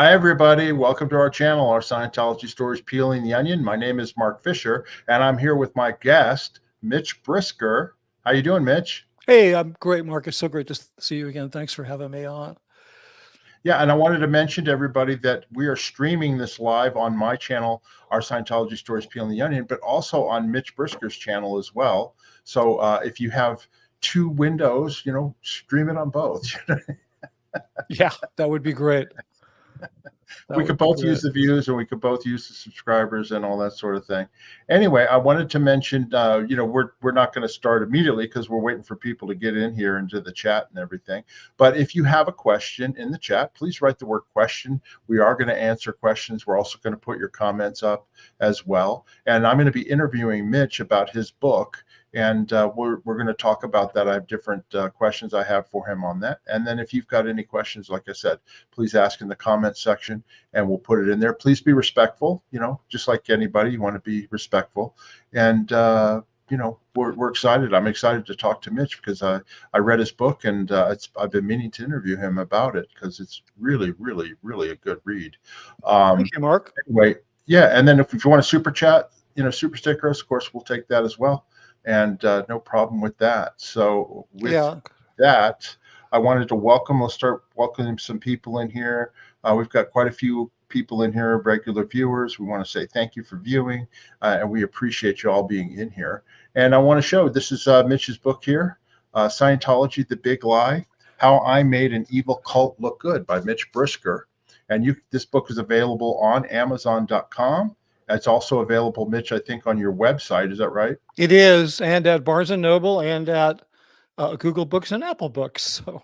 Hi, everybody. Welcome to our channel, our Scientology Stories Peeling the Onion. My name is Mark Fisher, and I'm here with my guest, Mitch Brisker. How you doing, Mitch? Hey, I'm great, Mark. It's so great to see you again. Thanks for having me on. Yeah, and I wanted to mention to everybody that we are streaming this live on my channel, our Scientology Stories Peeling the Onion, but also on Mitch Brisker's channel as well. So if you have two windows, stream it on both. Yeah, that would be great. We could both use the views, and we could both use the subscribers and all that sort of thing. Anyway, I wanted to mention, we're not going to start immediately because we're waiting for people to get in here into the chat and everything. But if you have a question in the chat, please write the word question. We are going to answer questions. We're also going to put your comments up as well. And I'm going to be interviewing Mitch about his book. And we're going to talk about that. I have different questions I have for him on that. And then if you've got any questions, like I said, please ask in the comment section and we'll put it in there. Please be respectful, just like anybody, you want to be respectful. And, we're excited. I'm excited to talk to Mitch because I read his book and I've been meaning to interview him about it because it's really, really, really a good read. Thank you, Mark. Anyway, yeah. And then if you want to super chat, super stickers, of course, we'll take that as well. And no problem with that. So with that, I wanted to let's start welcoming some people in here. We've got quite a few people in here, regular viewers. We want to say thank you for viewing, and we appreciate you all being in here. And I want to show, this is Mitch's book here, Scientology-The Big Lie, How I Made an Evil Cult Look Good by Mitch Brisker. And this book is available on Amazon.com. It's also available, Mitch, I think, on your website. Is that right? It is, and at Barnes & Noble and at Google Books and Apple Books. So,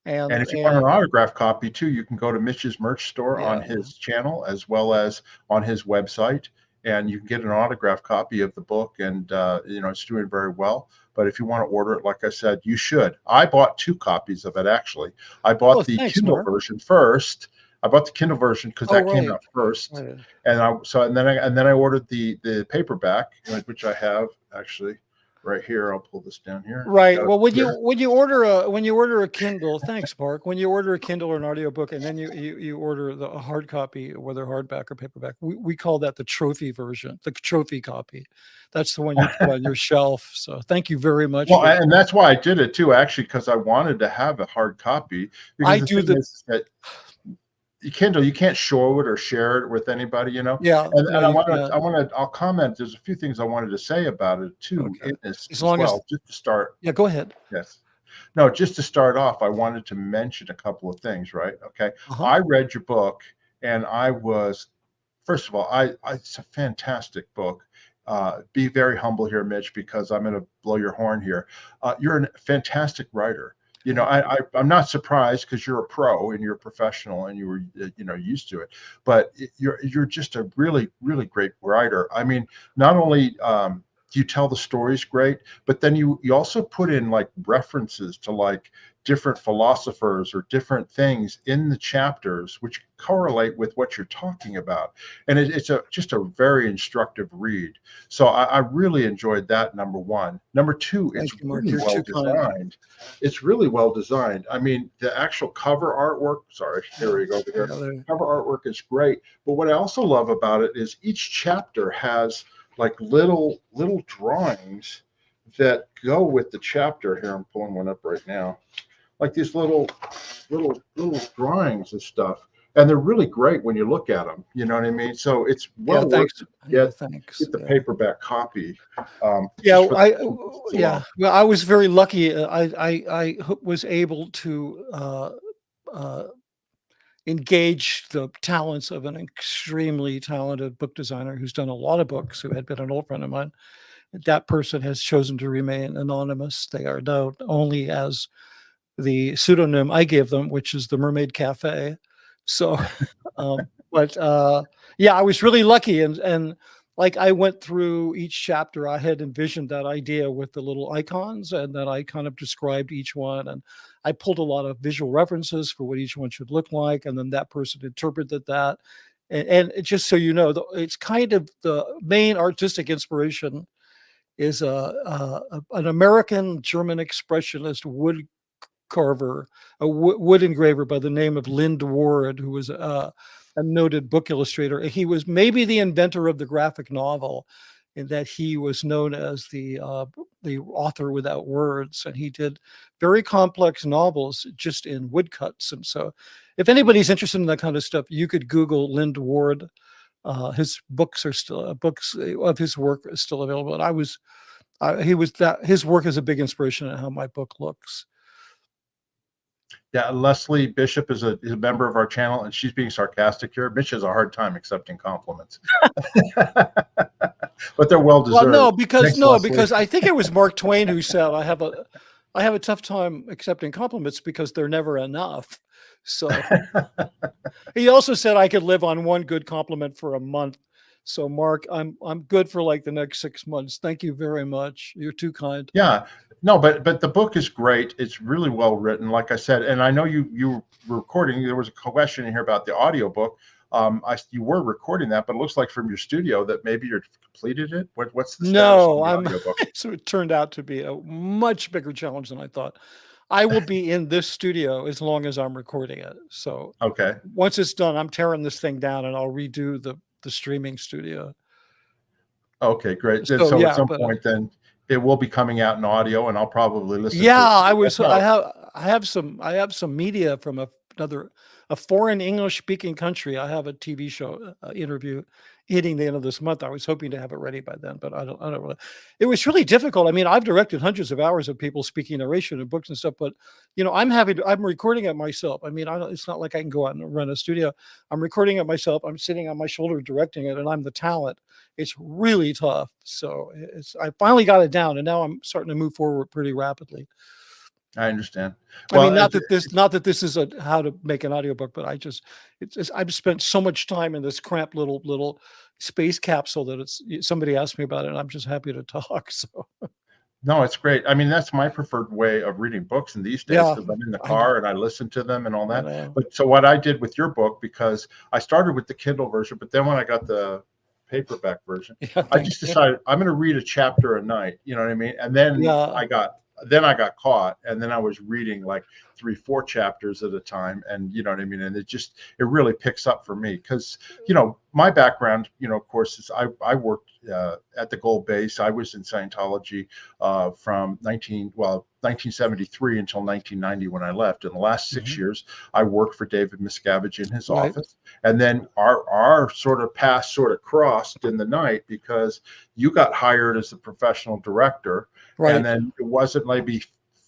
and if you want an autograph copy, too, you can go to Mitch's merch store on his channel as well as on his website. And you can get an autograph copy of the book. And, it's doing very well. But if you want to order it, like I said, you should. I bought 2 copies of it, actually. I bought the Kindle version first. I bought the Kindle version because that came out first, and then I ordered the paperback, which I have actually right here. I'll pull this down here. Right. Well, when you order a Kindle, thanks, Mark. When you order a Kindle or an audiobook, and then you order a hard copy, whether hardback or paperback, we call that the trophy version, the trophy copy. That's the one you put on your shelf. So thank you very much. Well, and that's why I did it too, actually, because I wanted to have a hard copy. I do Kindle, you can't show it or share it with anybody, Yeah. And I'll comment. There's a few things I wanted to say about it too. Okay. Just to start. Yeah, go ahead. Yes. No, just to start off, I wanted to mention a couple of things, right? Okay. I read your book and first of all, it's a fantastic book. Be very humble here, Mitch, because I'm going to blow your horn here. You're a fantastic writer. I'm not surprised because you're a pro and you're a professional and you were, used to it. But you're just a really, really great writer. I mean, not only do you tell the stories great, but then you also put in like references to like different philosophers or different things in the chapters which correlate with what you're talking about. And it's just a very instructive read. So I really enjoyed that, number one. Number two, it's really well designed. It's really well designed. I mean, the actual cover artwork, sorry, here we go. Cover artwork is great. But what I also love about it is each chapter has like little drawings that go with the chapter. Here, I'm pulling one up right now. Like these little drawings and stuff, and they're really great when you look at them. You know what I mean? So it's well worth get the paperback copy. Well, I was very lucky. I was able to engage the talents of an extremely talented book designer who's done a lot of books, who had been an old friend of mine. That person has chosen to remain anonymous. They are known only as the pseudonym I gave them, which is the Mermaid Cafe. So, yeah, I was really lucky. And like I went through each chapter, I had envisioned that idea with the little icons, and then I kind of described each one. And I pulled a lot of visual references for what each one should look like. And then that person interpreted that. And just so you know, it's kind of the main artistic inspiration is an American German expressionist carver, a wood engraver by the name of Lind Ward, who was a noted book illustrator. He was maybe the inventor of the graphic novel, in that he was known as the author without words, and he did very complex novels just in woodcuts. And so, if anybody's interested in that kind of stuff, you could Google Lind Ward. His books are still books of his work is still available. And his work is a big inspiration in how my book looks. Yeah, Leslie Bishop is a member of our channel, and she's being sarcastic here. Mitch has a hard time accepting compliments, but they're well deserved. Well, because I think it was Mark Twain who said, I have a tough time accepting compliments because they're never enough. So he also said I could live on one good compliment for a month. So Mark, I'm good for like the next 6 months. Thank you very much. You're too kind. Yeah, no, but the book is great. It's really well written, like I said. And I know you were recording. There was a question in here about the audiobook. You were recording that, but it looks like from your studio that maybe you've completed it. What's the status of the audiobook? So it turned out to be a much bigger challenge than I thought. I will be in this studio as long as I'm recording it. So okay, once it's done, I'm tearing this thing down and I'll redo the streaming studio. Okay, great. So yeah, at some point, then it will be coming out in audio, and I'll probably listen. Yeah, I have some media from a foreign English speaking country. I have a TV show interview hitting the end of this month. I was hoping to have it ready by then, but I don't really. It was really difficult. I mean, I've directed hundreds of hours of people speaking narration and books and stuff, but I'm recording it myself. I mean, it's not like I can go out and run a studio. I'm recording it myself. I'm sitting on my shoulder directing it, and I'm the talent. It's really tough. So I finally got it down, and now I'm starting to move forward pretty rapidly. I understand. Well, I mean, not that this is how to make an audiobook, but I've spent so much time in this cramped little space capsule that somebody asked me about it, and I'm just happy to talk. So. No, it's great. I mean, that's my preferred way of reading books in these days, because I'm in the car and I listen to them and all that. But so what I did with your book, because I started with the Kindle version, but then when I got the paperback version, I just decided I'm going to read a chapter a night. You know what I mean? And then I got caught, and then I was reading like 3-4 chapters at a time, and you know what I mean? And it really picks up for me, because my background, of course, is I worked at the Gold Base. I was in Scientology from 1973 until 1990 when I left. In the last 6 years, I worked for David Miscavige in his office, and then our sort of paths sort of crossed in the night, because you got hired as the professional director. Right. And then it wasn't maybe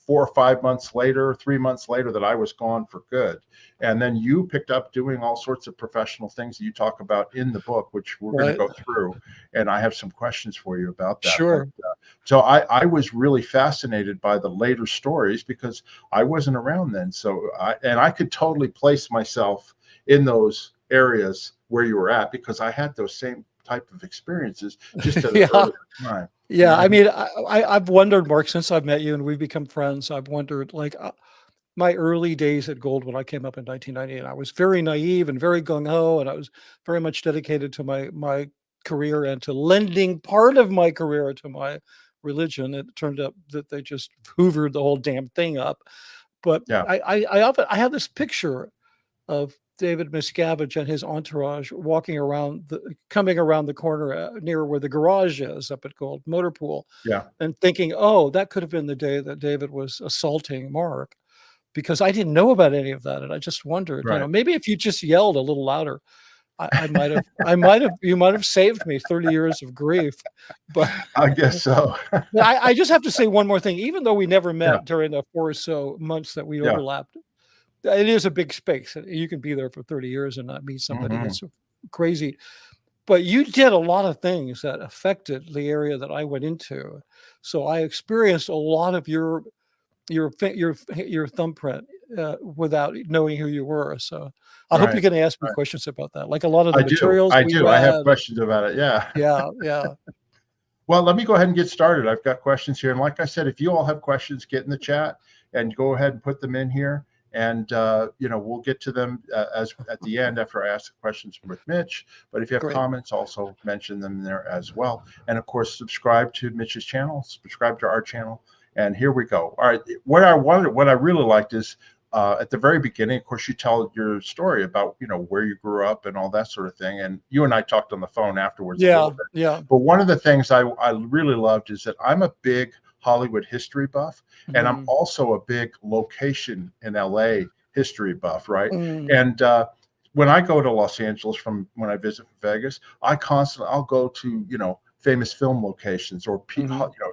4 or 5 months later, 3 months later, that I was gone for good. And then you picked up doing all sorts of professional things that you talk about in the book, which we're going to go through. And I have some questions for you about that. Sure. But, so I was really fascinated by the later stories, because I wasn't around then. So I could totally place myself in those areas where you were at, because I had those same type of experiences just at a earlier time. Yeah, I mean, I've wondered, Mark, since I've met you and we've become friends, I've wondered, like, my early days at Gold when I came up in 1990, and I was very naive and very gung-ho, and I was very much dedicated to my career and to lending part of my career to my religion. It turned out that they just hoovered the whole damn thing up. But I have this picture of David Miscavige and his entourage coming around the corner near where the garage is up at Gold Motor Pool. Yeah. And thinking, oh, that could have been the day that David was assaulting Mark, because I didn't know about any of that. And I just wondered, maybe if you just yelled a little louder, you might have saved me 30 years of grief. But I guess so. I just have to say one more thing. Even though we never met during the 4 or so months that we overlapped, it is a big space. You can be there for 30 years and not meet somebody. That's crazy. But you did a lot of things that affected the area that I went into. So I experienced a lot of your thumbprint without knowing who you were. So I hope you're going to ask me questions about that. Like a lot of the materials. I do. I have questions about it. Yeah. Yeah. Well, let me go ahead and get started. I've got questions here. And like I said, if you all have questions, get in the chat and go ahead and put them in here. And, we'll get to them at the end after I ask the questions with Mitch. But if you have comments, also mention them there as well. And, of course, subscribe to Mitch's channel, subscribe to our channel, And here we go. All right. What I really liked is at the very beginning, of course, you tell your story about, where you grew up and all that sort of thing. And you and I talked on the phone afterwards a little bit. Yeah. But one of the things I really loved is that I'm a big Hollywood history buff, and I'm also a big location in LA history buff, right? And when I go to Los Angeles from when I visit Vegas, I'll go to, famous film locations or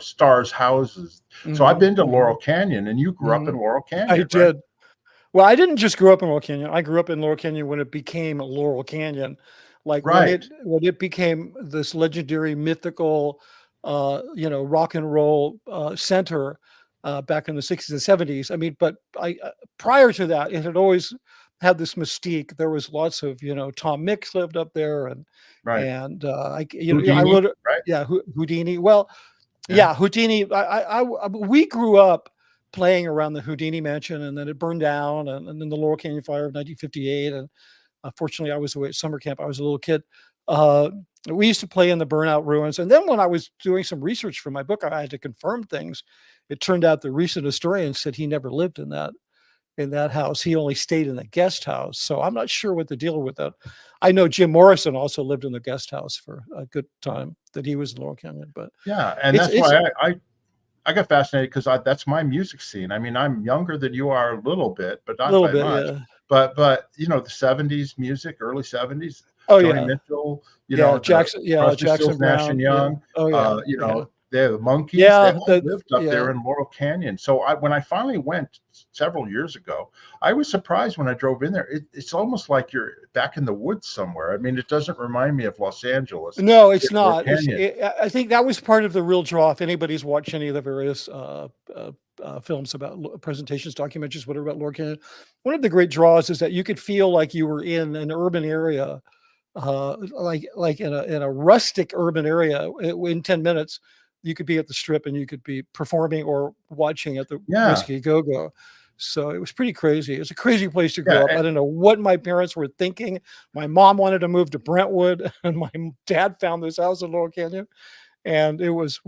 stars' houses. So I've been to Laurel Canyon, and you grew up in Laurel Canyon. I did. Well, I didn't just grow up in Laurel Canyon. I grew up in Laurel Canyon when it became Laurel Canyon, like when it became this legendary, mythical, rock and roll center back in the 60s and 70s. I mean, but prior to that, it had always had this mystique. There was lots of, Tom Mix lived up there, and Houdini, I wrote it, right? Houdini. Well, Houdini. We grew up playing around the Houdini mansion, and then it burned down, and then the Laurel Canyon fire of 1958. And fortunately, I was away at summer camp. I was a little kid. We used to play in the burnout ruins. And then when I was doing some research for my book, I had to confirm things. It turned out the recent historian said he never lived in that house. He only stayed in the guest house. So I'm not sure what the deal with that. I know Jim Morrison also lived in the guest house for a good time that he was in Laurel Canyon. But yeah, and that's why I got fascinated, because that's my music scene. I mean, I'm younger than you are a little bit, but not by much. Yeah. But the 70s music, early 70s. Oh, Joni Mitchell, Jackson, Jackson Brown, Nash and Young. The Monkees, they all lived up there in Laurel Canyon. So when I finally went several years ago, I was surprised when I drove in there. It's almost like you're back in the woods somewhere. I mean, it doesn't remind me of Los Angeles. No, it's not. I think that was part of the real draw. If anybody's watched any of the various films about presentations, documentaries, whatever about Laurel Canyon, one of the great draws is that you could feel like you were in an urban area. Like in a rustic urban area. In 10 minutes, you could be at the Strip and you could be performing or watching at the Whiskey Go-Go. So it was pretty crazy. It was a crazy place to grow up. I don't know what my parents were thinking. My mom wanted to move to Brentwood, and my dad found this house in Laurel Canyon, and it was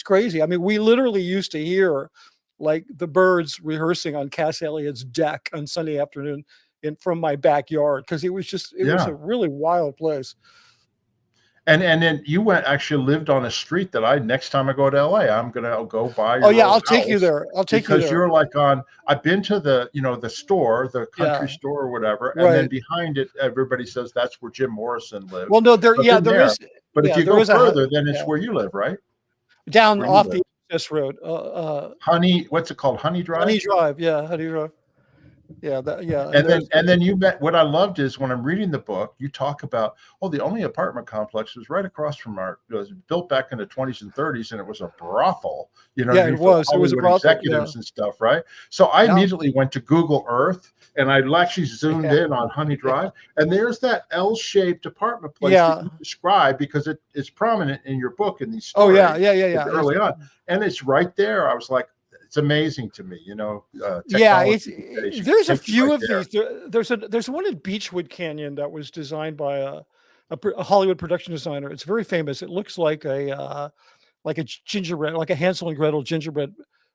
crazy. I mean, we literally used to hear like the birds rehearsing on Cass Elliott's deck on Sunday afternoon from my backyard, because it was a really wild place. And then you actually lived on a street that next time I go to LA, I'm gonna go by. I'll take you there. Because you're like I've been to the the store, the country store or whatever, and then behind it, everybody says that's where Jim Morrison lived. Well, no, there is. But if you go further, then it's where you live, right? Down off the access road. What's it called? Honey Drive. Honey Drive, Honey Drive. And then you met. What I loved is when I'm reading the book, you talk about the only apartment complex was right across from it was built back in the 20s and 30s, and it was a brothel. It was a brothel, executives and stuff, right? So I immediately went to Google Earth, and I actually zoomed in on Honey Drive, and there's that L-shaped apartment place that you describe, because it's prominent in your book in these stories. Early on, and it's right there. I was like, it's amazing to me, there's a few of these. There's one in Beechwood Canyon that was designed by a Hollywood production designer. It's very famous. It looks like a gingerbread, like a Hansel and Gretel gingerbread,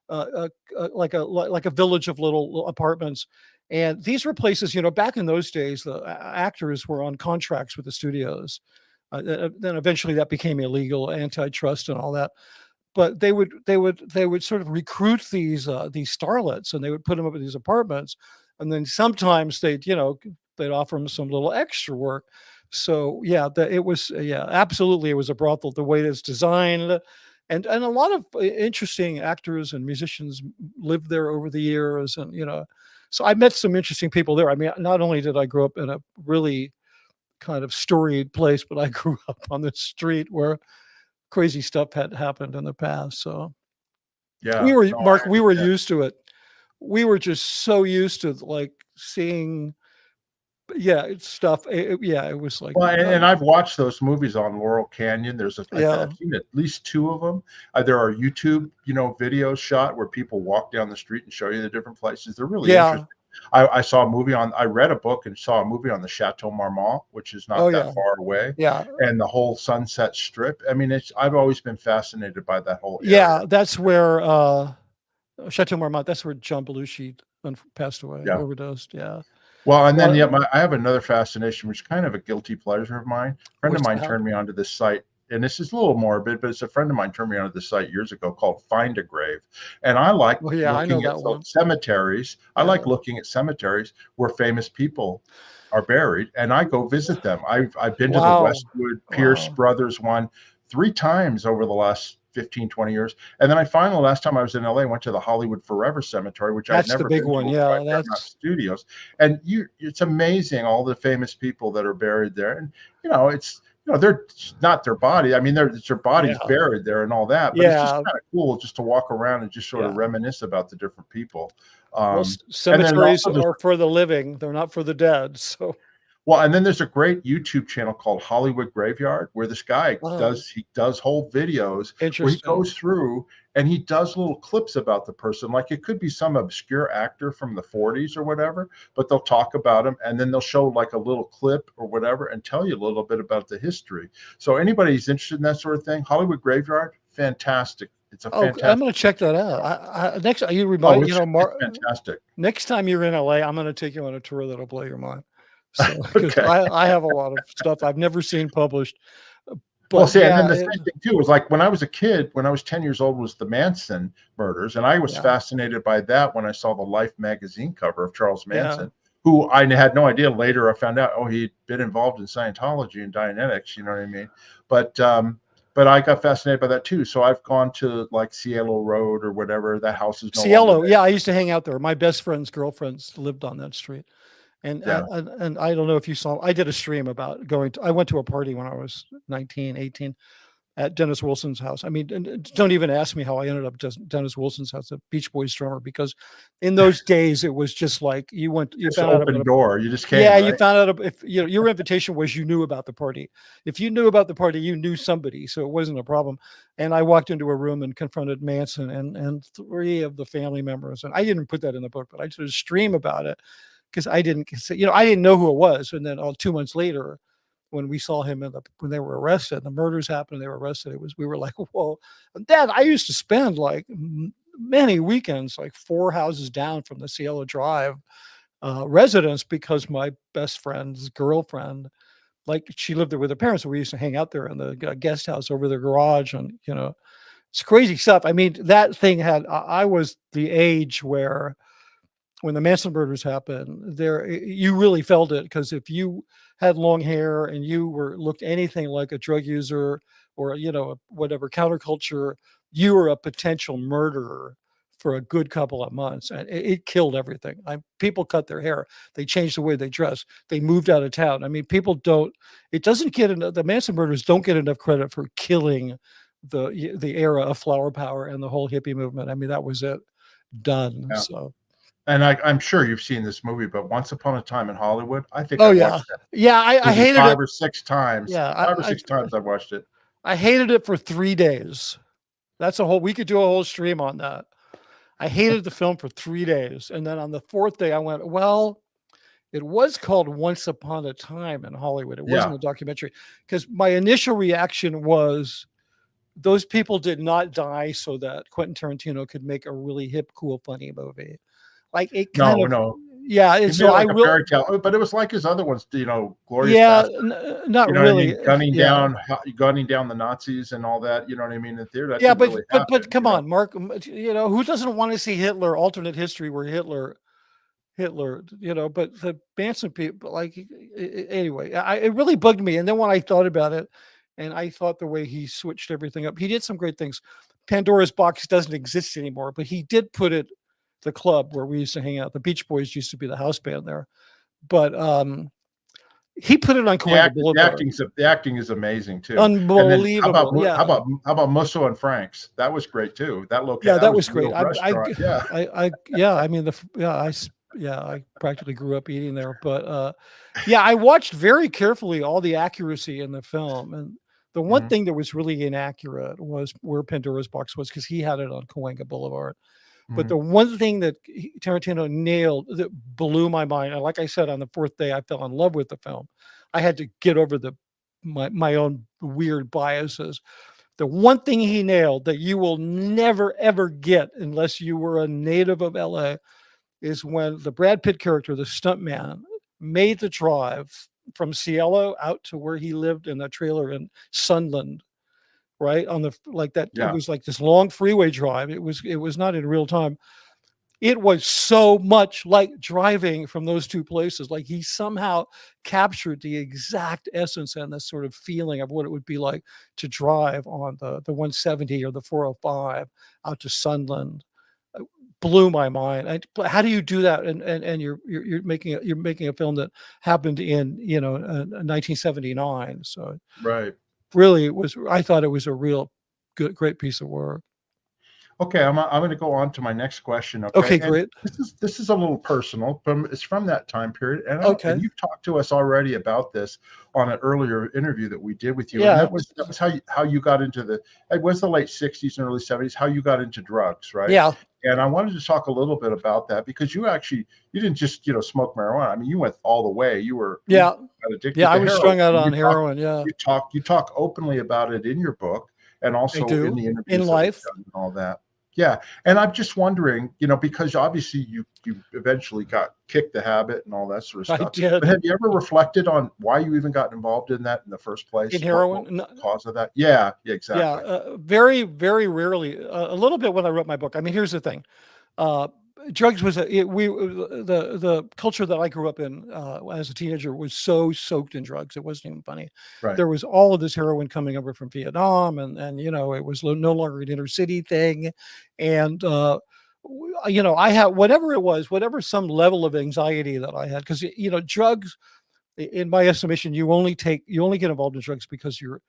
like a village of little apartments. And these were places, back in those days, the actors were on contracts with the studios. Then eventually that became illegal, antitrust and all that. But they would sort of recruit these starlets, and they would put them up in these apartments, and then sometimes they'd offer them some little extra work. So it was absolutely, it was a brothel the way it's designed, and a lot of interesting actors and musicians lived there over the years, and so I met some interesting people there. I mean, not only did I grow up in a really kind of storied place, but I grew up on the street where crazy stuff had happened in the past. So we were used to it. We were just so used to like seeing stuff. It was like, and I've watched those movies on Laurel Canyon. I've seen at least 2 of them. There are YouTube videos shot where people walk down the street and show you the different places. They're really interesting. I saw a movie I read a book and saw a movie on the Chateau Marmont, which is not that far away. And the whole Sunset Strip. I mean, I've always been fascinated by that whole area. That's where Chateau Marmont. That's where John Belushi passed away, Yeah. overdosed. Yeah. Well, and then I have another fascination, which is kind of a guilty pleasure of mine. A friend of mine turned me onto this site, and this is a little morbid, but it's a friend of mine turned me onto this site years ago called Find a Grave. And I like looking at cemeteries. I like looking at cemeteries where famous people are buried, and I go visit them. I've been to the Westwood Pierce Brothers one 3 times over the last 15, 20 years. And then I finally, last time I was in LA, went to the Hollywood Forever Cemetery, which I'd never been to. Yeah, that's studios. And it's amazing all the famous people that are buried there. And it's they're not their body. I mean, it's their bodies buried there and all that. But it's just kind of cool just to walk around and just sort of reminisce about the different people. Well, cemeteries are for the living; they're not for the dead. So. Well, and then there's a great YouTube channel called Hollywood Graveyard where this guy does whole videos where he goes through and he does little clips about the person. Like it could be some obscure actor from the 40s or whatever, but they'll talk about him and then they'll show like a little clip or whatever and tell you a little bit about the history. So anybody who's interested in that sort of thing, Hollywood Graveyard, fantastic. It's a fantastic. I'm going to check that out. Next, you remind fantastic. Next time you're in LA, I'm going to take you on a tour that'll blow your mind. So, because I have a lot of stuff I've never seen published. But and then the same thing too was like when I was a kid, when I was 10 years old, was the Manson murders, and I was fascinated by that when I saw the Life magazine cover of Charles Manson, who I had no idea. Later, I found out, he'd been involved in Scientology and Dianetics. You know what I mean? But I got fascinated by that too. So I've gone to like Cielo Road or whatever. That house is Cielo. Yeah, I used to hang out there. My best friend's girlfriends lived on that street. And I don't know if you saw, I did a stream about I went to a party when I was 19, 18 at Dennis Wilson's house. I mean, don't even ask me how I ended up at Dennis Wilson's house, a Beach Boys drummer, because in those days it was just like you found out open door. You just came. Yeah, right? You found out if your invitation was you knew about the party. If you knew about the party, you knew somebody, so it wasn't a problem. And I walked into a room and confronted Manson and 3 of the family members, and I didn't put that in the book, but I did a stream about it. Because I didn't know who it was. And then 2 months later, when we saw him when they were arrested, the murders happened, they were arrested. We were like, whoa. And Dad, I used to spend like many weekends, like 4 houses down from the Cielo Drive residence, because my best friend's girlfriend, like she lived there with her parents. So we used to hang out there in the guest house over the garage, and it's crazy stuff. I mean, that thing I was the age where, when the Manson murders happened, you really felt it, because if you had long hair and you looked anything like a drug user or whatever counterculture, you were a potential murderer for a good couple of months, and it killed everything. People cut their hair, they changed the way they dress, they moved out of town. I mean, the Manson murders don't get enough credit for killing the era of flower power and the whole hippie movement. I mean, that was it, done. Yeah. So. And I'm sure you've seen this movie, but Once Upon a Time in Hollywood, I think I watched it. Yeah, I hated 5 or 6 times. Yeah, 5 or 6 times I watched it. I hated it for 3 days. We could do a whole stream on that. I hated the film for 3 days. And then on the 4th day, I went, well, it was called Once Upon a Time in Hollywood. It wasn't a documentary. Because my initial reaction was, those people did not die so that Quentin Tarantino could make a really hip, cool, funny movie. Like it yeah. It's like a fairy tale, but it was like his other ones, Glorious. Yeah, not really. Gunning down the Nazis and all that. You know what I mean? In theater. Yeah, but come on, Mark. Who doesn't want to see Hitler, alternate history where Hitler. But the Manson people, like, anyway, it really bugged me. And then when I thought about it, and I thought the way he switched everything up, he did some great things. Pandora's Box doesn't exist anymore, but he did put it. The club where we used to hang out. The Beach Boys used to be the house band there, but he put it on Cahuenga Boulevard. The acting is amazing too. Unbelievable. How about Musso and Frank's? That was great too. That was great. I practically grew up eating there, but I watched very carefully all the accuracy in the film, and the one thing that was really inaccurate was where Pandora's Box was, because he had it on Cahuenga Boulevard. But the one thing that Tarantino nailed that blew my mind, and like I said, on the 4th day, I fell in love with the film. I had to get over my own weird biases. The one thing he nailed that you will never, ever get unless you were a native of LA is when the Brad Pitt character, the stuntman, made the drive from Cielo out to where he lived in a trailer in Sunland, right? On the like that, it was like this long freeway drive. It was not in real time. It was so much like driving from those two places. Like he somehow captured the exact essence and the sort of feeling of what it would be like to drive on the 170 or the 405 out to Sunland. Blew my mind. How do you do that? And you're making a film that happened in 1979. So right. Really, I thought it was a real great piece of work. Okay, I'm going to go on to my next question. Okay, And great. this is a little personal, it's from that time period, and and you've talked to us already about this on an earlier interview that we did with you. Yeah, and that was how you got into it was the late 60s and early 70s, how you got into drugs, right? Yeah. And I wanted to talk a little bit about that because you didn't just smoke marijuana. I mean, you went all the way. You got addicted to I was heroin. strung out on heroin. You talk openly about it in your book and also in the interviews in life and all that. Yeah. And I'm just wondering, because obviously you eventually got kicked the habit and all that sort of stuff. I did. But have you ever reflected on why you even got involved in that in the first place? In heroin? What was the cause of that? Yeah, exactly. Yeah, very, very rarely. A little bit when I wrote my book. I mean, here's the thing. Drugs was the culture that I grew up in as a teenager was so soaked in drugs. It wasn't even funny. Right. There was all of this heroin coming over from Vietnam, and it was no longer an inner city thing. And I had whatever it was, whatever some level of anxiety that I had, because drugs, in my estimation, you only get involved in drugs because you're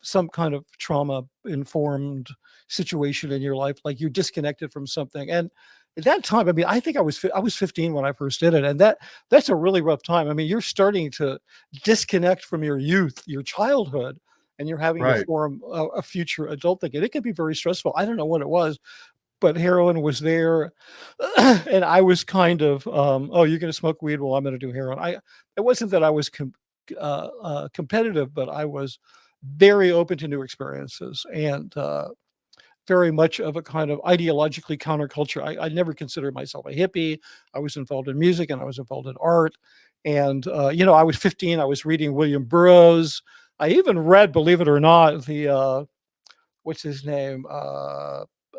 some kind of trauma informed situation in your life, like you're disconnected from something. And at that time, I mean, I think I was 15 when I first did it, and that's a really rough time. I mean, you're starting to disconnect from your youth, your childhood, and you're having to form a future adult thing, and it can be very stressful. I don't know what it was, but heroin was there, and I was kind of, oh, you're going to smoke weed? Well, I'm going to do heroin. It wasn't that I was competitive, but I was very open to new experiences and very much of a kind of ideologically counterculture. I never considered myself a hippie. I was involved in music and I was involved in art. And, I was 15. I was reading William Burroughs. I even read, believe it or not, the, what's his name?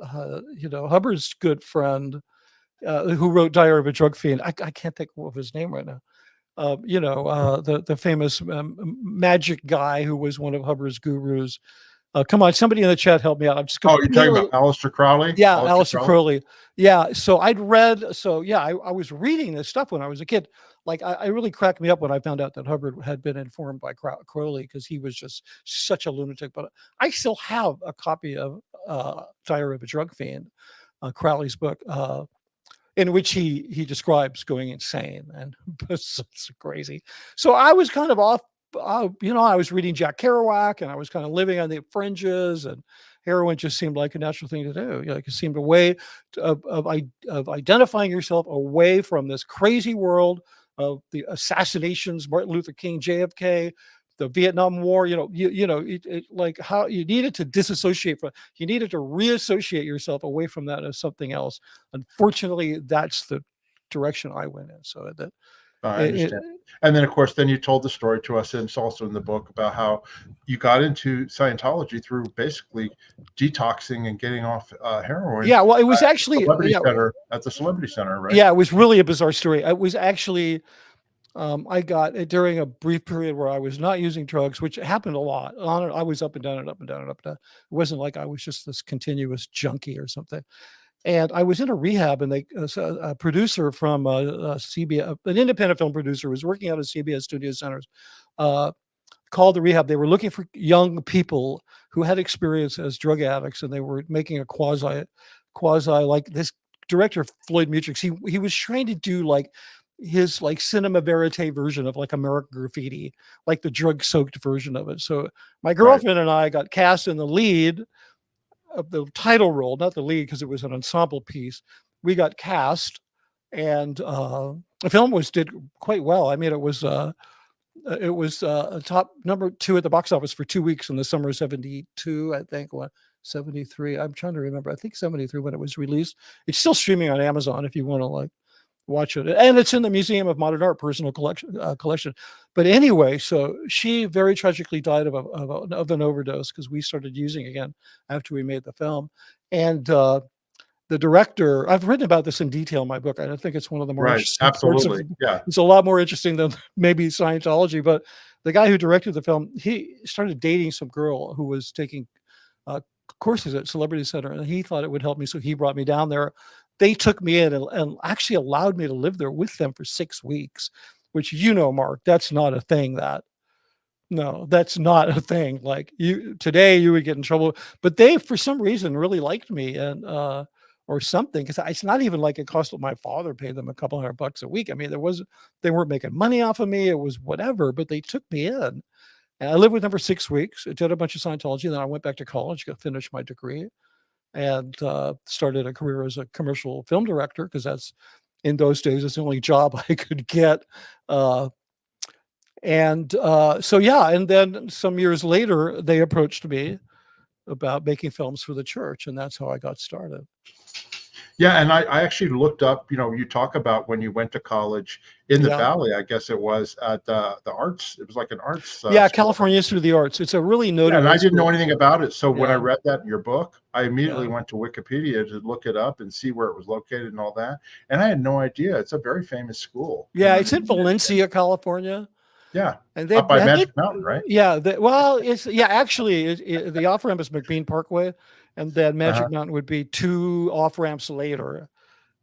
Hubbard's good friend who wrote Diary of a Drug Fiend. I can't think of his name right now. The famous magic guy who was one of Hubbard's gurus. Come on, somebody in the chat help me out. I'm just you're talking about Aleister Crowley? Yeah, Aleister Crowley. Yeah, so I was reading this stuff when I was a kid. Like, I really cracked me up when I found out that Hubbard had been informed by Crowley, because he was just such a lunatic. But I still have a copy of Diary of a Drug Fiend, Crowley's book, in which he describes going insane, and it's crazy. So I was kind of off. I was reading Jack Kerouac, and I was kind of living on the fringes, and heroin just seemed like a natural thing to do. It seemed a way of identifying yourself away from this crazy world of the assassinations, Martin Luther King, JFK, the Vietnam War. Like how you needed to disassociate from, you needed to reassociate yourself away from that as something else. Unfortunately, that's the direction I went in. So that. I understand. And then, of course, you told the story to us, and it's also in the book, about how you got into Scientology through basically detoxing and getting off heroin. Yeah, well, it was actually at the Celebrity Center, right? Yeah, it was really a bizarre story. It was actually, I got it during a brief period where I was not using drugs, which happened a lot. I was up and down and up and down and up and down. It wasn't like I was just this continuous junkie or something. And I was in a rehab, and a producer from CBS, an independent film producer, was working out of CBS Studio Centers, called the rehab. They were looking for young people who had experience as drug addicts, and they were making a quasi like this director, Floyd Mutrux. He was trying to do like his like cinema verite version of like American Graffiti, like the drug soaked version of it. So my girlfriend and I got cast in the lead of the title role, not the lead, because it was an ensemble piece. We got cast, and the film did quite well. I mean, it was It was top number 2 at the box office for 2 weeks in the summer of '72, I think. What, '73? I'm trying to remember. I think '73 when it was released. It's still streaming on Amazon if you want to like watch it, and it's in the Museum of Modern Art personal collection. But anyway, so she very tragically died of an overdose because we started using again after we made the film, and the director, I've written about this in detail in my book. I think it's one of the more Right. interesting parts of Absolutely. Yeah. it's a lot more interesting than maybe Scientology, but the guy who directed the film, he started dating some girl who was taking courses at Celebrity Center, and he thought it would help me, so he brought me down there. They took me in and actually allowed me to live there with them for 6 weeks, which, Mark, that's not a thing that no, that's not a thing. Like today you would get in trouble, but they, for some reason, really liked me and, or something. Cause it's not even like it cost my father paid them a couple $100 a week. I mean, they weren't making money off of me. It was whatever, but they took me in and I lived with them for 6 weeks. I did a bunch of Scientology. Then I went back to college, got finished my degree and, started a career as a commercial film director. Cause that's in those days, it's the only job I could get. So yeah, and then some years later, they approached me about making films for the church, and that's how I got started. Yeah, and I actually looked up, you talk about when you went to college in the Valley, I guess it was at the arts. It was like an arts school. California Institute of the Arts. It's a really noted. And I didn't know anything about it. So when I Yeah. read that in your book, I immediately went to Wikipedia to look it up and see where it was located and all that. And I had no idea. It's a very famous school. Yeah, it's in Valencia, California. Yeah, and they up by Magic Mountain, right? Yeah, actually, the off ramp is McBean Parkway, and then Magic Mountain would be 2 off ramps later.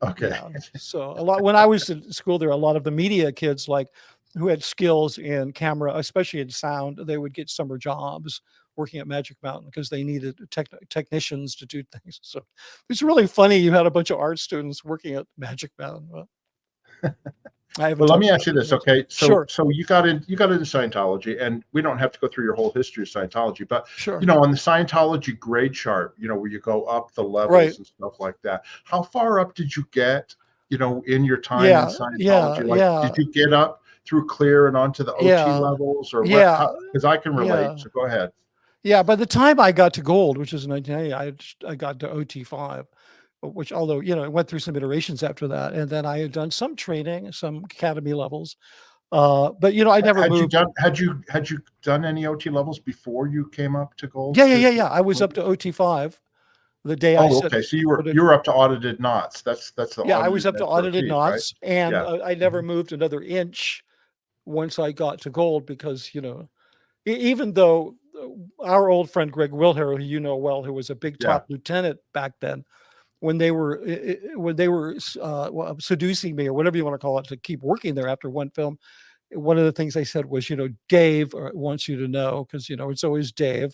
Okay. Yeah. So when I was in school, there were a lot of the media kids like who had skills in camera, especially in sound. They would get summer jobs working at Magic Mountain because they needed technicians to do things. So it's really funny. You had a bunch of art students working at Magic Mountain. Well, let me ask you this, okay? So, Sure. So you got into Scientology, and we don't have to go through your whole history of Scientology, but sure, on the Scientology grade chart, where you go up the levels and stuff like that. How far up did you get, in your time in Scientology? Did you get up through clear and onto the OT levels, or because I can relate. So go ahead. Yeah, by the time I got to gold, which is in 1980, I got to OT5. Which, although, it went through some iterations after that. And then I had done some training, some academy levels. But, I never moved. Had you done any OT levels before you came up to gold? Yeah. I was up to OT5 the day I said. Okay. So you were up to audited knots. That's the I was up to audited knots, right? And I never Mm-hmm. moved another inch once I got to gold because, even though our old friend Greg Wilher, who well, who was a big top lieutenant back then, when they were seducing me or whatever you want to call it to keep working there after one film, one of the things they said was, Dave wants you to know, because it's always Dave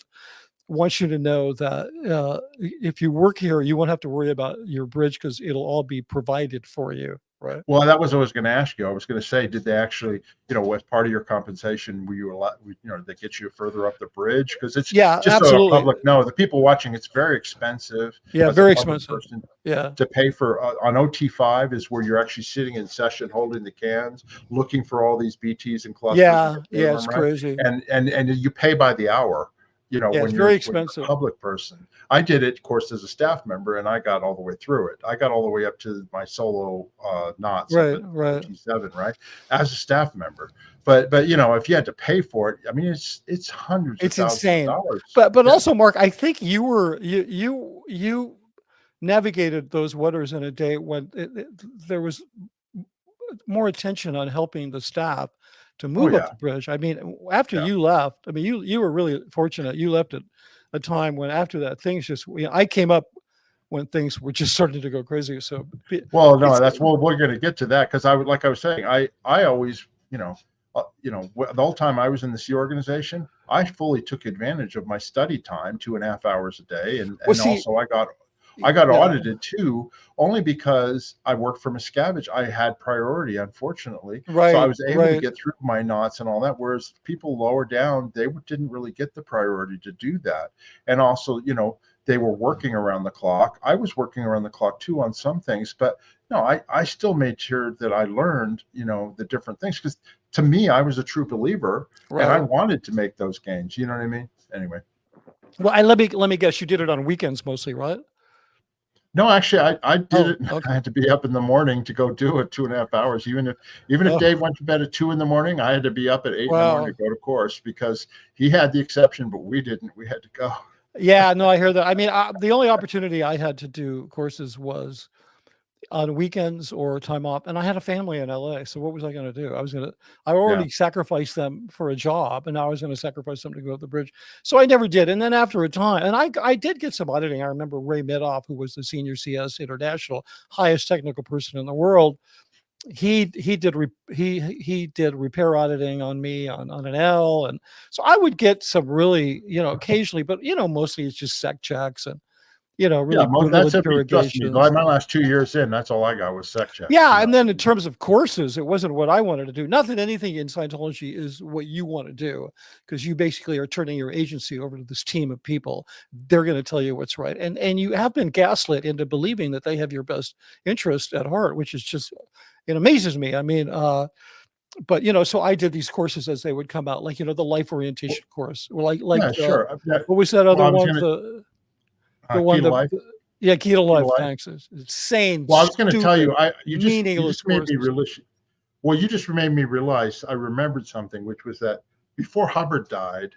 wants you to know that if you work here, you won't have to worry about your bridge because it'll all be provided for you. Right. Well, that was what I was going to ask you. I was going to say, did they actually, as part of your compensation, were you allowed, did they get you further up the bridge? Because it's just absolutely. So the public know, the people watching, it's very expensive. Yeah, very expensive. To pay for on OT5 is where you're actually sitting in session, holding the cans, looking for all these BTs and clusters. Yeah, it's crazy. And you pay by the hour. When you're a public person. I did it, of course, as a staff member, and I got all the way through it. I got all the way up to my solo knots, right, T7, right, as a staff member. But if you had to pay for it, I mean, it's hundreds. It's insane. Of dollars. But also, Mark, I think you navigated those waters in a day when there was more attention on helping the staff to move up the bridge. I mean, after you left, I mean, you were really fortunate. You left at a time when after that, things just, I came up when things were just starting to go crazy. So, well, no, we're going to get to that. Cause like I was saying, I always, the whole time I was in the C organization, I fully took advantage of my study time, 2.5 hours a day. And also I got audited too, only because I worked for Miscavige. I had priority, unfortunately. Right. So I was able to get through my knots and all that. Whereas people lower down, they didn't really get the priority to do that. And also, they were working around the clock. I was working around the clock too on some things, but no, I still made sure that I learned, the different things, because to me, I was a true believer, and I wanted to make those gains. You know what I mean? Anyway. Well, let me guess, you did it on weekends mostly, right? No, actually, I did it. Okay. I had to be up in the morning to go do it 2.5 hours. Even if Dave went to bed at 2 a.m, I had to be up at 8 in the morning to go to course, because he had the exception, but we didn't. We had to go. Yeah, no, I hear that. I mean, the only opportunity I had to do courses was on weekends or time off, and I had a family in LA. So what was I going to do? I already sacrificed them for a job, and now I was going to sacrifice them to go up the bridge. So I never did. And then after a time, and I did get some auditing. I remember Ray Midoff, who was the senior CS International, highest technical person in the world. He did repair auditing on me on an L. And so I would get some really, occasionally, but mostly it's just sec checks and, really that's it. Trust me, my last 2 years in, that's all I got was sec checks. Yeah, and then in terms of courses, it wasn't what I wanted to do. Not that anything in Scientology is what you want to do, because you basically are turning your agency over to this team of people. They're going to tell you what's right, and you have been gaslit into believing that they have your best interest at heart, which is just, it amazes me. I mean, but so I did these courses as they would come out, like the life orientation course, or sure. What was that other one? The one that, Key to Life. Thanks. It's insane. Well, I was going to tell you, you just made me realize. Well, you just made me realize I remembered something, which was that before Hubbard died,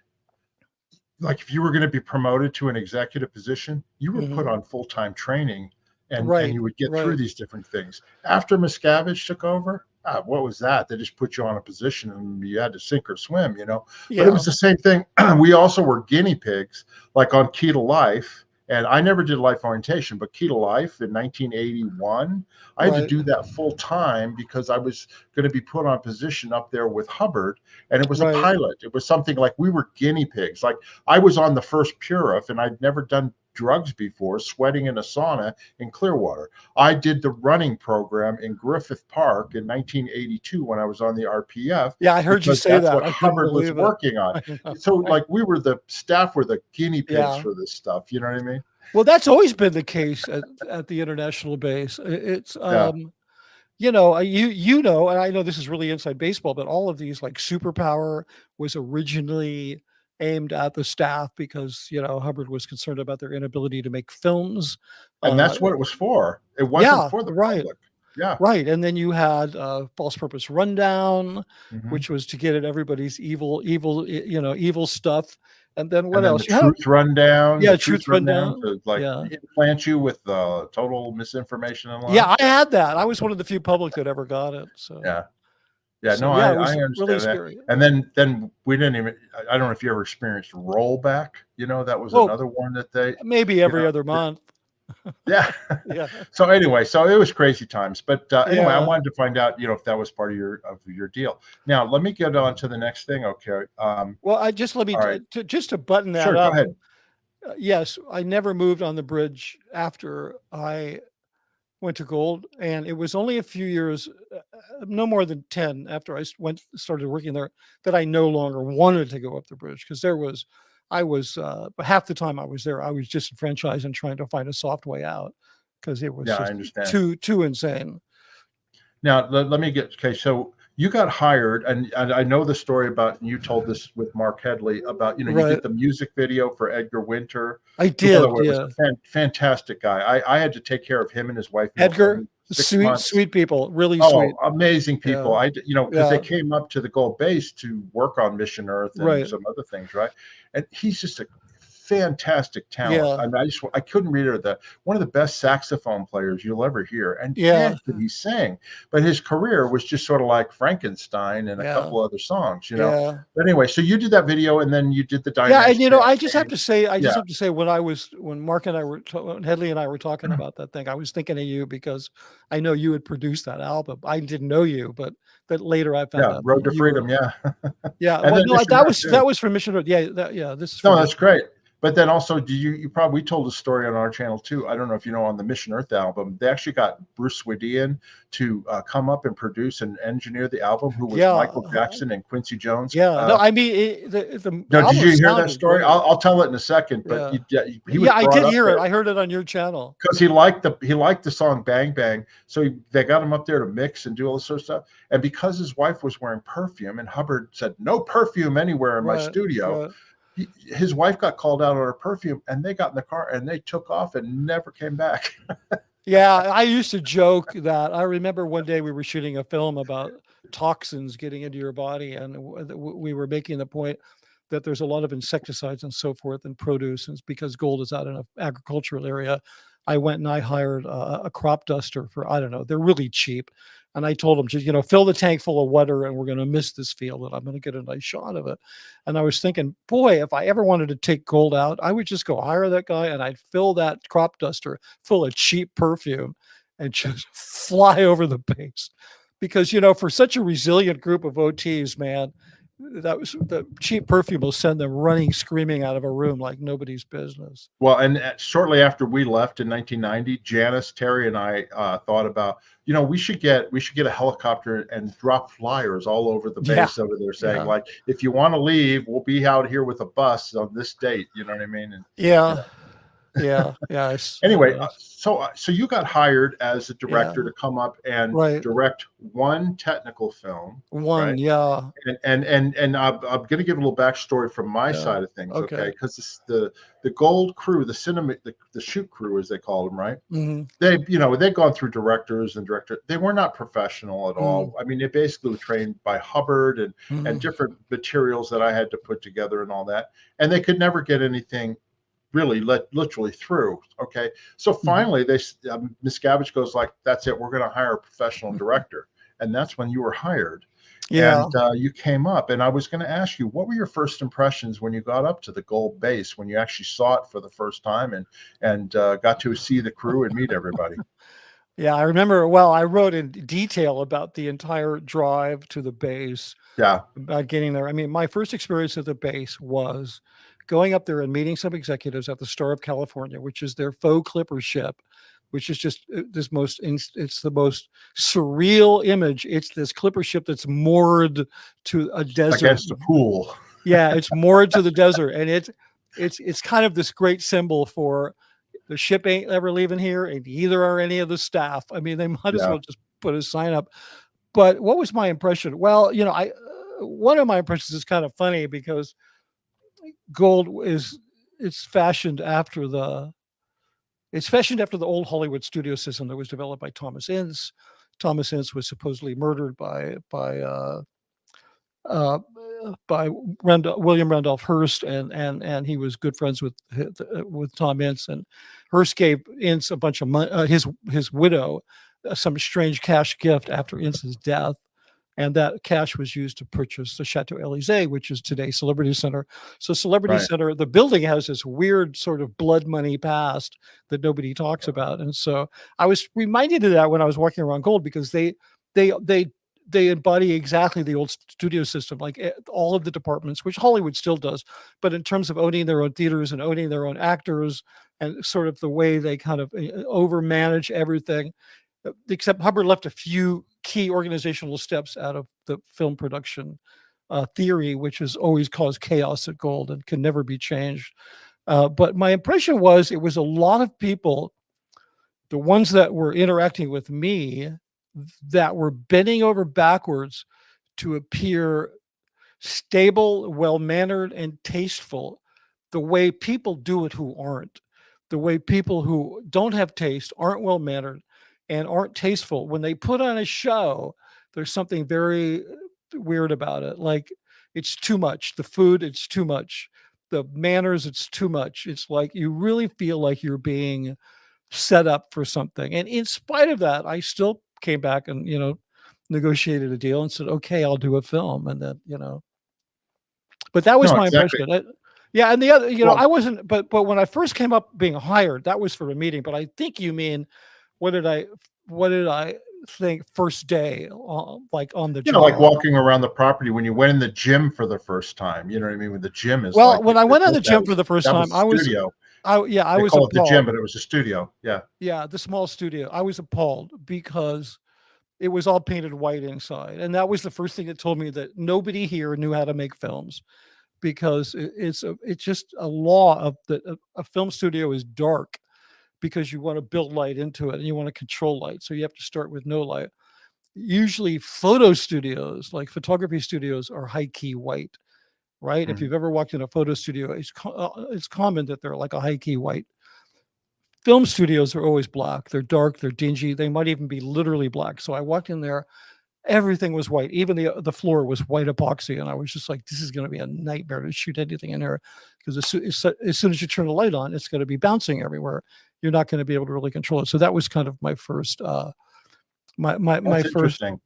like if you were going to be promoted to an executive position, you were put on full-time training, and you would get through these different things. After Miscavige took over, what was that? They just put you on a position and you had to sink or swim, But it was the same thing. We also were guinea pigs, like on Key to Life. And I never did life orientation, but Key to Life in 1981, I had to do that full time because I was going to be put on position up there with Hubbard, and it was a pilot. It was something like we were guinea pigs. Like I was on the first Purif, and I'd never done drugs before, sweating in a sauna in Clearwater. I did the running program in Griffith Park in 1982 when I was on the RPF. Yeah, I heard you say that. That's what Hubbard was working on. So like we were the staff were the guinea pigs for this stuff. You know what I mean? Well, that's always been the case at the international base. It's and I know this is really inside baseball, but all of these, like Superpower was originally aimed at the staff because Hubbard was concerned about their inability to make films, and that's what it was for. It wasn't for the public. Yeah, right. And then you had False Purpose Rundown, which was to get at everybody's evil stuff. And then what else? Truth Rundown. Yeah, Truth Rundown. To implant you with total misinformation and lies. Yeah, I had that. I was one of the few public that ever got it. So I understand really that. Scary. And then we didn't even. I don't know if you ever experienced rollback. That was another one that they maybe every other month. Yeah. So anyway, it was crazy times. But anyway, I wanted to find out, if that was part of your deal. Now, let me get on to the next thing. Okay. Well, just to button that up. Go ahead. Yes, I never moved on the bridge after I went to gold, and it was only a few years, no more than 10 after I started working there, that I no longer wanted to go up the bridge, because I was half the time I was there, I was disenfranchised and trying to find a soft way out, because it was too insane. Now let me get so you got hired, and I know the story about, and you told this with Mark Headley about, you did the music video for Edgar Winter. I did. Was a fantastic guy. I had to take care of him and his wife. Edgar, sweet people, really sweet, amazing people. Because they came up to the Gold Base to work on Mission Earth and some other things, right? And he's just a fantastic talent. Yeah. I mean, I couldn't read her. One of the best saxophone players you'll ever hear. And yeah, he sang, but his career was just sort of like Frankenstein and a couple other songs, you know. Yeah. But anyway, so you did that video, and then you did the dynamic. Yeah, and you know, I just have to say, when Mark and I were, when Headley and I were talking about that thing, I was thinking of you because I know you had produced that album. I didn't know you, but that later I found out. Road to Freedom, yeah. Yeah, well, no, that was from Mission Road. Yeah, this is that's great. But then also, you probably told a story on our channel too. I don't know if you know, on the Mission Earth album, they actually got Bruce Swedian to come up and produce and engineer the album, who was Yeah. Michael Jackson and Quincy Jones. Yeah. No, I mean, the No, did album you hear that sounded story? great. I'll tell it in a second. But Yeah. he was Yeah, I brought did up hear there it. I heard it on your channel. because he liked the song Bang Bang. So they got him up there to mix and do all this sort of stuff. And because his wife was wearing perfume, and Hubbard said, "No perfume anywhere in my studio," Right. his wife got called out on her perfume, and they got in the car and they took off and never came back. Yeah, I used to joke that I remember one day we were shooting a film about toxins getting into your body, and we were making the point that there's a lot of insecticides and so forth in produce, and it's because gold is out in an agricultural area. I went and I hired a crop duster for, I don't know, they're really cheap. And I told him, just, fill the tank full of water and we're going to mist this field and I'm going to get a nice shot of it. And I was thinking, boy, if I ever wanted to take gold out, I would just go hire that guy and I'd fill that crop duster full of cheap perfume and just fly over the base. Because, for such a resilient group of OTs, man, that was the cheap perfume will send them running, screaming out of a room like nobody's business. Well, and shortly after we left in 1990, Janice, Terry, and I thought about, we should get a helicopter and drop flyers all over the base over there saying, like, if you want to leave, we'll be out here with a bus on this date. You know what I mean? And, yeah. Anyway, so you got hired as a director to come up and direct one technical film. Right? Yeah. And I'm going to give a little backstory from my side of things, okay? Because the Gold crew, the shoot crew, as they call them, right? Mm-hmm. They've gone through directors. They were not professional at all. I mean, they basically were trained by Hubbard and different materials that I had to put together and all that, and they could never get anything really literally through. Okay. So finally Miscavige goes like, that's it. We're going to hire a professional director. And that's when you were hired. Yeah. And you came up, and I was going to ask you, what were your first impressions when you got up to the Gold base, when you actually saw it for the first time and got to see the crew and meet everybody? Yeah, I remember. Well, I wrote in detail about the entire drive to the base. Yeah. About getting there. I mean, my first experience at the base was going up there and meeting some executives at the Star of California, which is their faux clipper ship, which is just it's the most surreal image. It's this clipper ship that's moored to a desert against a pool. Yeah, it's moored to the desert, and it's kind of this great symbol for the ship ain't ever leaving here, and neither are any of the staff. I mean, they might as well just put a sign up. But what was my impression? Well, one of my impressions is kind of funny because Gold it's fashioned after the old Hollywood studio system that was developed by Thomas Ince. Thomas Ince was supposedly murdered by William Randolph Hearst, and he was good friends with Tom Ince, and Hearst gave Ince a bunch of money, his widow, some strange cash gift after Ince's death. And that cash was used to purchase the Chateau Elysee, which is today Celebrity Center. So Celebrity Center, the building has this weird sort of blood money past that nobody talks about. And so I was reminded of that when I was walking around Gold, because they embody exactly the old studio system, like all of the departments, which Hollywood still does. But in terms of owning their own theaters and owning their own actors and sort of the way they kind of overmanage everything, except Hubbard left a few key organizational steps out of the film production theory, which has always caused chaos at Gold and can never be changed. But my impression was it was a lot of people, the ones that were interacting with me, that were bending over backwards to appear stable, well-mannered, and tasteful, the way people do it who aren't, the way people who don't have taste, aren't well-mannered, and aren't tasteful. When they put on a show, there's something very weird about it. Like, it's too much. The food, it's too much. The manners, it's too much. It's like you really feel like you're being set up for something. And in spite of that, I still came back and, negotiated a deal and said, okay, I'll do a film. And then, but that was my impression. And the other, I wasn't, but when I first came up being hired, that was for a meeting. But I think you mean, what did I think first day, like on the You know, like job. walking around the property when you went in the gym for the first time. You know what I mean? When the gym is Well, like when I went on the that gym for the first that was time, the studio. I They was call it the gym, appalled. but it was a studio. Yeah. Yeah, the small studio. I was appalled because it was all painted white inside, and that was the first thing that told me that nobody here knew how to make films, because it's just a law of a film studio is dark because you want to build light into it and you want to control light. So you have to start with no light. Usually photo studios, like photography studios, are high key white, right? If Mhm. you've ever walked in a photo studio, it's common that they're like a high key white. Film studios are always black. They're dark, they're dingy. They might even be literally black. So I walked in there, everything was white. Even the floor was white epoxy, and I was just like, "This is going to be a nightmare to shoot anything in here, because as soon as you turn the light on, it's going to be bouncing everywhere. You're not going to be able to really control it." So that was kind of my first, my That's first. interesting.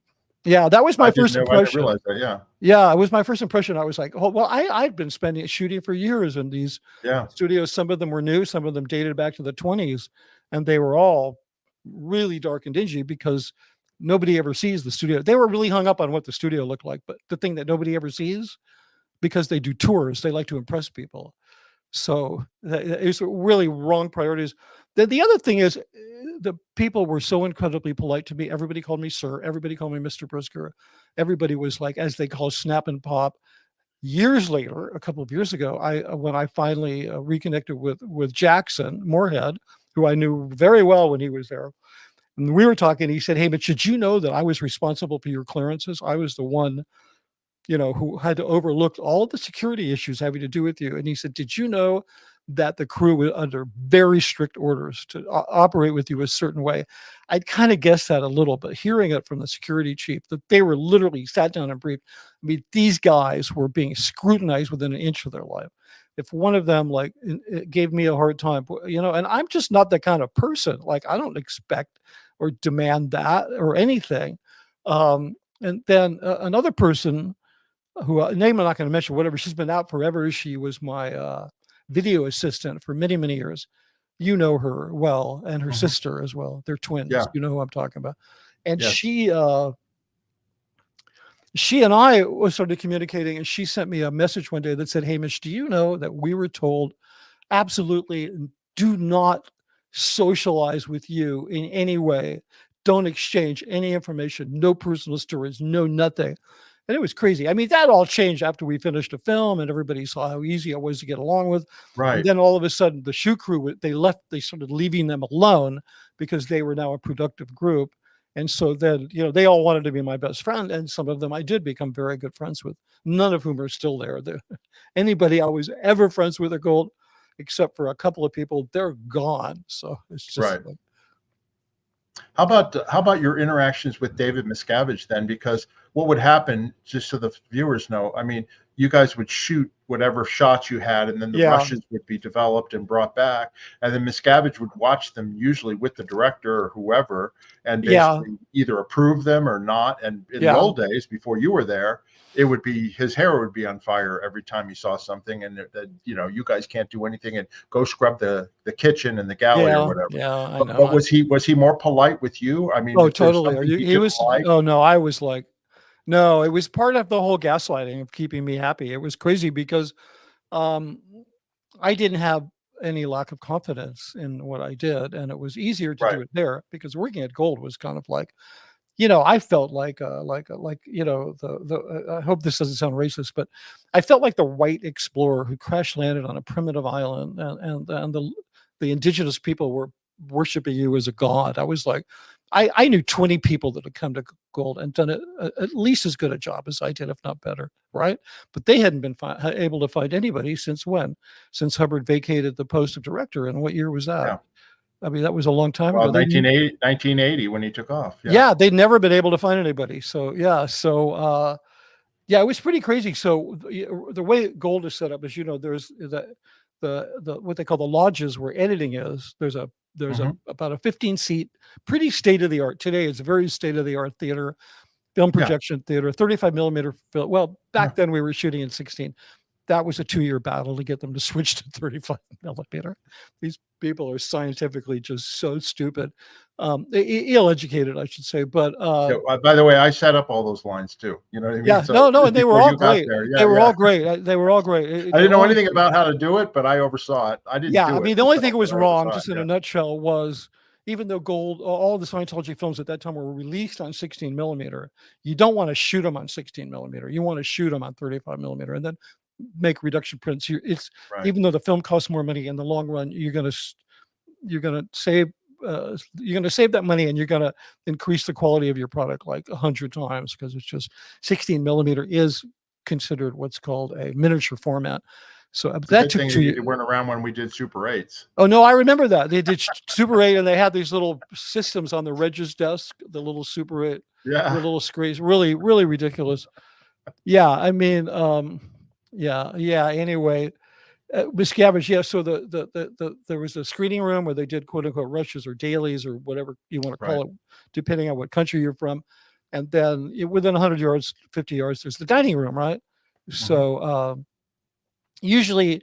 Yeah, that was I my didn't first know. I didn't impression. realize that. Yeah. Yeah, it was my first impression. I was like, "Oh, well, I'd been shooting for years in these Yeah. studios. Some of them were new, some of them dated back to the 20s, and they were all really dark and dingy because nobody ever sees the studio." They were really hung up on what the studio looked like, but the thing that nobody ever sees, because they do tours, they like to impress people. So it's really wrong priorities. The other thing is, the people were so incredibly polite to me. Everybody called me sir. Everybody called me Mr. Brisker. Everybody was like, as they call snap and pop. Years later, a couple of years ago, when I finally reconnected with Jackson Moorhead, who I knew very well when he was there, and we were talking. He said, "Hey, but did you know that I was responsible for your clearances? I was the one, who had to overlook all of the security issues having to do with you." And he said, "Did you know that the crew was under very strict orders to operate with you a certain way?" I'd kind of guessed that a little, but hearing it from the security chief, that they were literally sat down and briefed. I mean, these guys were being scrutinized within an inch of their life. If one of them gave me a hard time, and I'm just not that kind of person. Like, I don't expect or demand that or anything. And then another person, who name I'm not going to mention, whatever. She's been out forever. She was my video assistant for many, many years. You know her well, and her Mhm. sister as well. They're twins. Yeah. You know who I'm talking about. And Yes. she and I started communicating, and she sent me a message one day that said, "Hey, Mitch, do you know that we were told absolutely do not socialize with you in any way. Don't exchange any information, no personal stories, no nothing." And it was crazy. I mean, that all changed after we finished the film and everybody saw how easy I was to get along with. And Right. then all of a sudden, the shoe crew, they left, they started leaving them alone because they were now a productive group. And so then, they all wanted to be my best friend. And some of them I did become very good friends with, none of whom are still there. Anybody I was ever friends with or gold, except for a couple of people, they're gone. So it's just Right. like, How about your interactions with David Miscavige then? Because what would happen, just so the viewers know, I mean, you guys would shoot whatever shots you had, and then the yeah, rushes would be developed and brought back, and then Miscavige would watch them, usually with the director or whoever, and yeah, basically either approve them or not. And in the yeah, old days, before you were there, it would be his hair would be on fire every time he saw something, and that you guys can't do anything, and go scrub the kitchen and the galley or yeah, whatever. yeah, I But know. was he more polite with you? I mean, Oh, if there was totally. Are something you, he he didn't was, like, oh no, I was like, no, it was part of the whole gaslighting of keeping me happy. It was crazy because um, I didn't have any lack of confidence in what I did. And it was easier to right, do it there because working at Gold was kind of like, I felt like, I hope this doesn't sound racist, but I felt like the white explorer who crash landed on a primitive island, and the indigenous people were worshiping you as a god. I was like, I knew 20 people that had come to Gold and done at least as good a job as I did, if not better, right? But they hadn't been able to find anybody since when? Since Hubbard vacated the post of director. And what year was that? yeah. I mean, that was a long time Well, ago. 1980 when he took off. Yeah. Yeah, they'd never been able to find anybody. So yeah, yeah, it was pretty crazy. So the way Gold is set up is, there's the what they call the lodges where editing is. There's Hmm. about a 15 seat, pretty state of the art. Today it's a very state of the art theater, film Yeah. projection theater, 35 millimeter film. Well, Yeah. back then we were shooting in 16. That was a 2-year battle to get them to switch to 35 millimeter. These people are scientifically just so stupid. ill-educated, I should say. But by the way, I set up all those lines too. You know what I mean? yeah, So no, and they were before all you got great. there, They were yeah. all great. They were all great. I didn't know anything about how to do it, but I oversaw it. I didn't Yeah, do I mean, it the only myself, thing that was but I wrong, oversaw it. just in a nutshell, was even though all the Scientology films at that time were released on 16 millimeter, you don't want to shoot them on 16 millimeter. You want to shoot them on 35 millimeter, and then make reduction prints. It's Right. Even though the film costs more money in the long run, you're gonna save. You're going to save that money, and you're going to increase the quality of your product like 100 times, because it's just 16 millimeter is considered what's called a miniature format. So that took 2 years. You weren't around when we did Super 8s. Oh no, I remember that they did Super 8, and they had these little systems on the Reg's desk, the little Super 8, Yeah, the little screens, really, really ridiculous. Yeah, I mean, yeah. Anyway, Miscavige, yeah. So there was a screening room where they did quote unquote rushes or dailies or whatever you want to call it, depending on what country you're from. And then within 100 yards, 50 yards, there's the dining room, right? So usually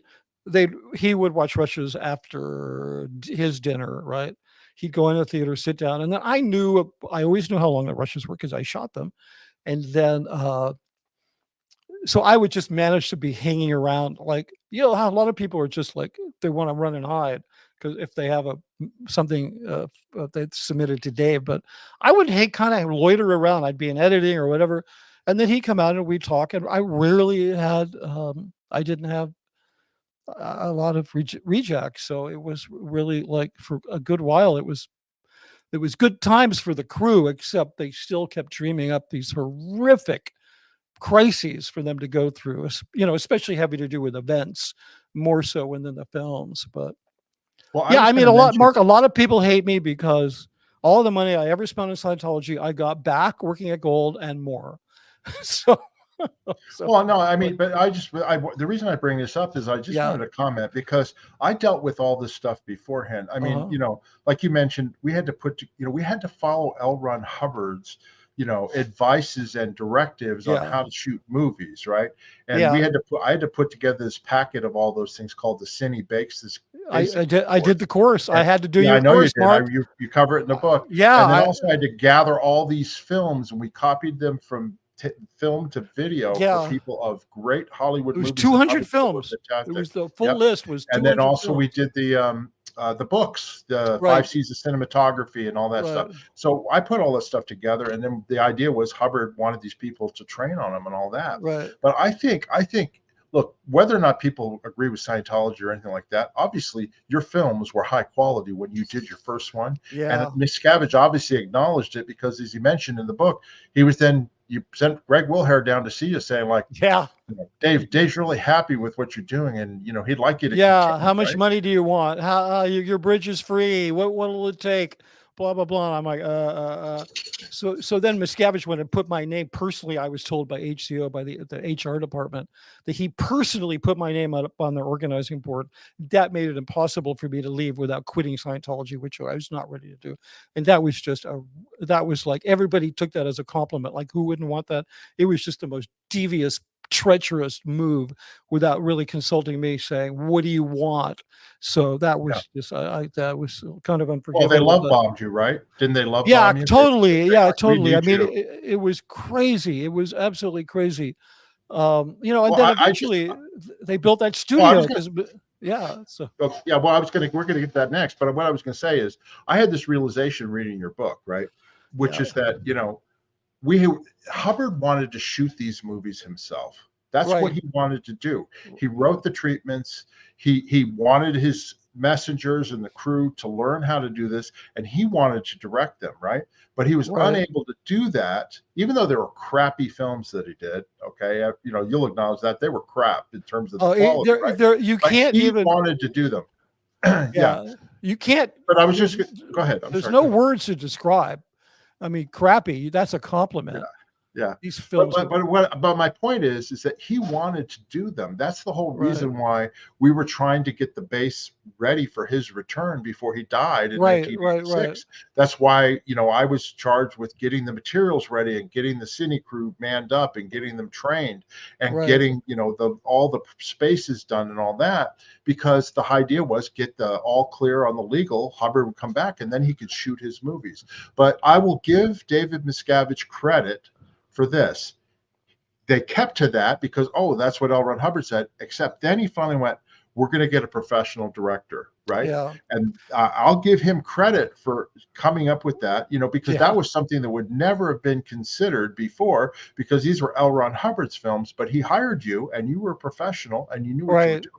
he would watch rushes after his dinner, right? He'd go in the theater, sit down, and then I always knew how long the rushes were because I shot them. And then so I would just manage to be hanging around, like, how a lot of people are just like, they want to run and hide because if they have something they submitted to Dave. But I would kind of loiter around. I'd be in editing or whatever, and then he'd come out and we'd talk. And I rarely had, I didn't have a lot of rejects, so it was really, like, for a good while, it was good times for the crew, except they still kept dreaming up these horrific crises for them to go through, especially having to do with events more so than the films. But I mean, Mark, a lot of people hate me because all the money I ever spent on Scientology, I got back working at Gold and more. so well, no, I mean, but the reason I bring this up is I just wanted to comment because I dealt with all this stuff beforehand. I mean, like you mentioned, we had to follow L. Ron Hubbard's, advices and directives on how to shoot movies, right? And I had to put together this packet of all those things called the Cine Bakes. This I did the course. I had to do your I know course, you did. Mark. You cover it in the book. Yeah. And then also I had to gather all these films, and we copied them from film to video for people of great Hollywood movies. It was 200 films. It was the full list was 200 and then also films. We did the books, the 5 C's of cinematography and all that stuff. So I put all that stuff together, and then the idea was Hubbard wanted these people to train on them and all that. Right. But I think look, whether or not people agree with Scientology or anything like that, obviously your films were high quality when you did your first one. Yeah. And Miscavige obviously acknowledged it because, as he mentioned in the book, you sent Greg Wilhare down to see you, saying, like, Dave's really happy with what you're doing, and he'd like you to continue, how much money do you want? How your bridge is free? What will it take? Blah blah blah. I'm like, So then Miscavige went and put my name personally. I was told by HCO, by the HR department, that he personally put my name up on the organizing board. That made it impossible for me to leave without quitting Scientology, which I was not ready to do. And that was that was like, everybody took that as a compliment. Like, who wouldn't want that? It was just the most devious, treacherous move without really consulting me, saying, what do you want? So that was just, that was kind of unforgivable. Well, they love bombed you, right? Didn't they love bomb you? Totally. Totally. I mean, it was crazy. It was absolutely crazy. And then eventually they built that studio. Well, we're going to get that next. But what I was going to say is, I had this realization reading your book, right? Which is that, Hubbard wanted to shoot these movies himself. That's what he wanted to do. He wrote the treatments. He wanted his messengers and the crew to learn how to do this, and he wanted to direct them, right? But he was unable to do that, even though there were crappy films that he did. Okay, you'll acknowledge that they were crap in terms of the quality. You can't even. He wanted to do them. You can't. But I was go ahead. There's no words to describe. I mean, crappy. That's a compliment. Yeah. These But films. but my point is that he wanted to do them. That's the whole Right. reason why we were trying to get the base ready for his return before he died in Right. Right. 1986. That's why, I was charged with getting the materials ready and getting the cine crew manned up and getting them trained and Right. getting, all the spaces done and all that, because the idea was get the all clear on the legal. Hubbard would come back and then he could shoot his movies. But I will give David Miscavige credit for this. They kept to that because, that's what L. Ron Hubbard said, except then he finally went, we're going to get a professional director, right? Yeah. And I'll give him credit for coming up with that, because that Yeah. was something that would never have been considered before, because these were L. Ron Hubbard's films, but he hired you and you were a professional and you knew what you were Right. doing.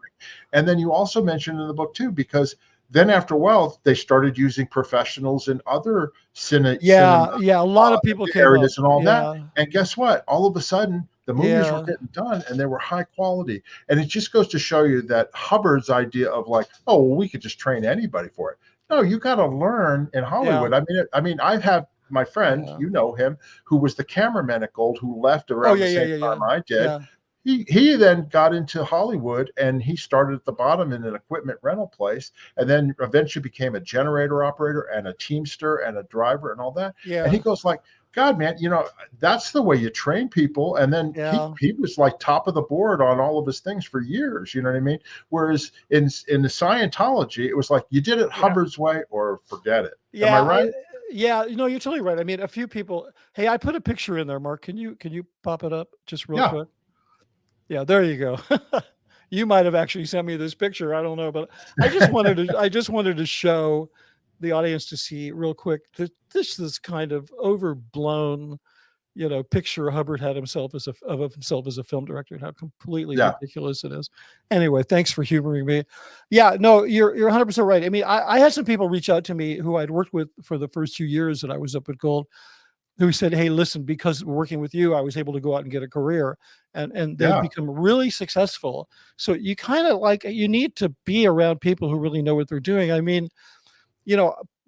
And then you also mentioned in the book too, because then after a while, they started using professionals in other cinema Yeah. A lot of people came up. areas and all that. Yeah. And guess what? All of a sudden, the movies were Yeah. getting done and they were high quality. And it just goes to show you that Hubbard's idea of like, oh, well, we could just train anybody for it. No, you got to learn in Hollywood. Yeah. I mean, I have my friend, Yeah. you know him, who was the cameraman at Gold, who left Oh, around the same time I did. Yeah. He then got into Hollywood and he started at the bottom in an equipment rental place, and then eventually became a generator operator and a teamster and a driver and all that. And he Yeah. goes like, God, man, that's the way you train people. And then Yeah. he was like top of the board on all of his things for years. You know what I mean? Whereas in the Scientology, it was like you did it Hubbard's way or forget it. Am I right? Yeah, you're totally right. I mean, a few people. Hey, I put a picture in there, Mark. Can you pop it up just real Yeah. quick? Yeah, there you go. You might have actually sent me this picture. I don't know, but I just wanted to show the audience to see real quick that this kind of overblown, picture Hubbard had himself of himself as a film director, and how completely Yeah. ridiculous it is. Anyway, thanks for humoring me. Yeah, no, you're 100% right. I mean, I had some people reach out to me who I'd worked with for the first 2 years that I was up at Gold, who said, "Hey, listen, because working with you, I was able to go out and get a career," and they've Yeah. become really successful. So you kind of you need to be around people who really know what they're doing. I mean,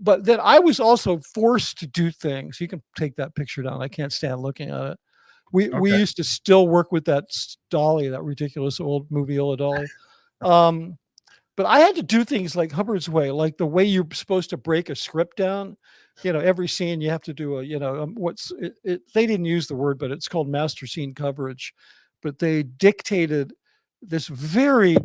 but then I was also forced to do things. You can take that picture down. I can't stand looking at it. We Okay. used to still work with that dolly, that ridiculous old moviola dolly. But I had to do things like Hubbard's way, like the way you're supposed to break a script down. Every scene you have to do they didn't use the word, but it's called master scene coverage. But they dictated this very,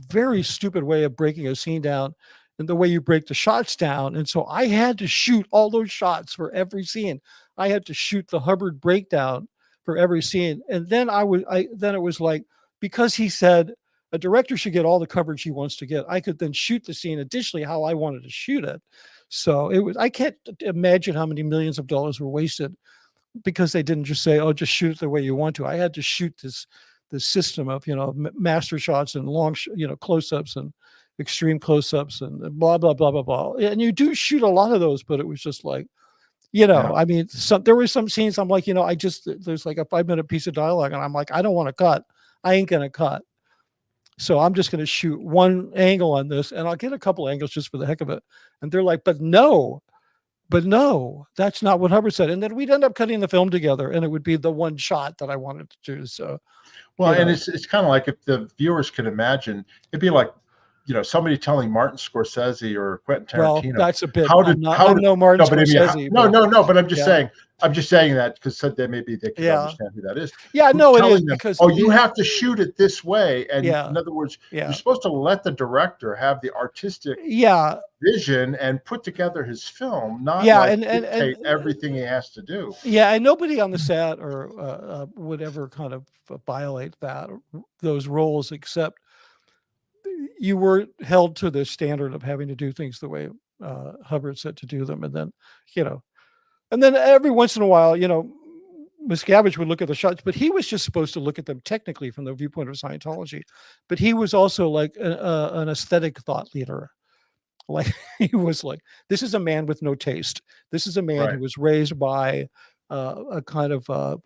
very stupid way of breaking a scene down and the way you break the shots down. And so I had to shoot all those shots for every scene. I had to shoot the Hubbard breakdown for every scene. And then then it was like, because he said a director should get all the coverage he wants to get, I could then shoot the scene additionally how I wanted to shoot it. So I can't imagine how many millions of dollars were wasted because they didn't just say, oh, just shoot it the way you want to. I had to shoot this system of, master shots and long, close-ups and extreme close-ups and blah, blah, blah, blah, blah. And you do shoot a lot of those, but it was just like, Yeah. I mean, there were some scenes I'm like, there's like a 5-minute piece of dialogue and I'm like, I don't want to cut. I ain't going to cut. So I'm just going to shoot one angle on this and I'll get a couple angles just for the heck of it. And they're like, but no, that's not what Hubbard said. And then we'd end up cutting the film together and it would be the one shot that I wanted to do. So, Well, and it's kind of like, if the viewers could imagine, it'd be like, somebody telling Martin Scorsese or Quentin Tarantino, that's a bit. I'm no Martin no, but Scorsese. no, but I'm just yeah. saying, that because maybe they can Yeah. understand who that is. Yeah, Who's no, it is telling them, because you have to shoot it this way. And Yeah. in other words, Yeah. you're supposed to let the director have the artistic yeah. vision and put together his film, not dictate everything he has to do. Yeah, and nobody on the set or would ever kind of violate those roles, except you were held to the standard of having to do things the way Hubbard said to do them, and then every once in a while, Miscavige would look at the shots, but he was just supposed to look at them technically from the viewpoint of Scientology. But he was also like an aesthetic thought leader. Like he was like, this is a man with no taste. This is a man who was raised by a kind of a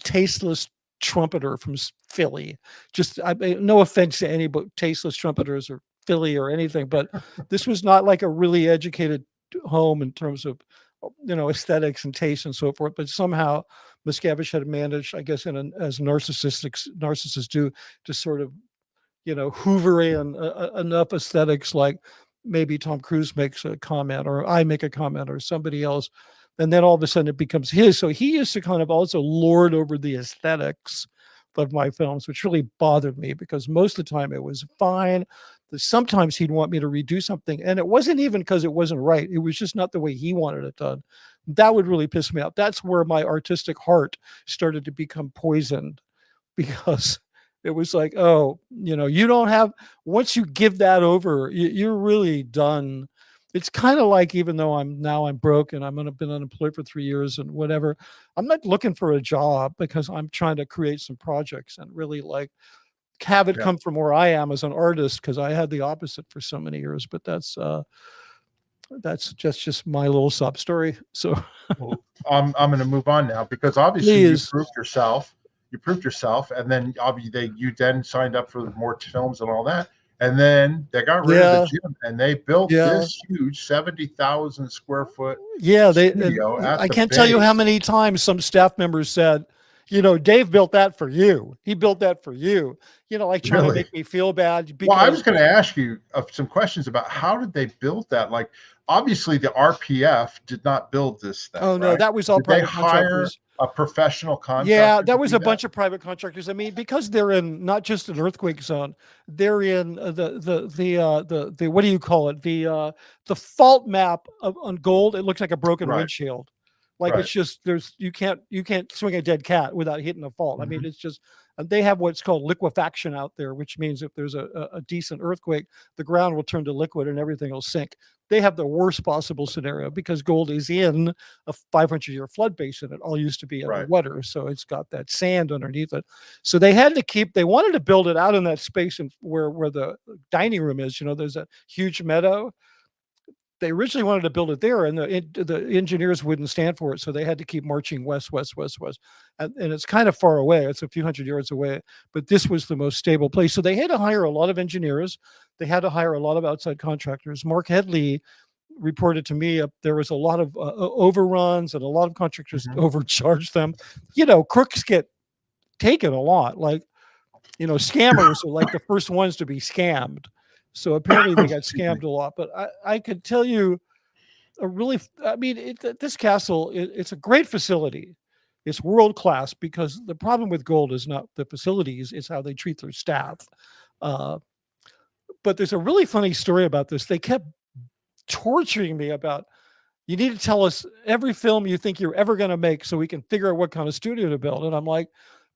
tasteless trumpeter from Philly. Just no offense to any tasteless trumpeters or Philly or anything, but this was not like a really educated home in terms of aesthetics and taste and so forth. But somehow Miscavige had managed, I guess, as narcissists do, to sort of, hoover in enough aesthetics, like maybe Tom Cruise makes a comment or I make a comment or somebody else. And then all of a sudden it becomes his. So he used to kind of also lord over the aesthetics of my films, which really bothered me because most of the time it was fine. Sometimes he'd want me to redo something. And it wasn't even because it wasn't right. It was just not the way he wanted it done. That would really piss me off. That's where my artistic heart started to become poisoned, because it was like, oh, you don't have, once you give that over, you're really done. It's kind of like, even though I'm broke and been unemployed for 3 years and whatever, I'm not looking for a job because I'm trying to create some projects and really like have it come from where I am as an artist, because I had the opposite for so many years. But that's just my little sob story. So well, I'm going to move on now, because obviously you proved yourself. And then obviously you then signed up for more films and all that. And then they got rid of the gym and they built this huge 70,000 square foot studio at I the can't base. tell you how many times some staff members said, Dave built that for you. He built that for you. Like trying to make me feel bad. Well, I was going to ask you some questions about how did they build that? Like, obviously the RPF did not build this thing. Oh no, right? that was all private contractors. A professional contractor? Yeah, that was a bunch of private contractors. I mean, because they're in not just an earthquake zone, they're in the what do you call it? The fault map on Gold. It looks like a broken windshield. Like it's just you can't swing a dead cat without hitting a fault. I mean, it's just, they have what's called liquefaction out there, which means if there's a decent earthquake, the ground will turn to liquid and everything will sink. They have the worst possible scenario because Gold is in a 500-year flood basin. It all used to be underwater, so it's got that sand underneath it. So they wanted to build it out in that space where the dining room is. There's a huge meadow. They originally wanted to build it there, and the engineers wouldn't stand for it, so they had to keep marching west, and it's kind of far away. It's a few hundred yards away, but this was the most stable place. So they had to hire a lot of engineers. They had to hire a lot of outside contractors. Mark Headley reported to me there was a lot of overruns, and a lot of contractors overcharged them. Crooks get taken a lot. Like, scammers are like the first ones to be scammed. So apparently they got scammed a lot. But I could tell you this castle, it's a great facility. It's world-class, because the problem with Gold is not the facilities, it's how they treat their staff. But there's a really funny story about this. They kept torturing me about, you need to tell us every film you think you're ever going to make so we can figure out what kind of studio to build. And I'm like,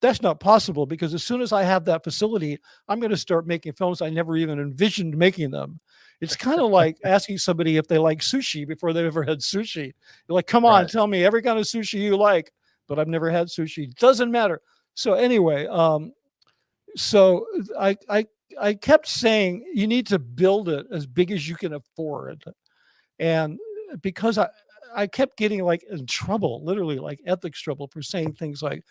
that's not possible, because as soon as I have that facility, I'm going to start making films I never even envisioned making them. It's kind of like asking somebody if they like sushi before they've ever had sushi. You're like, come on, tell me every kind of sushi you like, but I've never had sushi. Doesn't matter. So anyway, so I kept saying, you need to build it as big as you can afford. And because I kept getting like in trouble, literally like ethics trouble, for saying things like,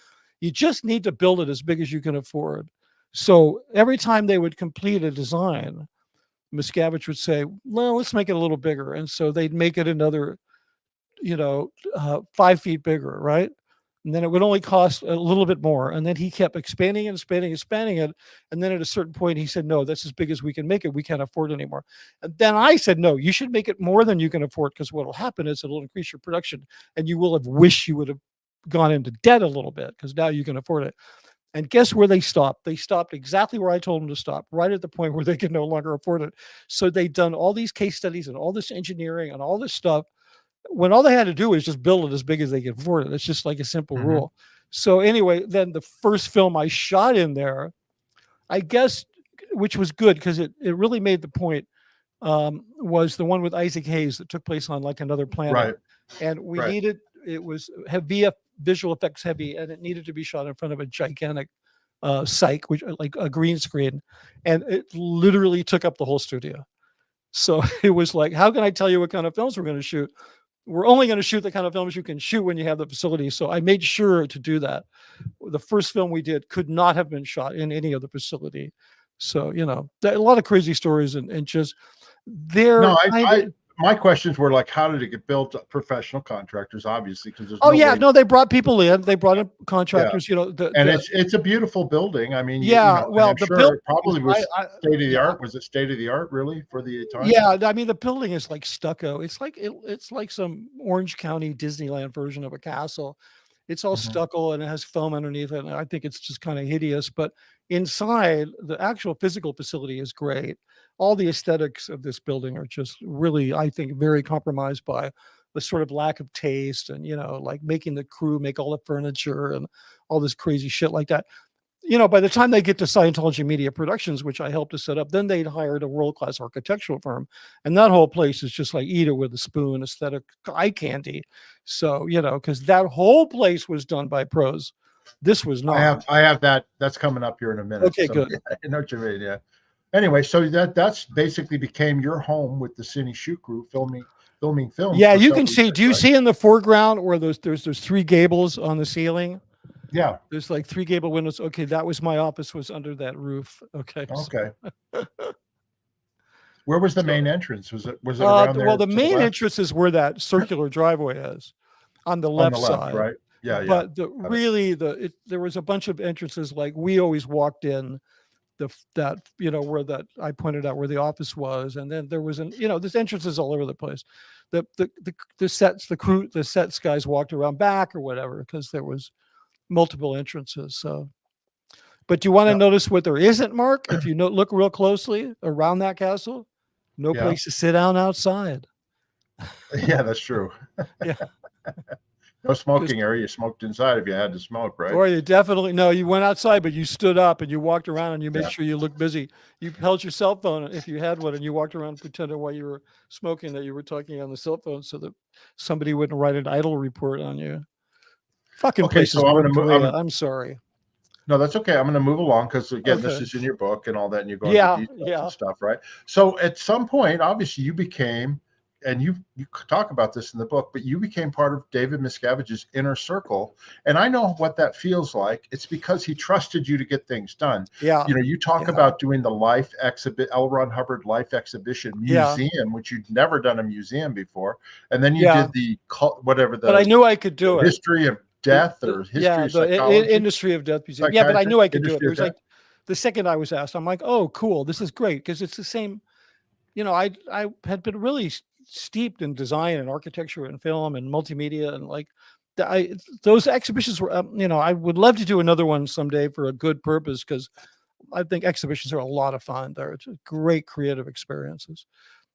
you just need to build it as big as you can afford. So every time they would complete a design, Miscavige would say, well, let's make it a little bigger. And so they'd make it another, 5 feet bigger, right? And then it would only cost a little bit more. And then he kept expanding it. And then at a certain point, he said, no, that's as big as we can make it. We can't afford it anymore. And then I said, no, you should make it more than you can afford, because what will happen is it'll increase your production, and you will have wished you would have gone into debt a little bit, because now you can afford it. And guess where they stopped? They stopped exactly where I told them to stop, right at the point where they could no longer afford it. So they'd done all these case studies and all this engineering and all this stuff, when all they had to do was just build it as big as they could afford it. It's just like a simple rule. So anyway, then the first film I shot in there, I guess, which was good because it really made the point, was the one with Isaac Hayes that took place on like another planet. Right. And we needed, it was heavy, visual effects heavy, and it needed to be shot in front of a gigantic cyc, which like a green screen. And it literally took up the whole studio. So it was like, how can I tell you what kind of films we're going to shoot? We're only going to shoot the kind of films you can shoot when you have the facility. So I made sure to do that. The first film we did could not have been shot in any other facility. So, a lot of crazy stories and just there. No, my questions were like, how did it get built? Professional contractors, obviously, because there's Oh no yeah, way. no, they brought people in. They brought in contractors. You know, And it's a beautiful building. I mean, you yeah. know, and Well, I'm the sure building it probably is, was state of the yeah, art. Was it state of the art really for the time? yeah. I mean, the building is like stucco. It's like it's like some Orange County Disneyland version of a castle. It's all Mhm. stucco and it has foam underneath it. And I think it's just kind of hideous. But inside, the actual physical facility is great. All the aesthetics of this building are just really, I think, very compromised by the sort of lack of taste and, you know, like making the crew make all the furniture and all this crazy shit like that. You know, by the time they get to Scientology Media Productions, which I helped to set up, then they'd hired a world-class architectural firm. And that whole place is just like eat it with a spoon, aesthetic eye candy. So, you know, because that whole place was done by pros. This was not. I have that. That's coming up here in a minute. Okay, So good. yeah, I know what you mean. Yeah. Anyway, so that's basically became your home with the Cine Shoot Crew filming films Yeah, for you can several see. years, Do you right? see in the foreground where there's three gables on the ceiling? Yeah. There's like three gable windows. Okay, that was my office was under that roof. Okay. Okay. Where was the main entrance? Was it around Well, there the to the main left? entrance is where that circular driveway is on the On left the left, side. right? Yeah, yeah. But Got it. there was a bunch of entrances. Like we always walked in that, you know, where that I pointed out where the office was, and then there was you know, there's entrances all over the place. The sets guys walked around back or whatever because there was multiple entrances. So, but do you want to Yeah. notice what there isn't, Mark? If you look real closely around that castle, no Yeah. place to sit down outside. Yeah, that's true. Yeah. No smoking area. You smoked inside if you had to smoke, right? Or you definitely no, you went outside, but you stood up and you walked around and you made Yeah. sure you looked busy. You held your cell phone if you had one, and you walked around pretending while you were smoking that you were talking on the cell phone so that somebody wouldn't write an idle report on you. Fucking Okay, places, so I'm North gonna move. Korea. I'm sorry. No, that's okay. I'm going to move along because again, this Okay. is in your book and all that, and you go into Yeah, details yeah. and stuff, right? So at some point, obviously, you became, and you talk about this in the book, but you became part of David Miscavige's inner circle, and I know what that feels like. It's because he trusted you to get things done. Yeah. You know, you talk Yeah. about doing the life exhibit, L. Ron Hubbard Life Exhibition Museum, which you'd never done a museum before, and then you did the whatever But I knew I could do it. history of death or history of psychology. Industry of death museum. Yeah, but I knew I could do it. There was Industry of like the second I was asked, I'm like, oh, cool, this is great because it's the same. You know, I had been really steeped in design and architecture and film and multimedia and like those exhibitions were. You know, I would love to do another one someday for a good purpose because I think exhibitions are a lot of fun. They're just great creative experiences.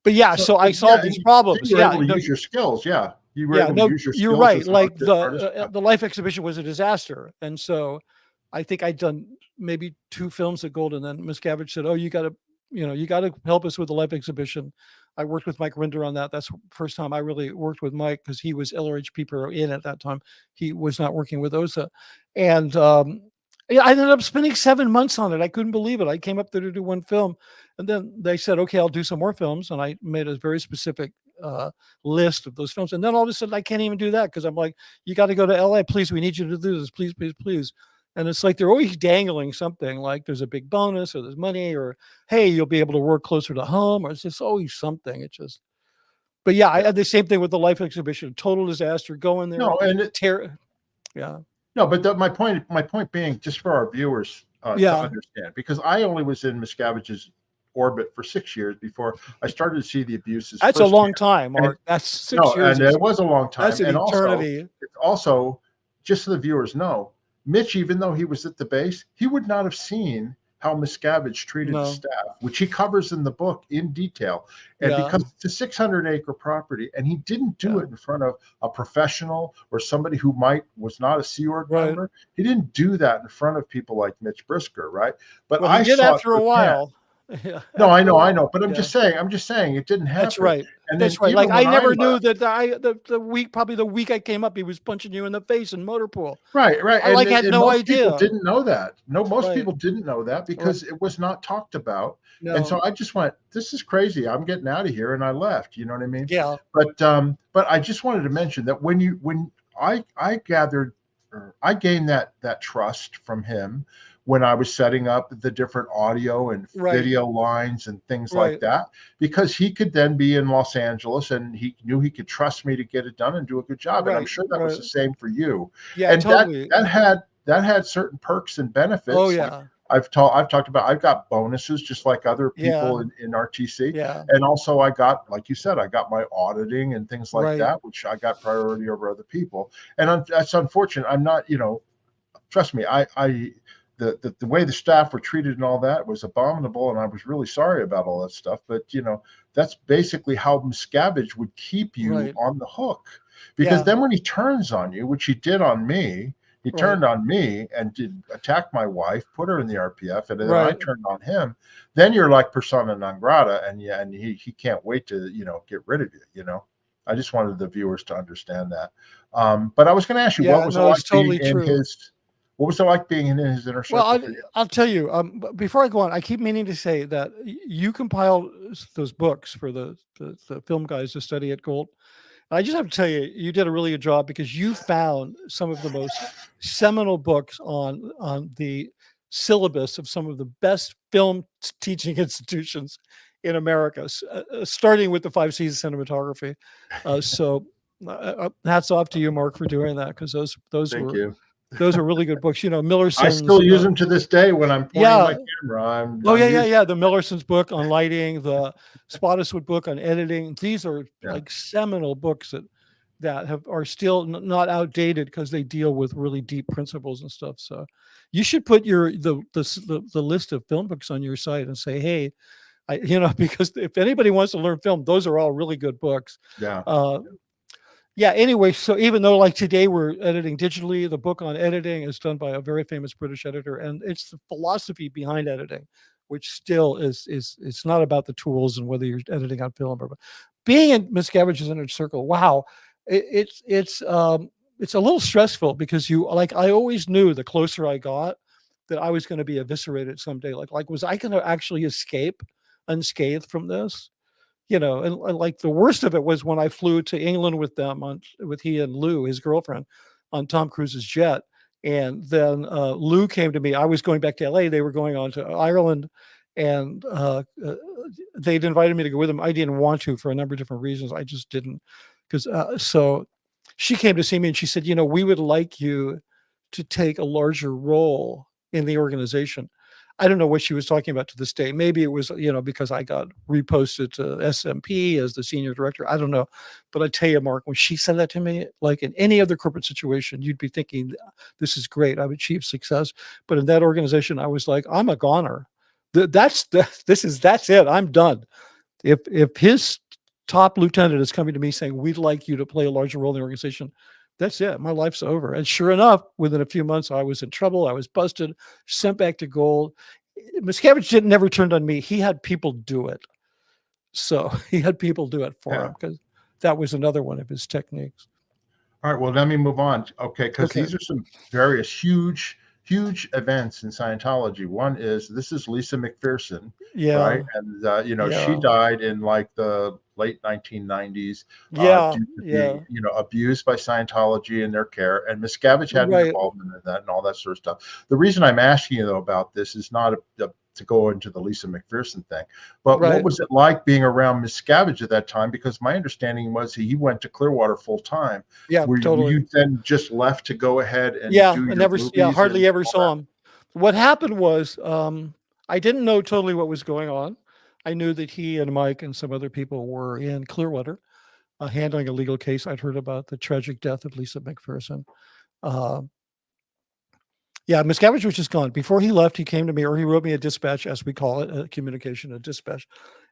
But yeah, so I solved these problems. You were Yeah, able to no, use your skills. Yeah, you were yeah, able to no, use your you're skills right. as an Like artist. the life exhibition was a disaster, and so I think I'd done maybe 2 films at Gold, and then Miscavige said, "Oh, you got to, you know, you got to help us with the life exhibition." I worked with Mike Rinder on that. That's the first time I really worked with Mike because he was LRHP Pro in at that time. He was not working with OSA, and yeah, I ended up spending 7 months on it. I couldn't believe it. I came up there to do one film, and then they said, "Okay, I'll do some more films," and I made a very specific list of those films. And then all of a sudden, I can't even do that because I'm like, "You got to go to LA, please. We need you to do this, please, please, please." And it's like they're always dangling something like there's a big bonus or there's money or hey, you'll be able to work closer to home or it's just always something. It just, but yeah, I had the same thing with the life exhibition. Total disaster. Go in there, No, and tear. Yeah. no, but my point being, just for our viewers to understand, because I only was in Miscavige's orbit for 6 years before I started to see the abuses. That's a long time, Mark. That's 6 years. And it was a long time. That's an and eternity. Also, just so the viewers know, Mitch, even though he was at the base, he would not have seen how Miscavige treated the staff, which he covers in the book in detail. And because it's a 600-acre property, and he didn't do it in front of a professional or somebody who was not a Sea Org member. He didn't do that in front of people like Mitch Brisker, right? But well, he did after a while. Yeah. No, I know. But I'm just saying it didn't happen. That's right. And that's right. Like I never knew that probably the week I came up, he was punching you in the face in motor pool. Right. I had no idea. People didn't know that. Most people didn't know that because it was not talked about. No. And so I just went, this is crazy. I'm getting out of here. And I left. You know what I mean? Yeah. But I just wanted to mention that when I gathered I gained that trust from him when I was setting up the different audio and Right. video lines and things like Right. that, because he could then be in Los Angeles and he knew he could trust me to get it done and do a good job. And I'm Right. sure that was Right. the same for you. Yeah, And totally. that had certain perks and Oh benefits. Like yeah. I've talked about, I've got bonuses just like other people Yeah. in RTC. Yeah. And also I got, like you said, I got my auditing and things like Right. that, which I got priority over other people. And that's unfortunate. I'm not, trust me, the way the staff were treated and all that was abominable, and I was really sorry about all that stuff. But that's basically how Miscavige would keep you Right. on the hook, because Yeah. then when he turns on you, which he did on me, he Right. turned on me and did attack my wife, put her in the RPF, and then I Right. turned on him. Then you're like persona non grata, and he can't wait to get rid of you. I just wanted the viewers to understand that. But I was going to ask you, Yeah. No, it's totally true. what was it like being in his inner Well, circle for you? I'll tell you. Before I go on, I keep meaning to say that you compiled those books for the film guys to study at Gold. I just have to tell you, you did a really good job, because you found some of the most seminal books on the syllabus of some of the best film teaching institutions in America, starting with the 5 C's of cinematography. So hats off to you, Mark, for doing that, because Thank you. those are really good books. I Millerson's. still use them to this day when I'm pointing Yeah. my camera. Oh yeah, I'm yeah, using. yeah. The Millerson's book on lighting, the Spottiswoode book on editing. These are Yeah. like seminal books that are still not outdated, because they deal with really deep principles and stuff. So you should put the list of film books on your site and say, hey, because if anybody wants to learn film, those are all really good books. Yeah. Yeah. Anyway, so even though like today we're editing digitally, the book on editing is done by a very famous British editor, and it's the philosophy behind editing, which still is it's not about the tools and whether you're editing on film or being in Miscavige's inner circle. Wow, it's a little stressful, because I always knew the closer I got that I was going to be eviscerated someday. Like was I going to actually escape unscathed from this? And like the worst of it was when I flew to England with them with he and Lou, his girlfriend, on Tom Cruise's jet. And then Lou came to me. I was going back to LA. They were going on to Ireland, and they'd invited me to go with them. I didn't want to, for a number of different reasons. I just didn't, because so she came to see me and she said, we would like you to take a larger role in the organization. I don't know what she was talking about to this day. Maybe it was, because I got reposted to SMP as the senior director. I don't know. But I tell you, Mark, when she said that to me, like in any other corporate situation, you'd be thinking, this is great. I've achieved success. But in that organization, I was like, I'm a goner. That's it. I'm done. If his top lieutenant is coming to me saying, we'd like you to play a larger role in the organization, that's it. My life's over. And sure enough, within a few months, I was in trouble. I was busted, sent back to Gold. Miscavige never turned on me. He had people do it. So he had people do it for him, because that was another one of his techniques. All right. Well, let me move on. Okay. Because Okay. these are some various huge events in Scientology. One is, this is Lisa McPherson, Yeah. right? And she died in like the late 1990s Yeah. due to Yeah. being abused by Scientology and their care. And Miscavige had an involvement in that and all that sort of stuff. The reason I'm asking you though about this is not to go into the Lisa McPherson thing, but what was it like being around Miscavige at that time? Because my understanding was he went to Clearwater full time. Yeah, were totally. you then just left to go ahead and do your movies? Hardly ever saw him. What happened was, I didn't know totally what was going on. I knew that he and Mike and some other people were in Clearwater, handling a legal case. I'd heard about the tragic death of Lisa McPherson. Yeah, Miscavige was just gone. Before he left, he came to me, or he wrote me a dispatch, as we call it, a communication, a dispatch.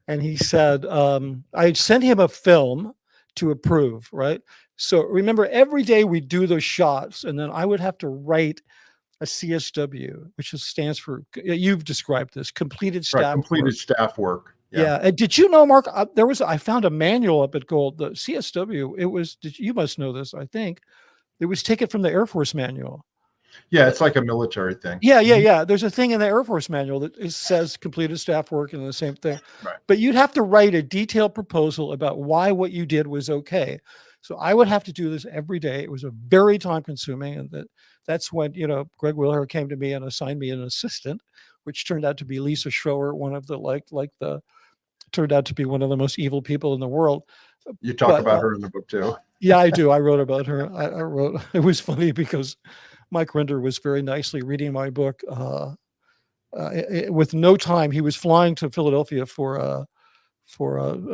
And he said, I sent him a film to approve, right? So remember, every day we do those shots, and then I would have to write a CSW, which stands for, you've described this, completed staff work. Staff work. Yeah. And did you know, Mark, I found a manual up at Gold, the CSW, you must know this, I think. It was taken from the Air Force manual. Yeah, it's like a military thing. Yeah. There's a thing in the Air Force manual that says completed staff work and the same thing. Right. But you'd have to write a detailed proposal about why what you did was okay. So I would have to do this every day. It was a very time consuming, and that's when, Greg Wilher came to me and assigned me an assistant, which turned out to be Lisa Schroer, one of the turned out to be one of the most evil people in the world. You talk about her in the book too. Yeah, I do. I wrote about her. I wrote. It was funny because Mike Rinder was very nicely reading my book with no time. He was flying to Philadelphia for a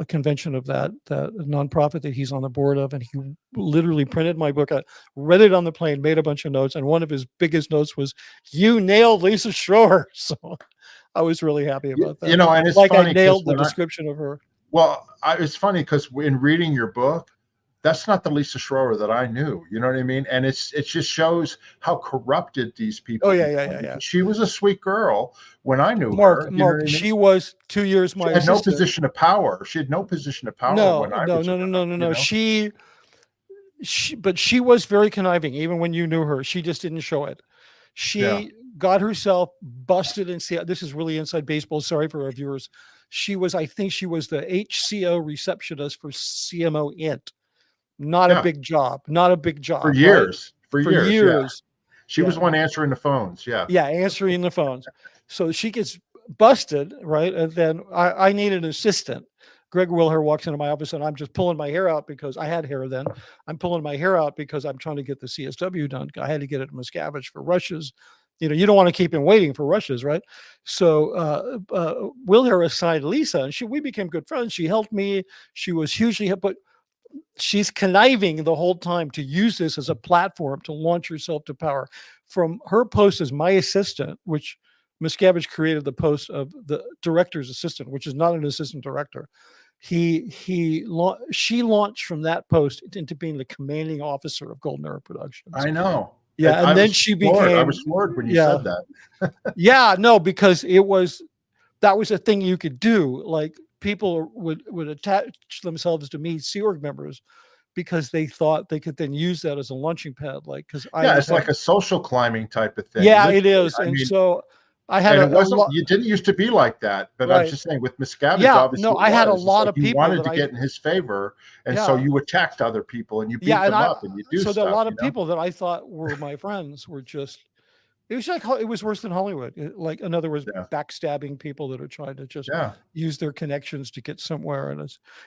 convention of that nonprofit that he's on the board of, and he literally printed my book out, read it on the plane, made a bunch of notes, and one of his biggest notes was, "You nailed Lisa Schroer." So I was really happy about that. And it's like funny I nailed the description of her. Well, it's funny because in reading your book, that's not the Lisa Schroer that I knew. You know what I mean? And it just shows how corrupted these people. Oh yeah. She was a sweet girl when I knew her. Mark, she was 2 years my assistant. She had no position of power. She had no position of power. No. But she was very conniving. Even when you knew her, she just didn't show it. She got herself busted and this is really inside baseball. Sorry for our viewers. I think she was the HCO receptionist for CMO Int. Not a big job. For years. Right? For years. She was one answering the phones. Yeah, answering the phones. So she gets busted, right? And then I need an assistant. Greg Wilher walks into my office and I'm just pulling my hair out because I had hair then. I'm pulling my hair out because I'm trying to get the CSW done. I had to get it to Miscavige for rushes. You don't want to keep him waiting for rushes, right? So Wilher assigned Lisa, and we became good friends. She helped me. She was hugely helpful, but she's conniving the whole time to use this as a platform to launch herself to power. From her post as my assistant, which Miscavige created the post of the director's assistant, which is not an assistant director. She launched from that post into being the commanding officer of Golden Era Productions. I know. Yeah, and then she became. I was floored when you said that. Yeah, no, because that was a thing you could do. Like people would attach themselves to me, Sea Org members, because they thought they could then use that as a launching pad. It's like a social climbing type of thing. Yeah, it is. So I had you didn't used to be like that, but right. I'm just saying with Miscavige, obviously. I had a lot of people. You wanted to get in his favor, and so you attacked other people and you beat them up and you do stuff. So a lot of people that I thought were my friends were just. It was worse than Hollywood. In other words, backstabbing people that are trying to just use their connections to get somewhere. And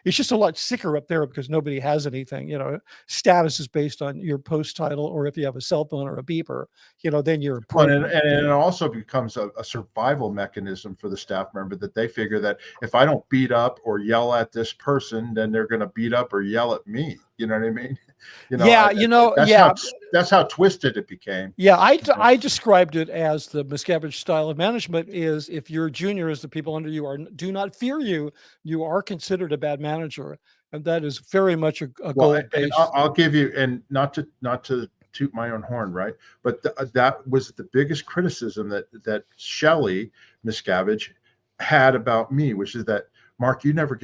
it's just a lot sicker up there because nobody has anything. Status is based on your post title, or if you have a cell phone or a beeper, then you're important. And it also becomes a survival mechanism for the staff member that they figure that if I don't beat up or yell at this person, then they're going to beat up or yell at me. You know what I mean? That's how twisted it became. Yeah, I described it as the Miscavige style of management is if your juniors, the people under you do not fear you, you are considered a bad manager, and that is very much a goal-based. I'll give you, and not to toot my own horn, right? But that was the biggest criticism that Shelley Miscavige had about me, which is that, Mark, you never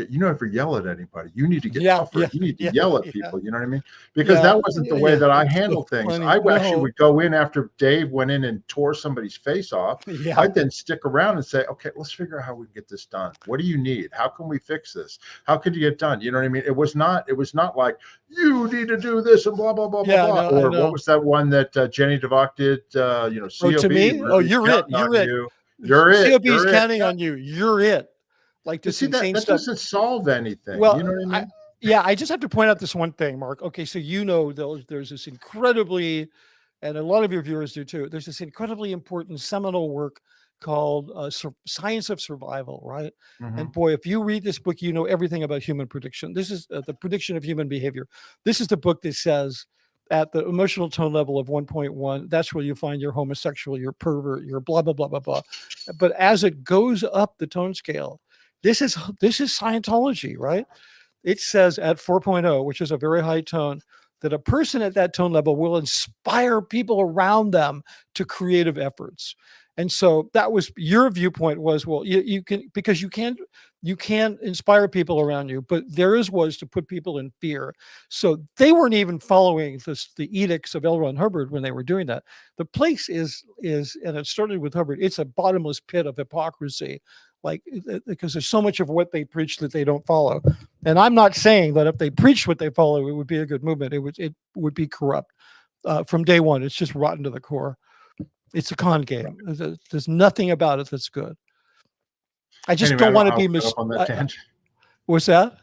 yell at anybody. You need to get tougher. You need to yell at people. You know what I mean? Because that wasn't the way that I handled things. I actually would go in after Dave went in and tore somebody's face off. I'd then stick around and say, okay, let's figure out how we can get this done. What do you need? How can we fix this? How can you get done? You know what I mean? It was not like you need to do this and blah, blah, blah, blah, blah. Or what was that one that Jenny DeVoch did? COB. To me? Oh, you're it. You're it. COB is counting on you. You're it. Like this that doesn't solve anything. Well, you know what I mean? I just have to point out this one thing, Mark. Okay, so there's this incredibly, and a lot of your viewers do too. There's this incredibly important seminal work called Science of Survival, right? Mm-hmm. And boy, if you read this book, you know everything about human prediction. This is the prediction of human behavior. This is the book that says at the emotional tone level of 1.1, that's where you find your homosexual, your pervert, your blah, blah, blah, blah, blah. But as it goes up the tone scale, this is Scientology, right? It says at 4.0, which is a very high tone, that a person at that tone level will inspire people around them to creative efforts. And so that was your viewpoint was, well, you can, because you can't inspire people around you, but theirs was to put people in fear. So they weren't even following the edicts of L. Ron Hubbard when they were doing that. The place is, and it started with Hubbard, it's a bottomless pit of hypocrisy. Because there's so much of what they preach that they don't follow. And I'm not saying that if they preached what they follow, it would be a good movement. It would be corrupt. from day one. It's just rotten to the core. It's a con game. There's nothing about it that's good. I just Anyway, don't want to be on that tangent. What's that?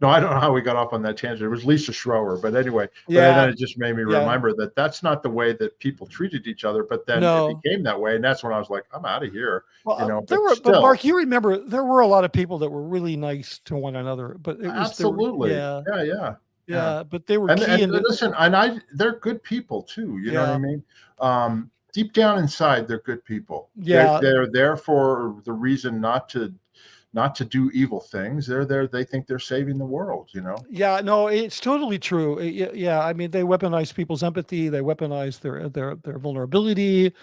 No, I don't know how we got off on that tangent. It was Lisa Schroer, but anyway, Yeah. But then it just made me remember that that's not the way that people treated each other. But then it became that way, and that's when I was like, I'm out of here. Well, but Mark, you remember there were a lot of people that were really nice to one another, but it was absolutely, yeah. But they were key. And listen, and they're good people too. You know what I mean? Deep down inside, they're good people. Yeah, they're there for the reason not to do evil things. They're there. They think they're saving the world, you know? Yeah, no, it's totally true. Yeah. I mean, they weaponize people's empathy. They weaponize their vulnerability.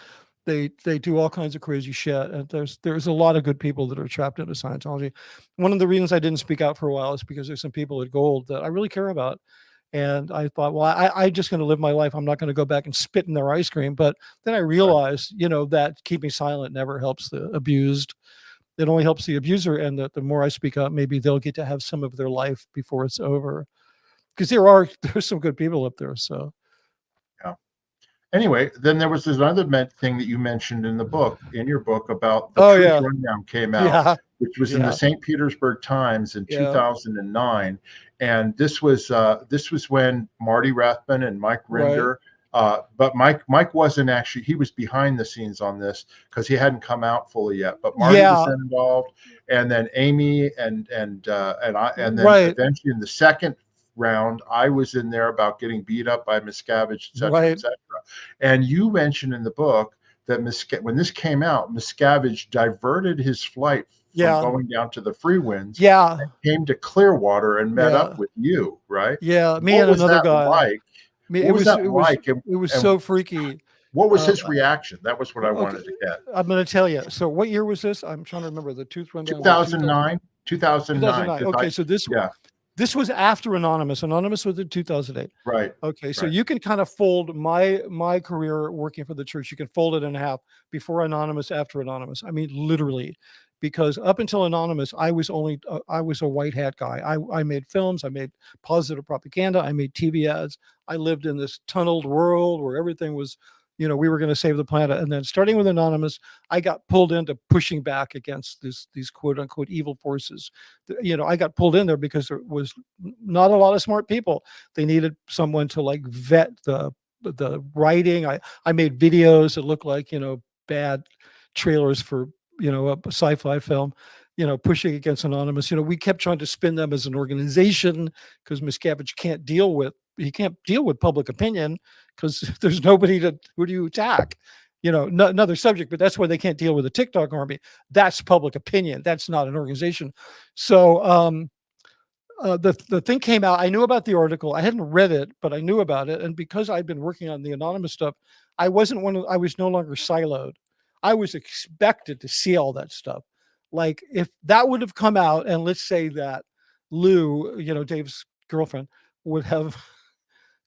They do all kinds of crazy shit. And there's a lot of good people that are trapped into Scientology. One of the reasons I didn't speak out for a while is because there's some people at Gold that I really care about. And I thought, well, I'm just going to live my life. I'm not going to go back and spit in their ice cream. But then I realized, that keeping silent never helps the abused. It only helps the abuser, and the more I speak up, maybe they'll get to have some of their life before it's over. Because there's some good people up there. So, yeah. Anyway, then there was this other thing that you mentioned in your book about the Truth Rundown came out, which was in the St. Petersburg Times in 2009, and this was when Marty Rathbun and Mike Rinder. But Mike wasn't actually, he was behind the scenes on this because he hadn't come out fully yet. But Marty was then involved, and then Amy and then eventually in the second round, I was in there about getting beat up by Miscavige, et cetera, et cetera. And you mentioned in the book that when this came out, Miscavige diverted his flight from going down to the Free Winds, and came to Clearwater and met up with you, right? Yeah, me and another guy. Like? It was so freaky. What was his reaction? That was what I wanted to get. I'm going to tell you. So what year was this? I'm trying to remember. The Truth Rundown. 2009. Okay, so this was after Anonymous. Anonymous was in 2008. Right. Okay, so you can kind of fold my career working for the church. You can fold it in half: before Anonymous, after Anonymous. I mean, literally. Because up until Anonymous, I was a white hat guy. I made films, I made positive propaganda, I made TV ads. I lived in this tunneled world where everything was, we were going to save the planet. And then starting with Anonymous, I got pulled into pushing back against these quote unquote evil forces. I got pulled in there because there was not a lot of smart people. They needed someone to like vet the writing. I made videos that looked like, bad trailers for a sci-fi film, pushing against Anonymous. We kept trying to spin them as an organization because Miscavige can't deal with public opinion because there's nobody who do you attack? Another subject, but that's why they can't deal with a TikTok army. That's public opinion. That's not an organization. So the thing came out. I knew about the article. I hadn't read it, but I knew about it. And because I'd been working on the Anonymous stuff, I was no longer siloed. I was expected to see all that stuff. Like if that would have come out, and let's say that Lou, Dave's girlfriend, would have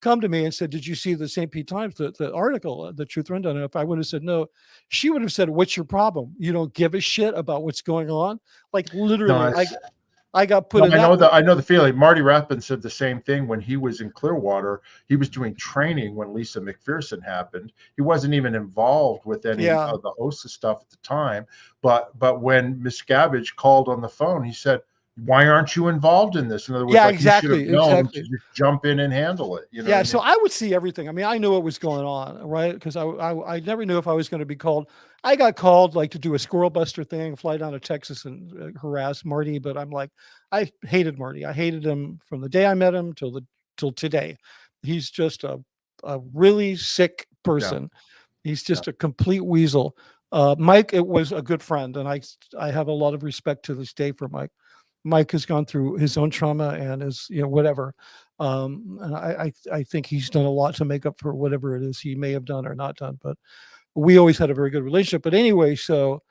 come to me and said, "Did you see the St. Pete Times, the article, the Truth Rundown?" And if I would have said no, she would have said, "What's your problem? You don't give a shit about what's going on?" Like literally, no, I got put in. I know the feeling. Marty Rathbun said the same thing when he was in Clearwater. He was doing training when Lisa McPherson happened. He wasn't even involved with any of the OSA stuff at the time. But when Miscavige called on the phone, he said, "Why aren't you involved in this?" In other words, you should have known to just jump in and handle it. So I would see everything. I mean, I knew what was going on, right? Because I never knew if I was going to be called. I got called like to do a squirrel buster thing, fly down to Texas and harass Marty. But I'm like, I hated Marty. I hated him from the day I met him till today. He's just a really sick person. Yeah. He's just a complete weasel. Mike, it was a good friend, and I have a lot of respect to this day for Mike. Mike has gone through his own trauma and is, whatever. And I think he's done a lot to make up for whatever it is he may have done or not done. But we always had a very good relationship. But anyway, so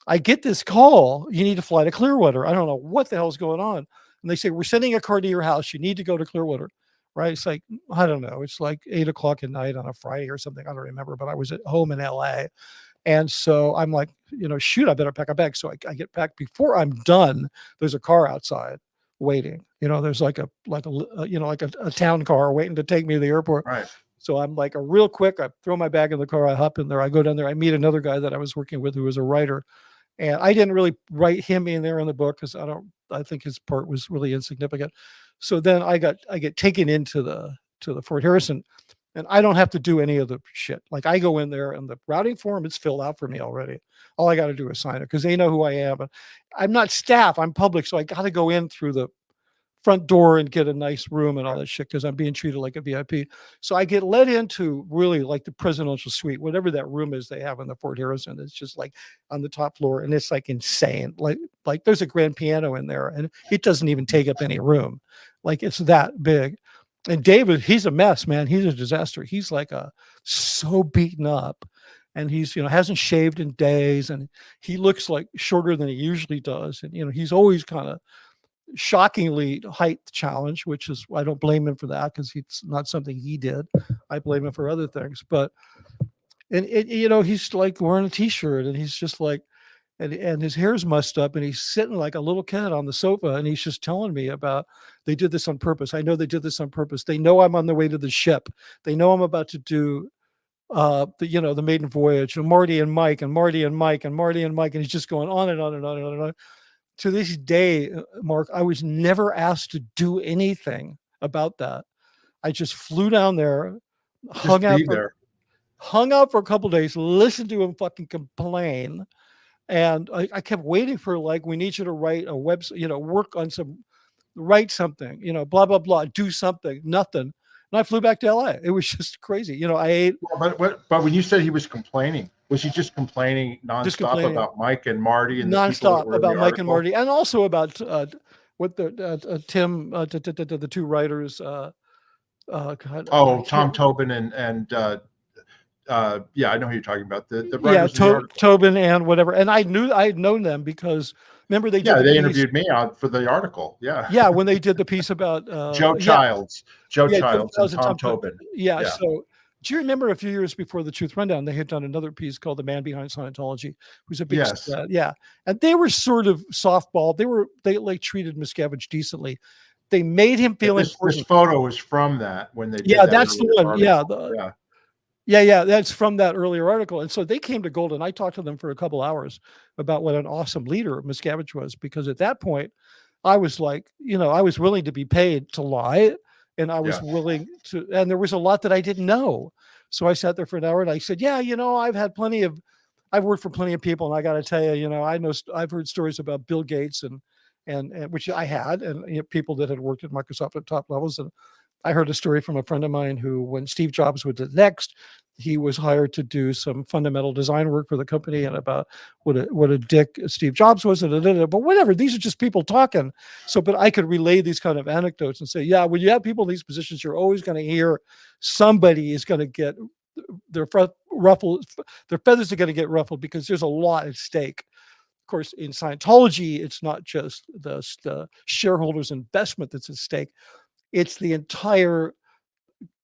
I get this call. You need to fly to Clearwater. I don't know what the hell's going on. And they say, "We're sending a car to your house. You need to go to Clearwater." Right? It's like, I don't know. It's like 8:00 at night on a Friday or something. I don't remember. But I was at home in LA. And so I'm like, shoot, I better pack a bag. So I get packed. Before I'm done, there's a car outside waiting. There's like a town car waiting to take me to the airport. Right. So I'm like a real quick, I throw my bag in the car, I hop in there, I go down there, I meet another guy that I was working with who was a writer. And I didn't really write him in there in the book because I think his part was really insignificant. So then I get taken into the Fort Harrison, and I don't have to do any of the shit. Like I go in there and the routing form is filled out for me already. All I got to do is sign it because they know who I am. And I'm not staff, I'm public. So I got to go in through the front door and get a nice room and all that shit because I'm being treated like a VIP. So I get led into really like the presidential suite, whatever that room is they have in the Fort Harrison. It's just like on the top floor, and it's like insane. Like there's a grand piano in there, and it doesn't even take up any room. Like it's that big. And David, he's a mess, man. He's a disaster. He's like so beaten up, and he's hasn't shaved in days, and he looks like shorter than he usually does, and he's always kind of shockingly height challenge, which is I don't blame him for that because it's not something he did. I blame him for other things. But he's like wearing a t-shirt and he's just like and his hair's mussed up and he's sitting like a little kid on the sofa and he's just telling me about they did this on purpose. I know they did this on purpose. They know I'm on the way to the ship. They know I'm about to do the maiden voyage and Marty and Mike and Marty and Mike and Marty and Mike and he's just going on and on and on and on and on. To this day, Mark, I was never asked to do anything about that. I just flew down there, hung out for a couple of days, listened to him fucking complain. And I kept waiting for like, we need you to write a website, work on write something, blah, blah, blah, do something, nothing. And I flew back to LA. It was just crazy. I ate. But when you said he was complaining, was he just complaining nonstop about Mike and Marty and nonstop about Mike and Marty, and also about what Tim, the two writers? Tom Tobin and yeah, I know who you're talking about. The writers Tobin and whatever. And I had known them because remember they did they interviewed me out for the article. Yeah, when they did the piece about Joe Childs and Tom Tobin. Yeah. So do you remember a few years before the Truth Rundown, they had done another piece called The Man Behind Scientology, who's a big and they were sort of softball. They like treated Miscavige decently. They made him feel important. This photo was from that when they did that's the one. Yeah, that's from that earlier article. And so they came to Golden. I talked to them for a couple hours about what an awesome leader Miscavige was, because at that point, I was like, I was willing to be paid to lie, and I was willing to, and there was a lot that I didn't know. So I sat there for an hour and I said, I've worked for plenty of people, and I got to tell you, I've heard stories about Bill Gates and which I had, and people that had worked at Microsoft at top levels. And I heard a story from a friend of mine who, when Steve Jobs was at Next, he was hired to do some fundamental design work for the company and about what a dick Steve Jobs was. But whatever, these are just people talking. So, but I could relay these kind of anecdotes and say, yeah, when you have people in these positions, you're always going to hear somebody is going to get their feathers are going to get ruffled because there's a lot at stake. Of course, in Scientology, it's not just the shareholders' investment that's at stake. It's the entire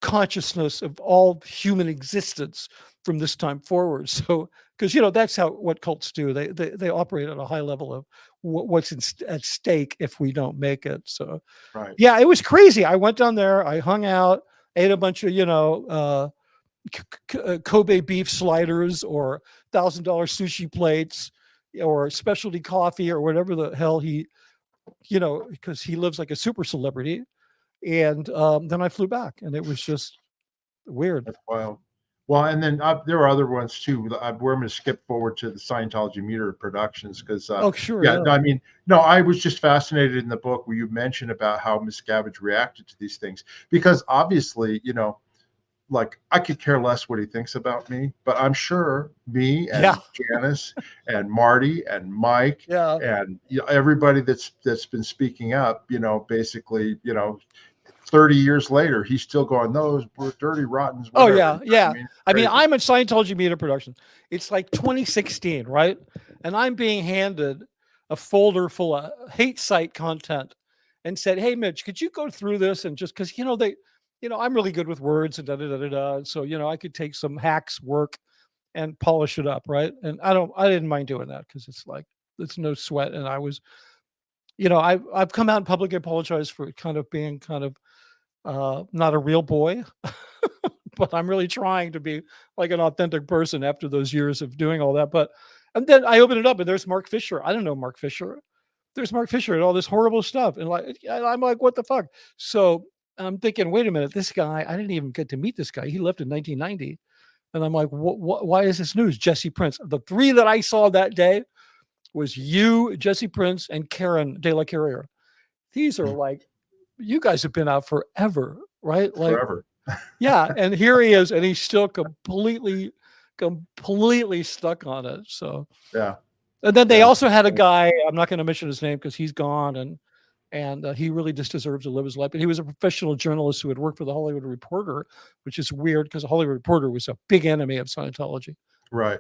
consciousness of all human existence from this time forward. So, because that's what cults do. They operate at a high level of what's at stake if we don't make it. So, yeah, it was crazy. I went down there, I hung out, ate a bunch of Kobe beef sliders or $1,000 sushi plates or specialty coffee or whatever the hell because he lives like a super celebrity. And then I flew back, and it was just weird. That's wild. Well, and then there are other ones too. We're going to skip forward to the Scientology Meter Productions because, sure. Yeah, I mean, no, I was just fascinated in the book where you mentioned about how Miscavige reacted to these things, because obviously, like I could care less what he thinks about me, but I'm sure me and Janice and Marty and Mike and everybody that's been speaking up, basically, 30 years later, he's still going, those were dirty rottens. Whatever. Oh, yeah. I mean, I'm at Scientology Media Production. It's like 2016, right? And I'm being handed a folder full of hate site content and said, hey, Mitch, could you go through this? And just because, I'm really good with words and da-da-da-da-da. So, I could take some hacks work and polish it up, right? And I didn't mind doing that because it's no sweat. And I was, I've come out in public and apologized for kind of being not a real boy, but I'm really trying to be like an authentic person after those years of doing all that. And then I open it up and there's Mark Fisher. I don't know Mark Fisher. There's Mark Fisher and all this horrible stuff. And I'm like, what the fuck? So I'm thinking, wait a minute, this guy, I didn't even get to meet this guy. He left in 1990. And I'm like, why is this news? Jesse Prince. The three that I saw that day was you, Jesse Prince, and Karen De La Carriere. These are like, you guys have been out forever, right? Like, forever. Yeah. And here he is, and he's still completely stuck on it. So, yeah. And then they also had a guy, I'm not going to mention his name because he's gone, and he really just deserves to live his life. But he was a professional journalist who had worked for the Hollywood Reporter, which is weird because the Hollywood Reporter was a big enemy of Scientology. Right.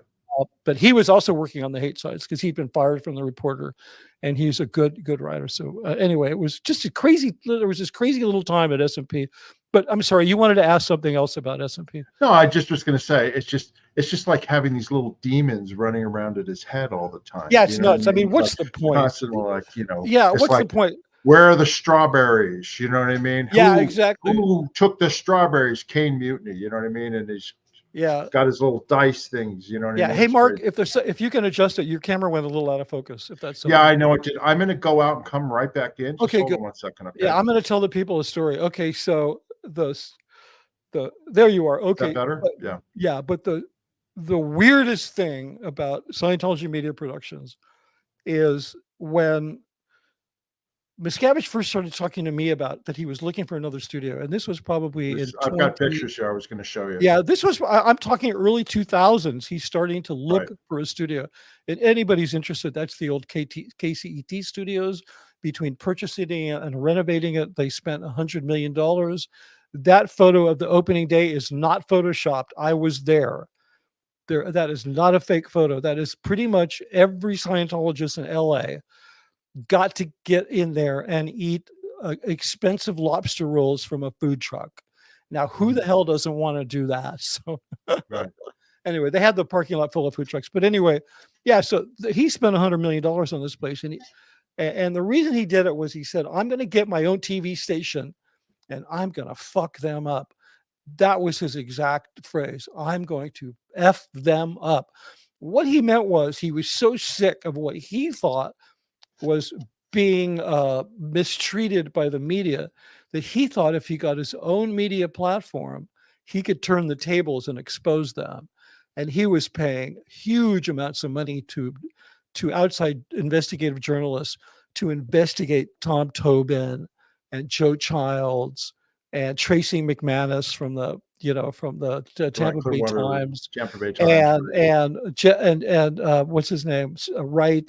But he was also working on the hate sites because he'd been fired from the Reporter, and he's a good writer. So anyway, it was just there was this crazy little time at S&P. But I'm sorry, you wanted to ask something else about S&P. No, I just was going to say, it's just like having these little demons running around at his head all the time. Yeah, it's nuts. I mean, what's the point? Constantly, like, yeah, what's the point? Where are the strawberries? You know what I mean? Yeah, exactly. Who took the strawberries? Cain Mutiny. You know what I mean? And he's got his little dice things. You know what I mean? Hey, Mark, if you can adjust it, your camera went a little out of focus. If that's yeah, I know it did. I'm going to go out and come right back in. Just hold on 1 second. Okay. Yeah, I'm going to tell the people a story. Okay, so there you are. Okay, is that better? Yeah, but the weirdest thing about Scientology Media Productions is when Miscavige first started talking to me about that he was looking for another studio, and this was probably I've got pictures here I was going to show you. Yeah, I'm talking early 2000s. He's starting to look for a studio. And anybody's interested, that's the old KCET studios. Between purchasing it and renovating it, they spent $100 million. That photo of the opening day is not photoshopped. I was there. That is not a fake photo. That is pretty much every Scientologist in LA got to get in there and eat expensive lobster rolls from a food truck. Now, who the hell doesn't want to do that? So anyway, they had the parking lot full of food trucks. But anyway, yeah, so he spent $100 million on this place. And the reason he did it was he said, I'm going to get my own TV station and I'm going to fuck them up. That was his exact phrase. I'm going to F them up. What he meant was he was so sick of what he thought was being mistreated by the media that he thought if he got his own media platform, he could turn the tables and expose them. And he was paying huge amounts of money to outside investigative journalists to investigate Tom Tobin and Joe Childs and Tracy McManus from the Tampa Bay Times, and what's his name,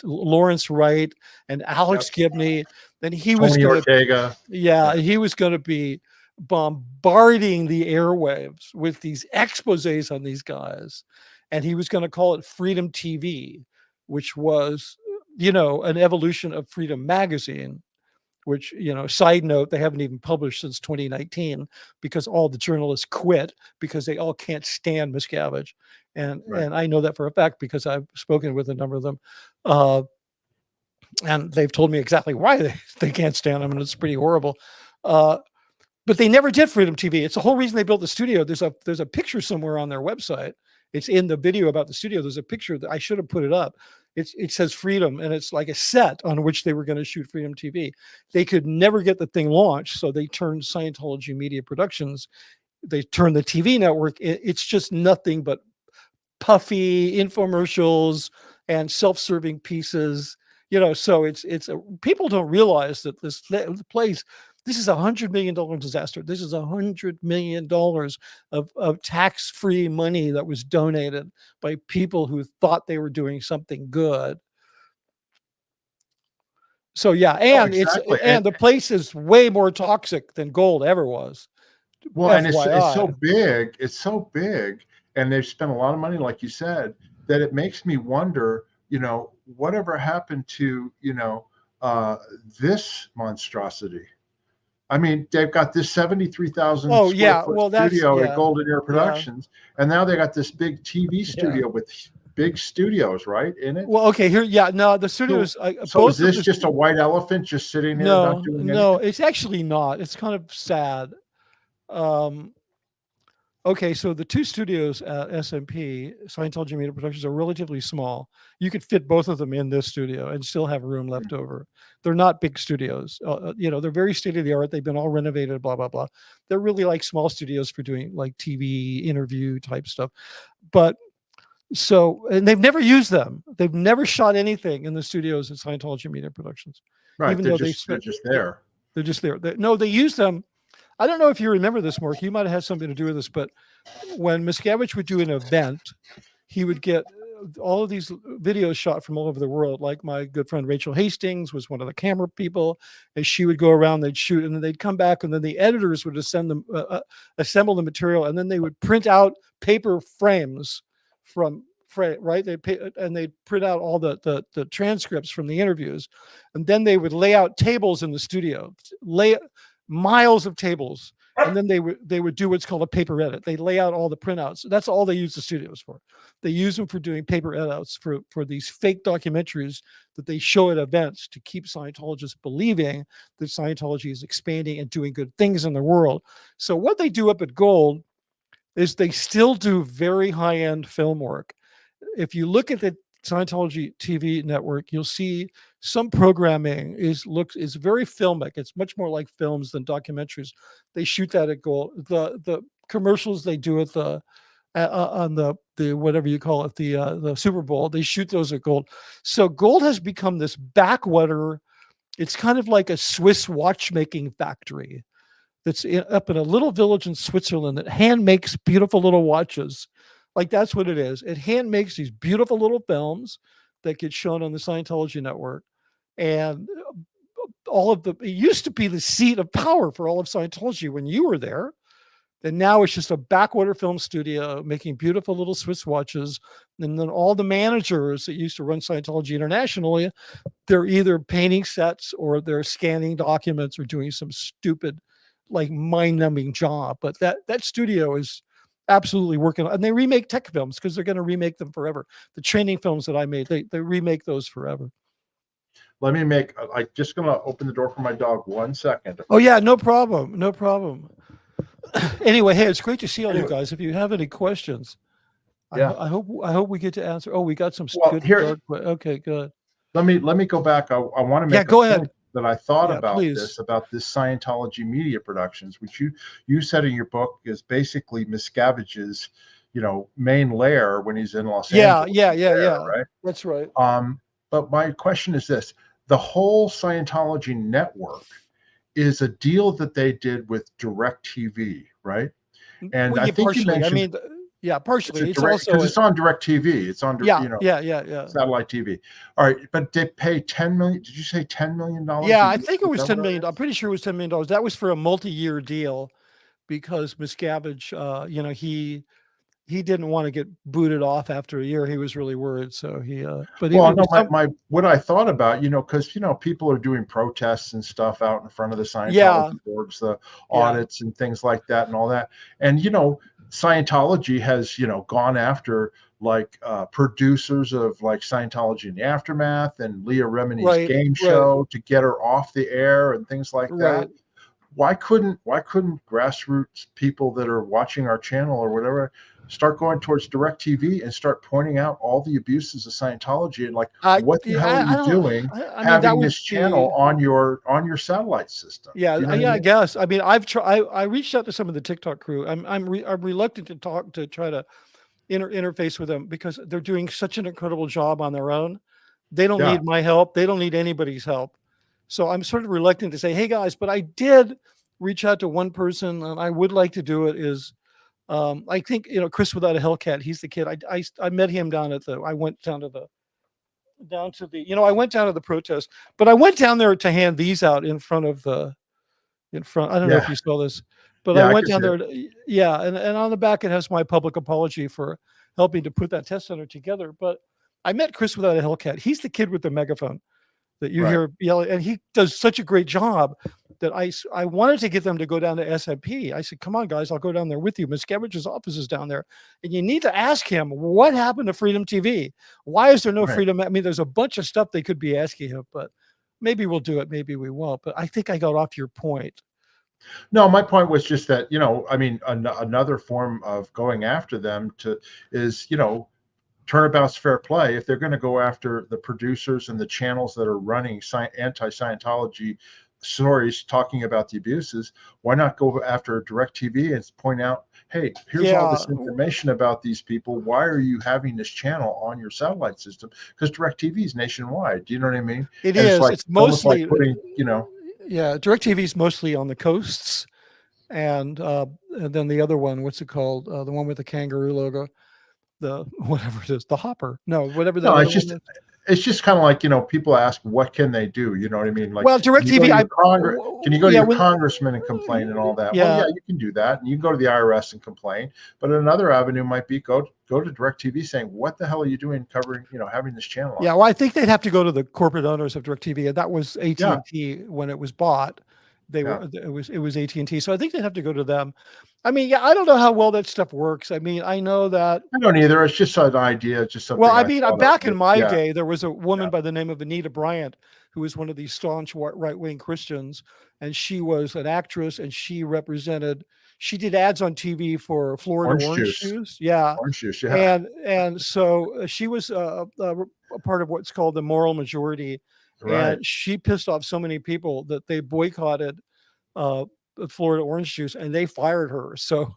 Lawrence Wright, and Alex Gibney. Then he was Ortega. Yeah, he was going to be bombarding the airwaves with these exposés on these guys, and he was going to call it Freedom TV, which was, an evolution of Freedom Magazine. Which, side note, they haven't even published since 2019 because all the journalists quit because they all can't stand Miscavige. And I know that for a fact because I've spoken with a number of them. And they've told me exactly why they can't stand him, and it's pretty horrible. But they never did Freedom TV. It's the whole reason they built the studio. There's a picture somewhere on their website. It's in the video about the studio. There's a picture that I should have put it up. It says Freedom, and it's like a set on which they were going to shoot Freedom TV. They could never get the thing launched, so they turned Scientology Media Productions. They turned the TV network. It's just nothing but puffy infomercials and self-serving pieces. So it's people don't realize that this place. This is $100 million disaster. This is $100 million of tax-free money that was donated by people who thought they were doing something good. So yeah, and and the place is way more toxic than gold ever was. Well, FYI. And it's so big. It's so big, and they've spent a lot of money, like you said, that it makes me wonder. Whatever happened to this monstrosity? I mean, they've got this 73,000 square foot studio at Golden Ear Productions, and now they got this big TV studio with big studios, right, in it? Well, okay, the studios. So is this just a white elephant just sitting there not doing anything? No, it's actually not. It's kind of sad. Okay, so the two studios at SMP, Scientology Media Productions, are relatively small. You could fit both of them in this studio and still have room left over. They're not big studios. They're very state of the art. They've been all renovated, blah, blah, blah. They're really like small studios for doing like TV interview type stuff. But and they've never used them. They've never shot anything in the studios at Scientology Media Productions, Right. even though they're just there. They're just there. They use them. I don't know if you remember this, Mark. You might have had something to do with this, but when Miscavige would do an event, he would get all of these videos shot from all over the world. Like my good friend Rachel Hastings was one of the camera people, and she would go around, they'd shoot, and then they'd come back, and then the editors would assemble the material, and then they would print out paper frames right. They'd print out all the transcripts from the interviews, and then they would lay out tables in the studio, lay miles of tables, and then they would do what's called a paper edit. They lay out all the printouts. That's all they use the studios for. They use them for doing paper edits for these fake documentaries that they show at events to keep Scientologists believing that Scientology is expanding and doing good things in the world. So what they do up at Gold is they still do very high-end film work. If you look at the Scientology TV network, you'll see some programming is very filmic. It's much more like films than documentaries. They shoot that at Gold. The commercials they do at on the whatever you call it, the Super Bowl, they shoot those at Gold. So Gold has become this backwater. It's kind of like a Swiss watchmaking factory that's up in a little village in Switzerland that hand makes beautiful little watches. Like that's what it is. It hand makes these beautiful little films that get shown on the Scientology network. And it used to be the seat of power for all of Scientology when you were there. And now it's just a backwater film studio making beautiful little Swiss watches. And then all the managers that used to run Scientology internationally, they're either painting sets or they're scanning documents or doing some stupid, like mind-numbing job. But that studio is absolutely working, and they remake tech films because they're going to remake them forever. The training films that I made, they remake those forever. Let me I'm just going to open the door for my dog 1 second. Oh yeah, no problem. Anyway, hey, it's great to see all you guys. If you have any questions, yeah, I hope we get to answer. Oh, we got some good. Okay, good. Let me go back. I want to make go ahead. That I thought about this Scientology Media Productions, which you said in your book is basically Miscavige's, main lair when he's in Los Angeles. Yeah. Right. That's right. But my question is this: the whole Scientology network is a deal that they did with DirecTV, right? And I think you mentioned. Yeah, partially. It's on DirecTV. It's on satellite TV. All right, but they pay $10 million. Did you say $10 million? Yeah, I think it was $10 million. I'm pretty sure it was $10 million. That was for a multi-year deal because Miscavige, he didn't want to get booted off after a year. He was really worried. So what I thought about, because people are doing protests and stuff out in front of the Scientology boards, the audits and things like that, and all that, and Scientology has, gone after like producers of like Scientology in the Aftermath and Leah Remini's game show to get her off the air and things like that. Why couldn't grassroots people that are watching our channel or whatever start going towards DirecTV and start poining out all the abuses of Scientology and like what the hell are you doing having this channel on your satellite system? I guess. I mean, I reached out to some of the TikTok crew. I'm reluctant to try to interface with them because they're doing such an incredible job on their own. They don't need my help. They don't need anybody's help. So I'm sort of reluctant to say, hey guys, but I did reach out to one person and I would like to do it is, I think, Chris Without a Hellcat, he's the kid. I met him I went down to the protest, but I went down there to hand these out in front. I don't know if you saw this, but I went down there. And on the back, it has my public apology for helping to put that test center together. But I met Chris Without a Hellcat. He's the kid with the megaphone that you hear yelling, and he does such a great job that I wanted to get them to go down to SMP. I said, come on, guys, I'll go down there with you. Miscavige's office is down there. And you need to ask him, what happened to Freedom TV? Why is there no freedom? I mean, there's a bunch of stuff they could be asking him, but maybe we'll do it. Maybe we won't. But I think I got off your point. No, my point was just that, I mean, another form of going after them is, turnabout's fair play. If they're going to go after the producers and the channels that are running anti-Scientology stories talking about the abuses, why not go after DirecTV and point out, hey, here's all Yeah, this information about these people. Why are you having this channel on your satellite system? Because DirecTV is nationwide. Do you know what I mean? it And it's is. like, It's it's almost like mostly, putting, yeah, DirecTV is mostly on the coasts. And then the other one, what's it called? The one with the kangaroo logo, the whatever it is, the Hopper. No, whatever that no, other one is. it's just kind of like, people ask, what can they do? You know what I mean? Like, Well, can you go DirecTV, to your can you go to yeah, your congressman and complain and all that? Well, yeah, yeah, you can do that. And you can go to the IRS and complain. But another avenue might be go to DirecTV saying, what the hell are you doing covering, having this channel on? yeah. Well, I think they'd have to go to the corporate owners of DirecTV, and that was Yeah. AT&T when it was bought. It was AT&T, so I think they'd have to go to them. I mean, yeah, I don't know how well that stuff works. I mean, I know that. I don't either. It's just an idea, just something Well, I I mean, thought back in of. my Yeah. day, there was a woman Yeah. by the name of Anita Bryant, who was one of these staunch right-wing Christians, and she was an actress, and she did ads on TV for Florida Orange Juice. Yeah. Orange juice. Yeah. And so she was a part of what's called the moral majority, Right. and she pissed off so many people that they boycotted the Florida Orange Juice, and they fired her. So,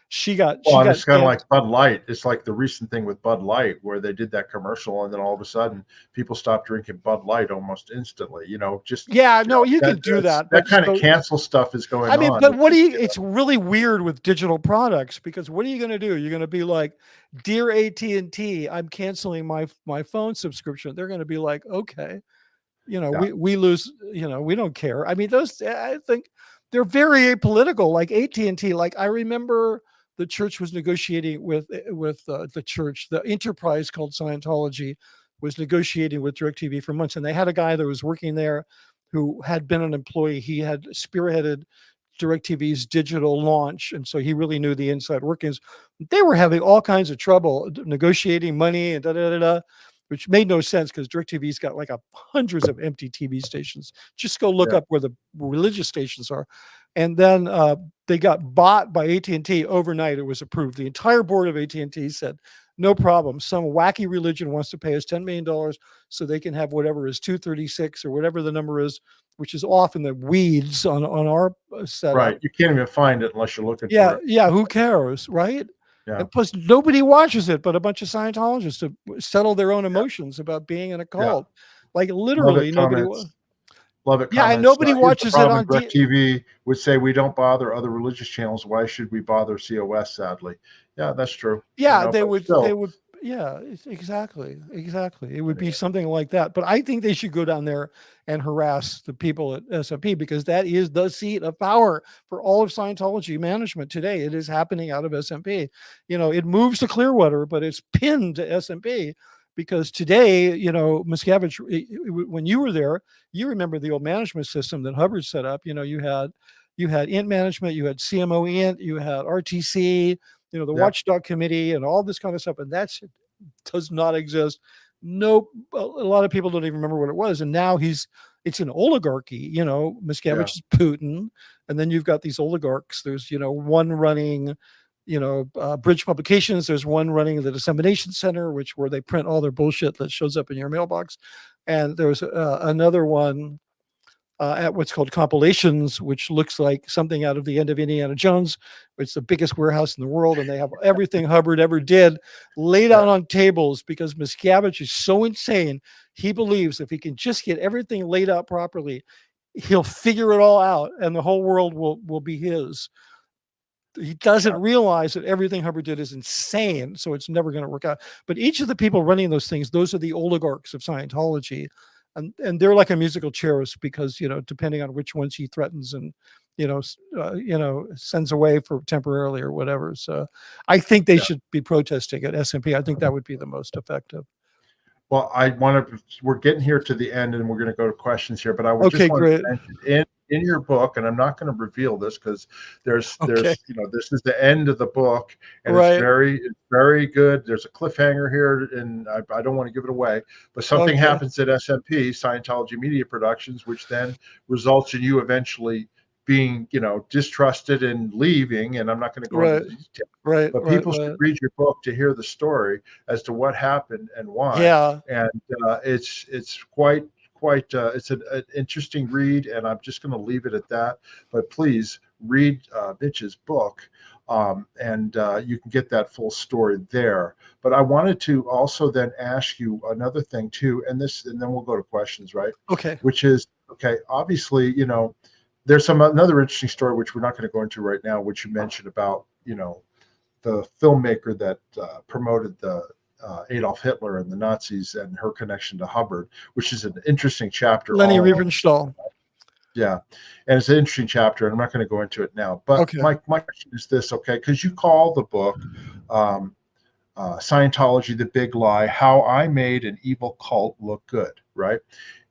she got Well, and it's kind of canned. like Bud Light. It's like the recent thing with Bud Light where they did that commercial, and then all of a sudden people stopped drinking Bud Light almost instantly. Yeah, no, you can do that, but that kind of cancel stuff is going I mean, on. but it's really weird with digital products, because what are you going to do? You're going to be like, "Dear AT&T, I'm canceling my phone subscription." They're going to be like, "Okay." Yeah. We lose, we don't care. I mean, I think they're very apolitical, like AT&T. Like, I remember the church was negotiating with the enterprise called Scientology was negotiating with DirecTV for months, and they had a guy that was working there who had been an employee. He had spearheaded DirecTV's digital launch, and so he really knew the inside workings. They were having all kinds of trouble negotiating money and which made no sense, because DirecTV's got like hundreds of empty TV stations. Just go look up where the religious stations are. And then they got bought by AT&T overnight. It was approved. The entire board of AT&T said, no problem. Some wacky religion wants to pay us $10 million so they can have whatever is 236 or whatever the number is, which is off in the weeds on our setup. Right. You can't even find it unless you're looking Yeah, for it. yeah. Who cares, right? Yeah. And plus, nobody watches it but a bunch of Scientologists to settle their own emotions about being in a cult. Like, literally, nobody. Love it. Yeah, and nobody watches it on DirecTV would say, we don't bother other religious channels. Why should we bother COS? Sadly, yeah, that's true. Yeah, they would. Yeah, exactly. It would be something like that. But I think they should go down there and harass the people at SMP, because that is the seat of power for all of Scientology management today. It is happening out of SMP. It moves to Clearwater, but it's pinned to SMP, because today, Miscavige, when you were there, you remember the old management system that Hubbard set up. You had INT management, you had CMO INT, you had RTC, the Watchdog Committee, and all this kind of stuff. And that does not exist. Nope. A lot of people don't even remember what it was. And now it's an oligarchy. Miscavige is Putin. And then you've got these oligarchs. There's, one running, Bridge Publications. There's one running the Dissemination Center, where they print all their bullshit that shows up in your mailbox. And there's another one at what's called Compilations, which looks like something out of the end of Indiana Jones. It's the biggest warehouse in the world, and they have everything Hubbard ever did laid out on tables, because Miscavige is so insane. He believes if he can just get everything laid out properly, he'll figure it all out, and the whole world will be his. He doesn't realize that everything Hubbard did is insane, so it's never going to work out. But each of the people running those things, those are the oligarchs of Scientology. And they're like a musical chairs, because, depending on which ones he threatens and, sends away for temporarily or whatever. So I think they should be protesting at SMP. I think that would be the most effective. Well, we're getting here to the end, and we're going to go to questions here, but I would just want to mention in your book, and I'm not going to reveal this, because there's this is the end of the book, and it's very good. There's a cliffhanger here, and I don't want to give it away, but something happens at SMP, Scientology Media Productions, which then results in you eventually being, distrusted and leaving. And I'm not going to go into Right. the details, Right. but Right. people should Right. read your book to hear the story as to what happened and why. Yeah. And it's quite it's an interesting read, and I'm just going to leave it at that. But please read Mitch's book, and you can get that full story there. But I wanted to also then ask you another thing too, and then we'll go to questions, right? Okay. Which is, okay, obviously, there's another interesting story which we're not going to go into right now, which you mentioned about, the filmmaker that promoted the Adolf Hitler and the Nazis and her connection to Hubbard, which is an interesting chapter Leni all alone. Riefenstahl. Yeah, and it's an interesting chapter, and I'm not going to go into it now. But Okay. my question is this, okay? Because you call the book Scientology: The Big Lie: How I Made an Evil Cult Look Good, right?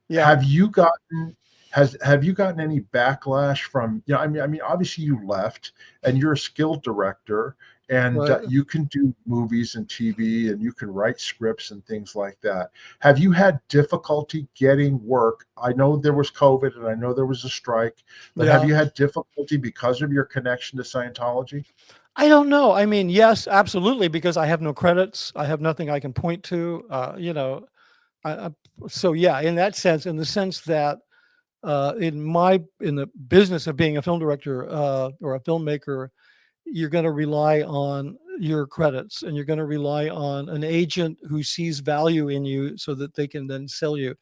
Yeah. Have you gotten any backlash from, I mean, obviously you left and you're a skilled director, and Right. you can do movies and TV, and you can write scripts and things like that. Have you had difficulty getting work? I know there was COVID and I know there was a strike, but have Yeah. you had difficulty because of your connection to Scientology? I don't know. I mean, yes, absolutely, because I have no credits. I have nothing I can point to. So yeah, in that sense, in the sense that in the business of being a film director or a filmmaker, you're going to rely on your credits, and you're going to rely on an agent who sees value in you so that they can then sell you.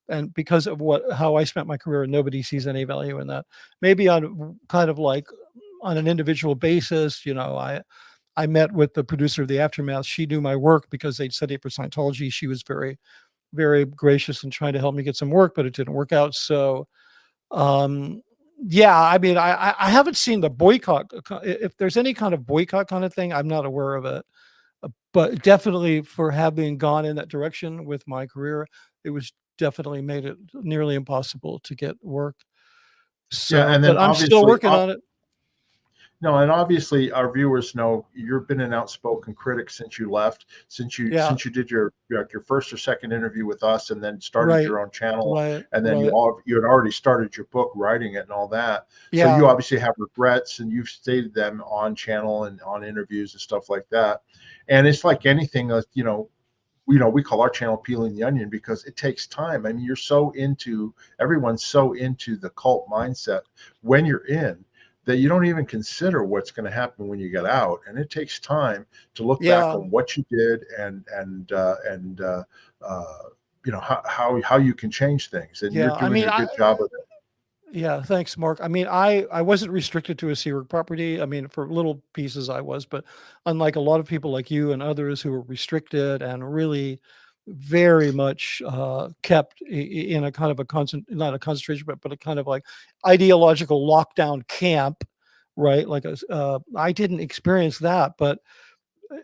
And because of how I spent my career, nobody sees any value in that. Maybe on kind of like on an individual basis, I met with the producer of The Aftermath. She knew my work because they'd studied for Scientology. She was very, very gracious in trying to help me get some work, but it didn't work out. So, yeah, I mean, I haven't seen the boycott. If there's any kind of boycott kind of thing, I'm not aware of it. But definitely for having gone in that direction with my career, it was definitely made it nearly impossible to get work. Yeah, So, and then but I'm still obviously, working on it. no, and obviously our viewers know you've been an outspoken critic since you left, Yeah. since you did your first or second interview with us, and then started Right. your own channel, Right. and then Right. you had already started your book, writing it and all that. So you Yeah. obviously have regrets, and you've stated them on channel and on interviews and stuff like that. And it's like anything, we call our channel peeling the onion, because it takes time. I mean, everyone's so into the cult mindset when you're in, that you don't even consider what's going to happen when you get out, and it takes time to look back Yeah. on what you did, and how you can change things, and you're Yeah. I doing mean, a good job of it. yeah, thanks, Mark. I mean, I wasn't restricted to a Seaward property. I mean, for little pieces I was, but unlike a lot of people like you and others who were restricted and really very much kept in a kind of a constant, not a concentration, but a kind of like ideological lockdown camp, right? I didn't experience that, but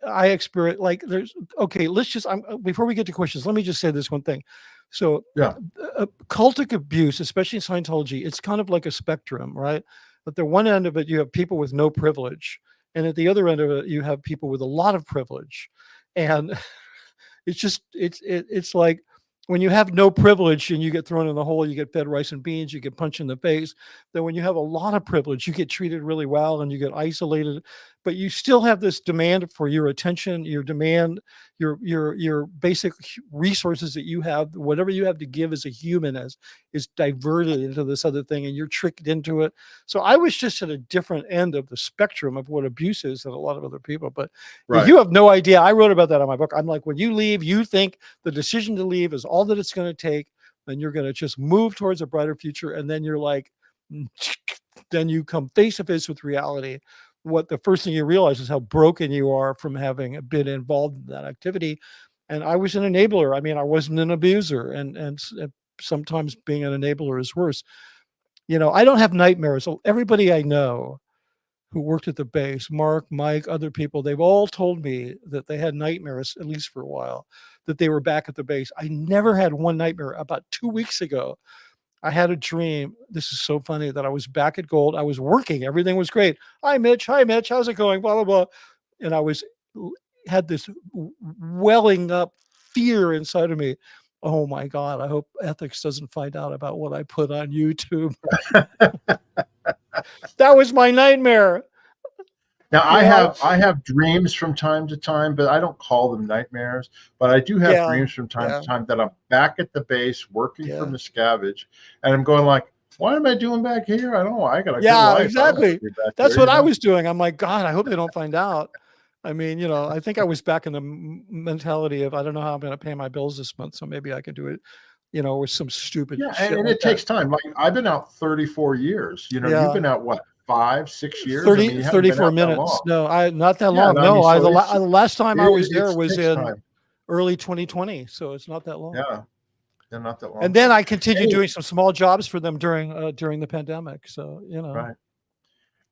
I experienced like there's okay. Let's just before we get to questions, let me just say this one thing. So, Yeah, cultic abuse, especially in Scientology, it's kind of like a spectrum, right? At the one end of it, you have people with no privilege, and at the other end of it, you have people with a lot of privilege, and it's like when you have no privilege and you get thrown in the hole, you get fed rice and beans, you get punched in the face. Then when you have a lot of privilege, you get treated really well and you get isolated, but you still have this demand for your attention, your demand, your basic resources that you have, whatever you have to give as a human is diverted into this other thing, and you're tricked into it. So I was just at a different end of the spectrum of what abuse is than a lot of other people. But yeah, right. you have no idea. I wrote about that on my book. I'm like, when you leave, you think the decision to leave is all that it's going to take. Then you're going to just move towards a brighter future. And then you're like, then you come face to face with reality. What the first thing you realize is how broken you are from having been involved in that activity. And I was an enabler. I mean, I wasn't an abuser. And sometimes being an enabler is worse. I don't have nightmares. So everybody I know who worked at the base, Mark, Mike, other people, they've all told me that they had nightmares, at least for a while, that they were back at the base. I never had one nightmare. About 2 weeks ago, I had a dream. This is so funny that I was back at Gold. I was working. Everything was great. Hi, Mitch. Hi, Mitch. How's it going? Blah, blah, blah. And had this welling up fear inside of me. Oh my God. I hope ethics doesn't find out about what I put on YouTube. That was my nightmare. Now I have dreams from time to time, but I don't call them nightmares. But I do have dreams from time to time that I'm back at the base working for Miscavige, and I'm going like, what am I doing back here? I don't know. I got a good life. Exactly. That's what I was doing. I'm like, God, I hope they don't find out. I mean, I think I was back in the mentality of, I don't know how I'm going to pay my bills this month, so maybe I can do it, with some stupid shit. And it takes time. Like I've been out 34 years. You've been out what? 5-6 years, 34 minutes. No, not that long. No, the last time I was there was in early 2020, so it's not that long. Yeah, not that long. And then I continued doing some small jobs for them during the pandemic. So Right.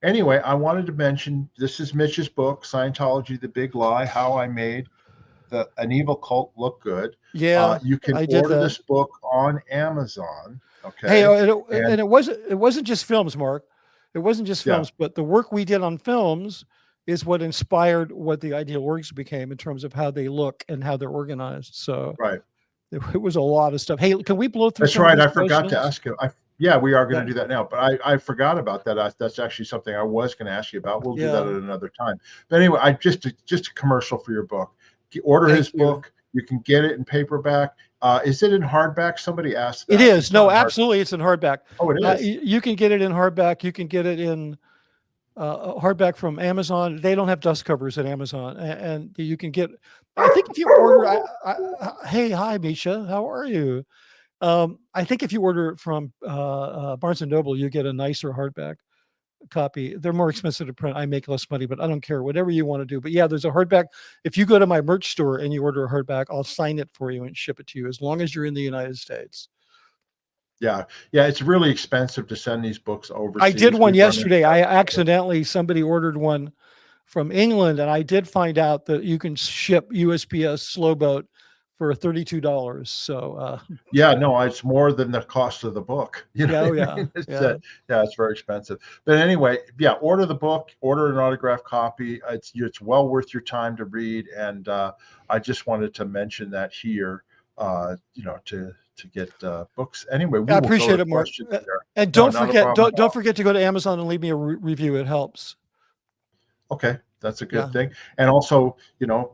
Anyway, I wanted to mention this is Mitch's book, Scientology-The Big Lie: How I Made an Evil Cult Look Good. Yeah, you can order this book on Amazon. Okay. Hey, and it wasn't just films, Mark. It wasn't just films, but the work we did on films is what inspired what the Ideal Orgs became in terms of how they look and how they're organized. So it was a lot of stuff. Hey, can we blow through? That's right. I forgot to ask you. Yeah, we are going to do that now, but I forgot about that. That's actually something I was going to ask you about. We'll do that at another time. But anyway, just a commercial for your book. Order his book. You can get it in paperback. Is it in hardback? Somebody asked that. It is. No, absolutely. It's in hardback. Oh, it is. You can get it in hardback. You can get it in hardback from Amazon. They don't have dust covers at Amazon. And you can get, I think if you order, hey, hi, Misha. How are you? I think if you order it from Barnes & Noble, you get a nicer hardback copy. They're more expensive to print. I make less money, but I don't care. Whatever you want to do. But yeah, there's a hardback. If you go to my merch store and you order a hardback, I'll sign it for you and ship it to you as long as you're in the United States. Yeah. It's really expensive to send these books overseas. I did one yesterday. Somebody ordered one from England, and I did find out that you can ship USPS slow boat for $32. So it's more than the cost of the book. It's very expensive. But anyway, order the book, order an autographed copy. It's well worth your time to read. And I just wanted to mention that here, to get books. Anyway, I appreciate it, Mark. And don't forget to go to Amazon and leave me a review. It helps. Okay. That's a good thing. And also,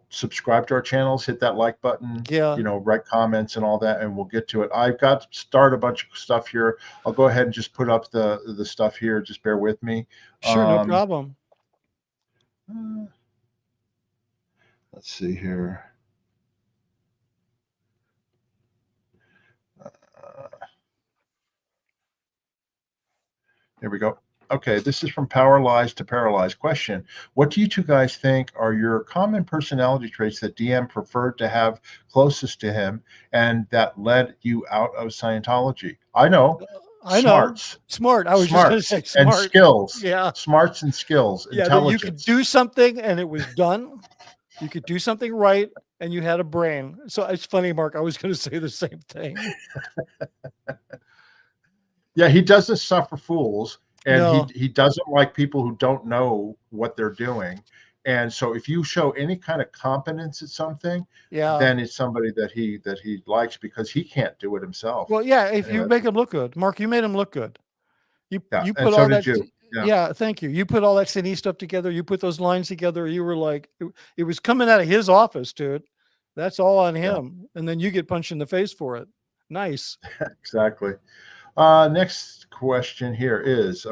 subscribe to our channels, hit that like button, write comments and all that, and we'll get to it. I've got to start a bunch of stuff here. I'll go ahead and just put up the stuff here. Just bear with me. Sure, no problem. Let's see here. Here we go. Okay, this is from Power Lies to Paralyzed. Question: what do you two guys think are your common personality traits that DM preferred to have closest to him and that led you out of Scientology? I know. Smart. I was just going to say smart. And skills. Yeah. Smarts and skills. Yeah, intelligence. You could do something and it was done. You could do something right and you had a brain. So it's funny, Mark. I was going to say the same thing. Yeah, he doesn't suffer fools. And he doesn't like people who don't know what they're doing. And so if you show any kind of competence at something, then it's somebody that he likes because he can't do it himself. Well, if you make him look good. Mark, you made him look good. You put and all so that. Did you. Yeah, thank you. You put all that cine stuff together. You put those lines together. You were like, it was coming out of his office, dude. That's all on him. And then you get punched in the face for it. Nice. Exactly. Next question here is,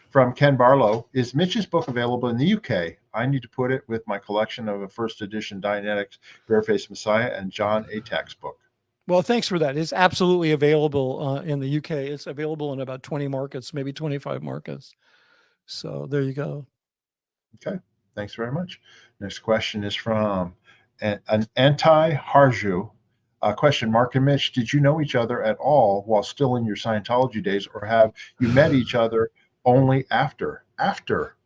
from Ken Barlow. Is Mitch's book available in the UK? I need to put it with my collection of a first edition Dianetics, Barefaced Messiah, and John Atack's book. Well, thanks for that. It's absolutely available in the UK. It's available in about 20 markets, maybe 25 markets. So there you go. Okay. Thanks very much. Next question is from an anti-Harju. Question: Mark and Mitch, did you know each other at all while still in your Scientology days, or have you met each other only after?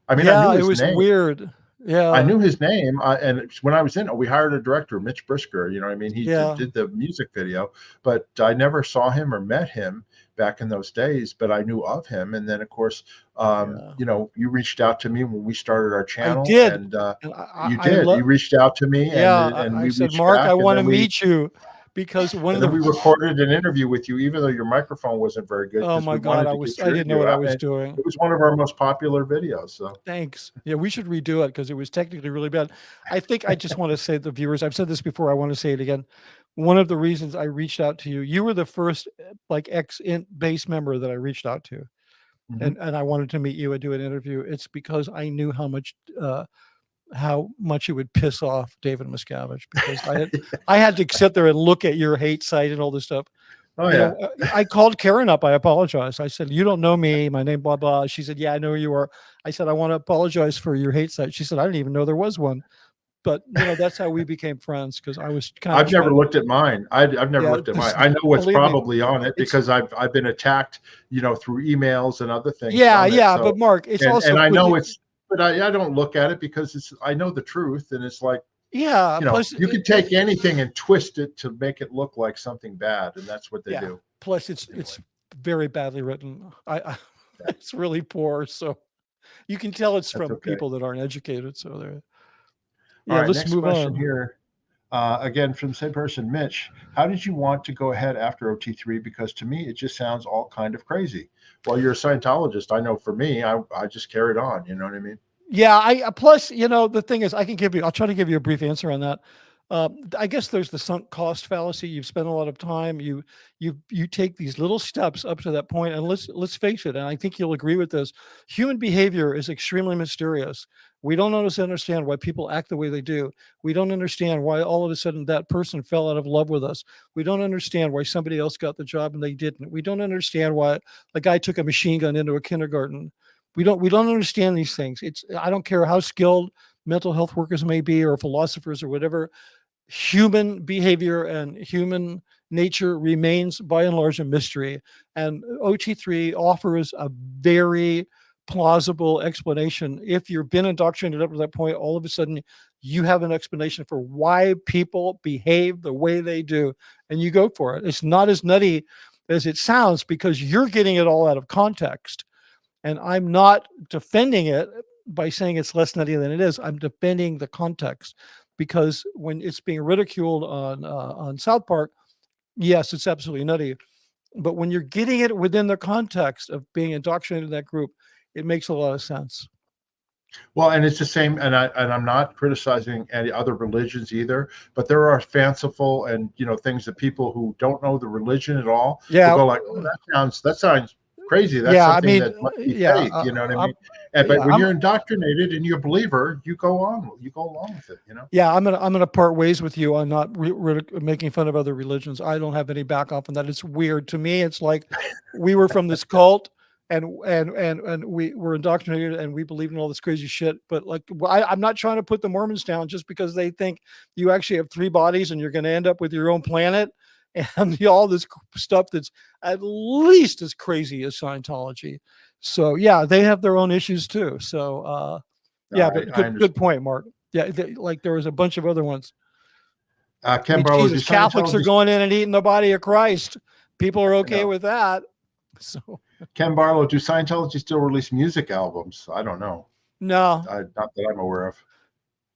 I mean, I knew his name. It was weird. Yeah, I knew his name, and when I was in, we hired a director, Mitch Brisker. You know what I mean? He did the music video, but I never saw him or met him back in those days. But I knew of him, and then of course, you reached out to me when we started our channel. I did, and you did. You reached out to me, and I said, Mark, I want to meet you. because one And of then we the recorded an interview with you, even though your microphone wasn't very good, oh because we my God, wanted to get I your didn't know interview what I out. was And doing. it was one of our most popular videos. So Thanks. Yeah, we should redo it because it was technically really bad. I think I just want to say to the viewers, I've said this before, I want to say it again. One of the reasons I reached out to you, you were the first like ex-int base member that I reached out to. And I wanted to meet you and do an interview. It's because I knew how much it would piss off David Miscavige, because I had to sit there and look at your hate site and all this stuff. Oh, You yeah. know, I called Karen up. I apologized. I said, "You don't know me. My name, blah, blah." She said, "Yeah, I know who you are." I said, "I want to apologize for your hate site." She said, "I didn't even know there was one." But, you know, that's how we became friends, because I was kind of I've never trying. looked at mine. I've never Yeah, looked at mine. I know what's believe me, probably on it it's because I've been attacked, through emails and other things yeah, from it. yeah. So, But Mark, it's and also I with know you. it's, but I don't look at it because I know the truth, and it's like, Yeah. Plus, you can take anything and twist it to make it look like something bad, and that's what they yeah. do. Plus, Anyway, it's very badly written. I yeah, it's really poor. So you can tell it's that's from okay. people that aren't educated. So they're All yeah. right, Let's next move question on. here. Again, from the same person, Mitch. How did you want to go ahead after OT3? Because to me, it just sounds all kind of crazy. Well, you're a Scientologist. I know for me, I just carried on. You know what I mean? Yeah, I plus, the thing is, I'll try to give you a brief answer on that. I guess there's the sunk cost fallacy. You've spent a lot of time. You take these little steps up to that point, and let's face it. And I think you'll agree with this. Human behavior is extremely mysterious. We don't always understand why people act the way they do. We don't understand why all of a sudden that person fell out of love with us. We don't understand why somebody else got the job and they didn't. We don't understand why a guy took a machine gun into a kindergarten. We don't understand these things. I don't care how skilled mental health workers may be, or philosophers or whatever. Human behavior and human nature remains by and large a mystery. And OT3 offers a very plausible explanation. If you've been indoctrinated up to that point, all of a sudden you have an explanation for why people behave the way they do, and you go for it. It's not as nutty as it sounds, because you're getting it all out of context. And I'm not defending it by saying it's less nutty than it is. I'm defending the context, because when it's being ridiculed on South Park, yes, it's absolutely nutty. But when you're getting it within the context of being indoctrinated in that group, it makes a lot of sense. Well, and it's the same, and I'm not criticizing any other religions either, but there are fanciful and things that people who don't know the religion at all will Yeah, go like, "Oh, that sounds crazy. That's yeah. I something mean, that must be yeah, fake." You know what I I'm, mean? And but yeah. when you're indoctrinated and you're a believer, you go along with it. Yeah, I'm gonna part ways with you on not making fun of other religions. I don't have any back off on that. It's weird to me. It's like we were from this cult, and we were indoctrinated, and we believed in all this crazy shit. But like, I'm not trying to put the Mormons down just because they think you actually have three bodies and you're going to end up with your own planet and all this stuff that's at least as crazy as Scientology. So yeah, they have their own issues too. So yeah, but I good understand. point, Mark. Yeah, like there was a bunch of other ones. I Ken mean, Barlow, do Jesus, Catholics are Scientologists going in and eating the body of Christ. People are I okay know. with that. So Ken Barlow, do Scientology still release music albums? I don't know. no, Not that I'm aware of.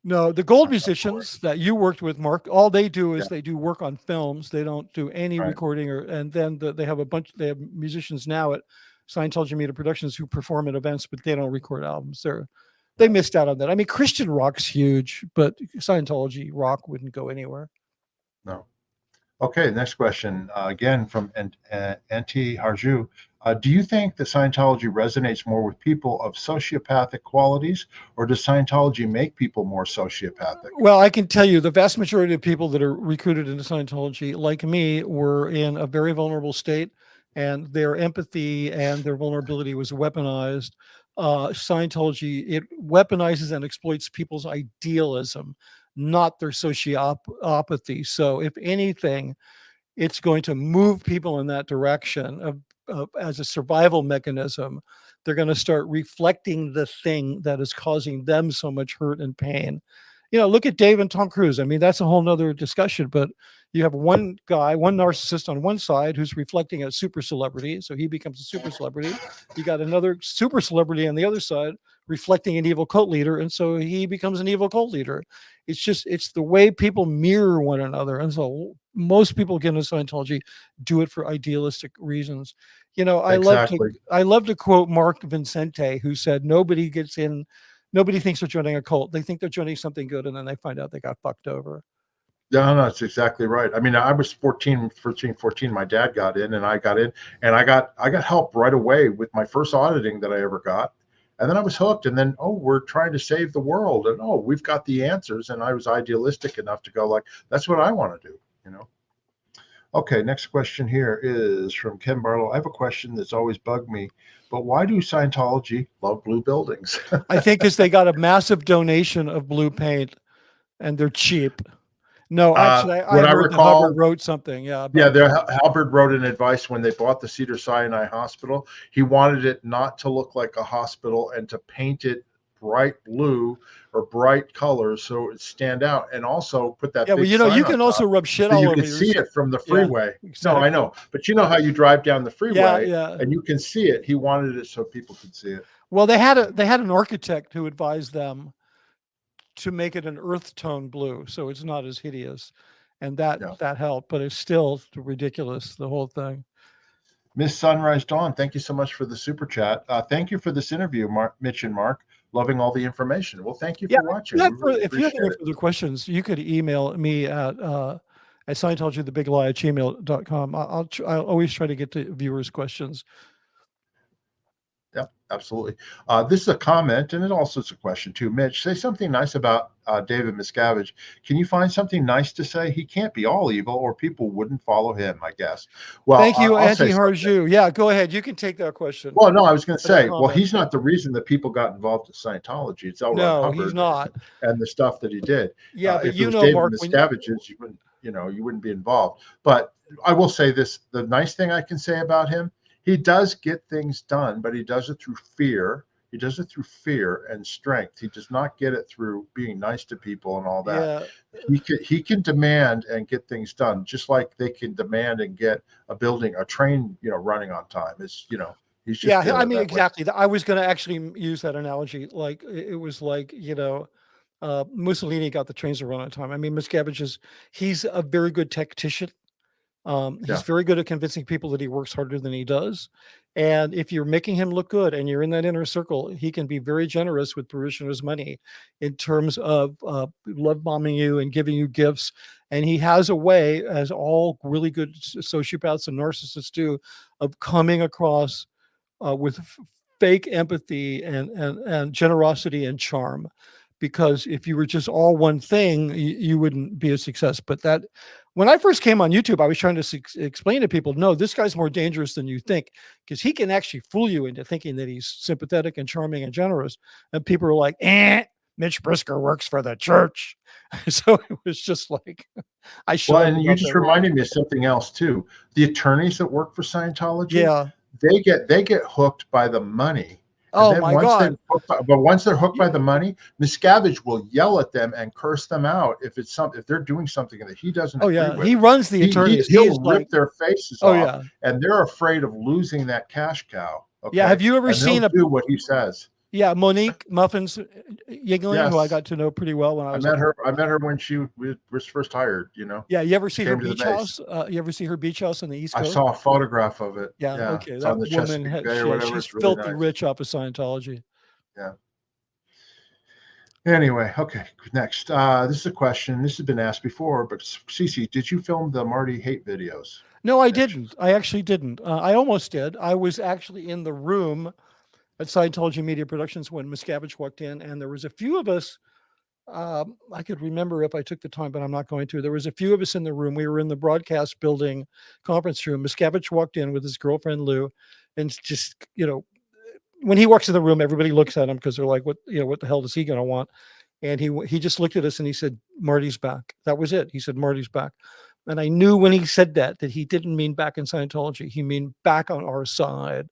no, the gold I'm not sure. musicians that you worked with, Mark, all they do Yeah, is they do work on films. They don't do any right. recording, and then they have they have musicians now at Scientology Media Productions who perform at events, but they don't record albums. They Yeah, missed out on that. I mean, Christian rock's huge, but Scientology rock wouldn't go anywhere. no. Okay, next question. Again from Anti Harju. Do you think that Scientology resonates more with people of sociopathic qualities, or does Scientology make people more sociopathic? Well, I can tell you the vast majority of people that are recruited into Scientology, like me, were in a very vulnerable state, and their empathy and their vulnerability was weaponized. Scientology, it weaponizes and exploits people's idealism, not their sociopathy. So, if anything, it's going to move people in that direction as a survival mechanism. They're going to start reflecting the thing that is causing them so much hurt and pain. look at Dave and Tom Cruise. I mean, that's a whole nother discussion, but you have one guy, one narcissist on one side who's reflecting a super celebrity. So he becomes a super celebrity. You got another super celebrity on the other side reflecting an evil cult leader. And so he becomes an evil cult leader. It's the way people mirror one another. And so most people get into Scientology do it for idealistic reasons. I love to quote Mark Vincente, who said, nobody thinks they're joining a cult. They think they're joining something good, and then they find out they got fucked over. No, that's exactly right. I mean, I was 14. My dad got in, and I got in, and I got help right away with my first auditing that I ever got. And then I was hooked. And then, we're trying to save the world, and we've got the answers. And I was idealistic enough to go like, that's what I want to do, Okay, next question here is from Ken Barlow. I have a question that's always bugged me, but why do Scientology love blue buildings? I think because they got a massive donation of blue paint, and they're cheap. No, actually, I heard that Hubbard wrote something. Yeah. Hubbard wrote an advice when they bought the Cedars-Sinai Hospital. He wanted it not to look like a hospital and to paint it bright blue or bright colors so it would stand out, and also put that. Yeah, well, you can also rub shit all over. You can see it from the freeway. Yeah, exactly. No, I know, but you know how you drive down the freeway, and you can see it. He wanted it so people could see it. Well, they had an architect who advised them to make it an earth tone blue, so it's not as hideous, and that helped. But it's still ridiculous, the whole thing. Miss Sunrise Dawn, thank you so much for the super chat. Thank you for this interview, Mitch and Mark. Loving all the information. Well, thank you for watching. If you have any further questions, you could email me at Scientology-The-Big-Lie@gmail.com. I'll always try to get to viewers' questions. Yeah, absolutely. This is a comment, and it also is a question too. Mitch, say something nice about David Miscavige. Can you find something nice to say? He can't be all evil, or people wouldn't follow him, I guess. Well, thank you, Anti-Harju. Yeah, go ahead. You can take that question. Well, no, I was going to say, well, he's not the reason that people got involved in Scientology. It's L. Ron Hubbard. He's not. And the stuff that he did. Yeah, but if it was David Miscavige's, you wouldn't be involved. But I will say this: the nice thing I can say about him. He does get things done, but he does it through fear. He does it through fear and strength. He does not get it through being nice to people and all that. Yeah. He can demand and get things done, just like they can demand and get a train, running on time. It's, he's just I mean, exactly. I was going to actually use that analogy. Like it was like, Mussolini got the trains to run on time. I mean, Miscavige he's a very good tactician. He's very good at convincing people that he works harder than he does. And if you're making him look good and you're in that inner circle, he can be very generous with parishioners' money in terms of love bombing you and giving you gifts. And he has a way, as all really good sociopaths and narcissists do, of coming across with fake empathy and generosity and charm. Because if you were just all one thing, you wouldn't be a success. But when I first came on YouTube, I was trying to explain to people, no, this guy's more dangerous than you think, because he can actually fool you into thinking that he's sympathetic and charming and generous. And people are like, Mitch Brisker works for the church. So it was just like, and you just reminded me of something else too. The attorneys that work for Scientology, they get hooked by the money. Oh my God! But once they're hooked by the money, Miscavige will yell at them and curse them out if they're doing something that he doesn't. Agree with. He runs the attorneys. He'll rip their faces off, and they're afraid of losing that cash cow. Okay? Yeah, have you ever seen do what he says? Yeah, Monique Muffins Yingling, who I got to know pretty well when I met her. I met her when she was first hired. Yeah, you ever see her beach house? You ever see her beach house on the East Coast? I saw a photograph of it. Yeah. Okay. That woman, she's filthy rich off of Scientology. Yeah. Anyway, okay. Next, this is a question. This has been asked before, but Cece, did you film the Marty hate videos? No, I didn't. I actually didn't. I almost did. I was actually in the room at Scientology Media Productions when Miscavige walked in, and there was a few of us. I could remember if I took the time, but I'm not going to. There was a few of us in the room. We were in the broadcast building conference room. Miscavige walked in with his girlfriend Lou, and just when he walks in the room, everybody looks at him because they're like, "What the hell is he going to want?" And he just looked at us and he said, "Marty's back." That was it. He said, "Marty's back." And I knew when he said that he didn't mean back in Scientology. He mean back on our side.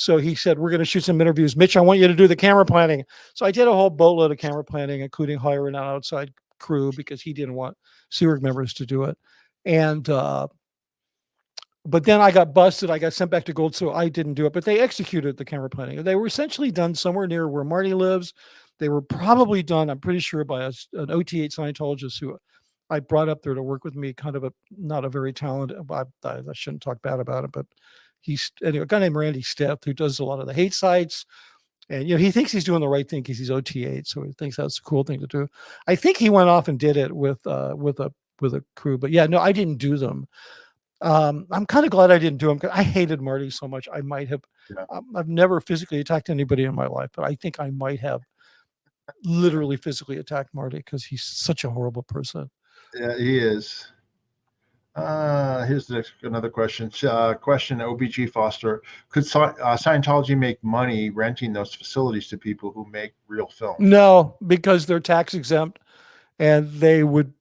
So he said, we're going to shoot some interviews. Mitch, I want you to do the camera planning. So I did a whole boatload of camera planning, including hiring an outside crew because he didn't want Seaward members to do it. And, but then I got busted. I got sent back to Gold, so I didn't do it. But they executed the camera planning. They were essentially done somewhere near where Marty lives. They were probably done, I'm pretty sure, by an OT8 Scientologist who I brought up there to work with me, kind of not a very talented, I shouldn't talk bad about it, but he's anyway, a guy named Randy Steth who does a lot of the hate sites. And, he thinks he's doing the right thing because he's OT8. So he thinks that's a cool thing to do. I think he went off and did it with a crew, but yeah, no, I didn't do them. I'm kind of glad I didn't do them because I hated Marty so much. I might have, I've never physically attacked anybody in my life, but I think I might have literally physically attacked Marty because he's such a horrible person. Yeah, he is. Here's another question. Question, OBG Foster. Could Scientology make money renting those facilities to people who make real films? No, because they're tax exempt and it would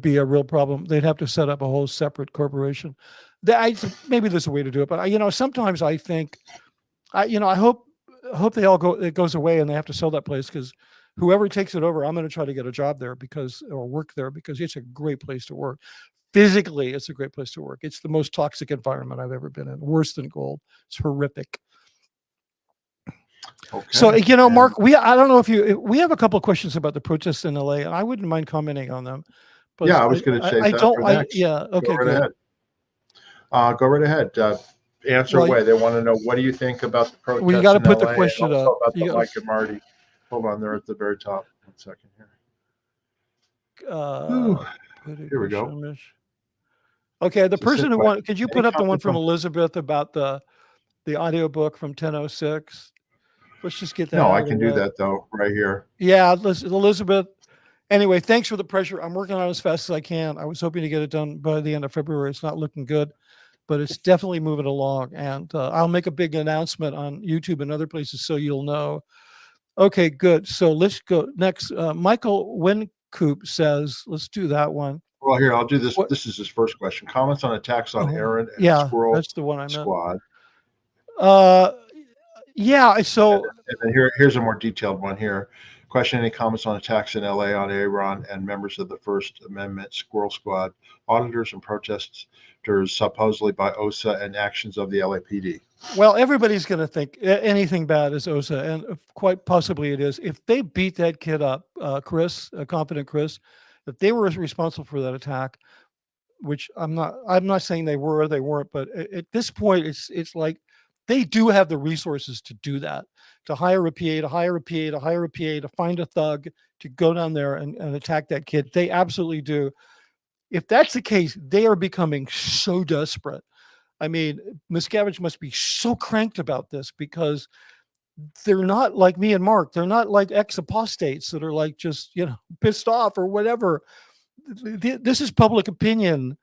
be a real problem. They'd have to set up a whole separate corporation. Maybe there's a way to do it, but sometimes I think, I hope it goes away and they have to sell that place because whoever takes it over, I'm going to try to get a job there or work there because it's a great place to work. Physically, it's a great place to work. It's the most toxic environment I've ever been in. Worse than Gold. It's horrific. Okay. So, Mark, I don't know if we have a couple of questions about the protests in LA, and I wouldn't mind commenting on them. But yeah, I was going to say that. Yeah. Okay. Go right ahead. Go right ahead. Answer away. They want to know, what do you think about the protests? We got to put the question up. About the Mike and Marty. Hold on, they're at the very top. 1 second here. Here we go. Okay, the person who wanted, could you put up the one from Elizabeth about the audiobook from 1006? Let's just get that. No, I can do that though, right here. Yeah, Elizabeth. Anyway, thanks for the pressure. I'm working on it as fast as I can. I was hoping to get it done by the end of February. It's not looking good, but it's definitely moving along. And I'll make a big announcement on YouTube and other places so you'll know. Okay, good. So let's go next. Michael Wincoop says, let's do that one. Well, here, I'll do this. This is his first question. Comments on attacks on Aaron and Squirrel that's the one I meant. Squad. Yeah, so... And then here's a more detailed one here. Question, any comments on attacks in LA on Aaron and members of the First Amendment Squirrel Squad, auditors and protesters supposedly by OSA and actions of the LAPD? Well, everybody's going to think anything bad is OSA, and quite possibly it is. If they beat that kid up, Confident Chris, if they were responsible for that attack, which I'm not saying they were or they weren't, but at this point, it's like they do have the resources to do that, to hire a PA, to find a thug, to go down there and attack that kid. They absolutely do. If that's the case, they are becoming so desperate. I mean, Miscavige must be so cranked about this because they're not like me and Mark. They're not like ex-apostates that are like just, pissed off or whatever. This is public opinion.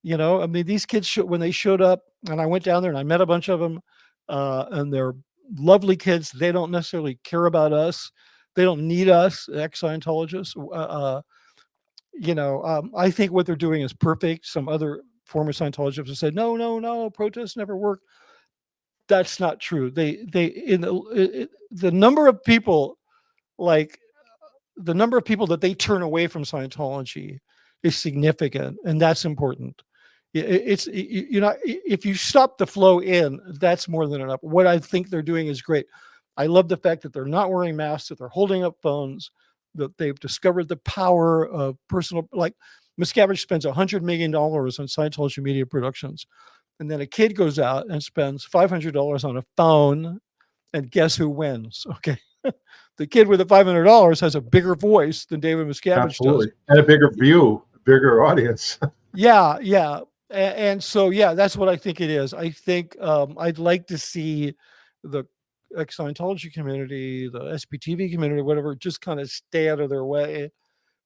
I mean, these kids, when they showed up, and I went down there and I met a bunch of them, and they're lovely kids. They don't necessarily care about us. They don't need us, ex-Scientologists. I think what they're doing is perfect. Some other former Scientologists have said, no, protests never work. That's not true. The number of people, the number of people that they turn away from Scientology is significant, and that's important. If you stop the flow in, that's more than enough. What I think they're doing is great. I love the fact that they're not wearing masks, that they're holding up phones, that they've discovered the power of personal, like Miscavige spends $100 million on Scientology media productions. And then a kid goes out and spends $500 on a phone, and guess who wins? Okay. The kid with the $500 has a bigger voice than David Miscavige does. And a bigger view, bigger audience. Yeah. And so, that's what I think it is. I think I'd like to see the ex-Scientology community, the SPTV community, whatever, just kind of stay out of their way,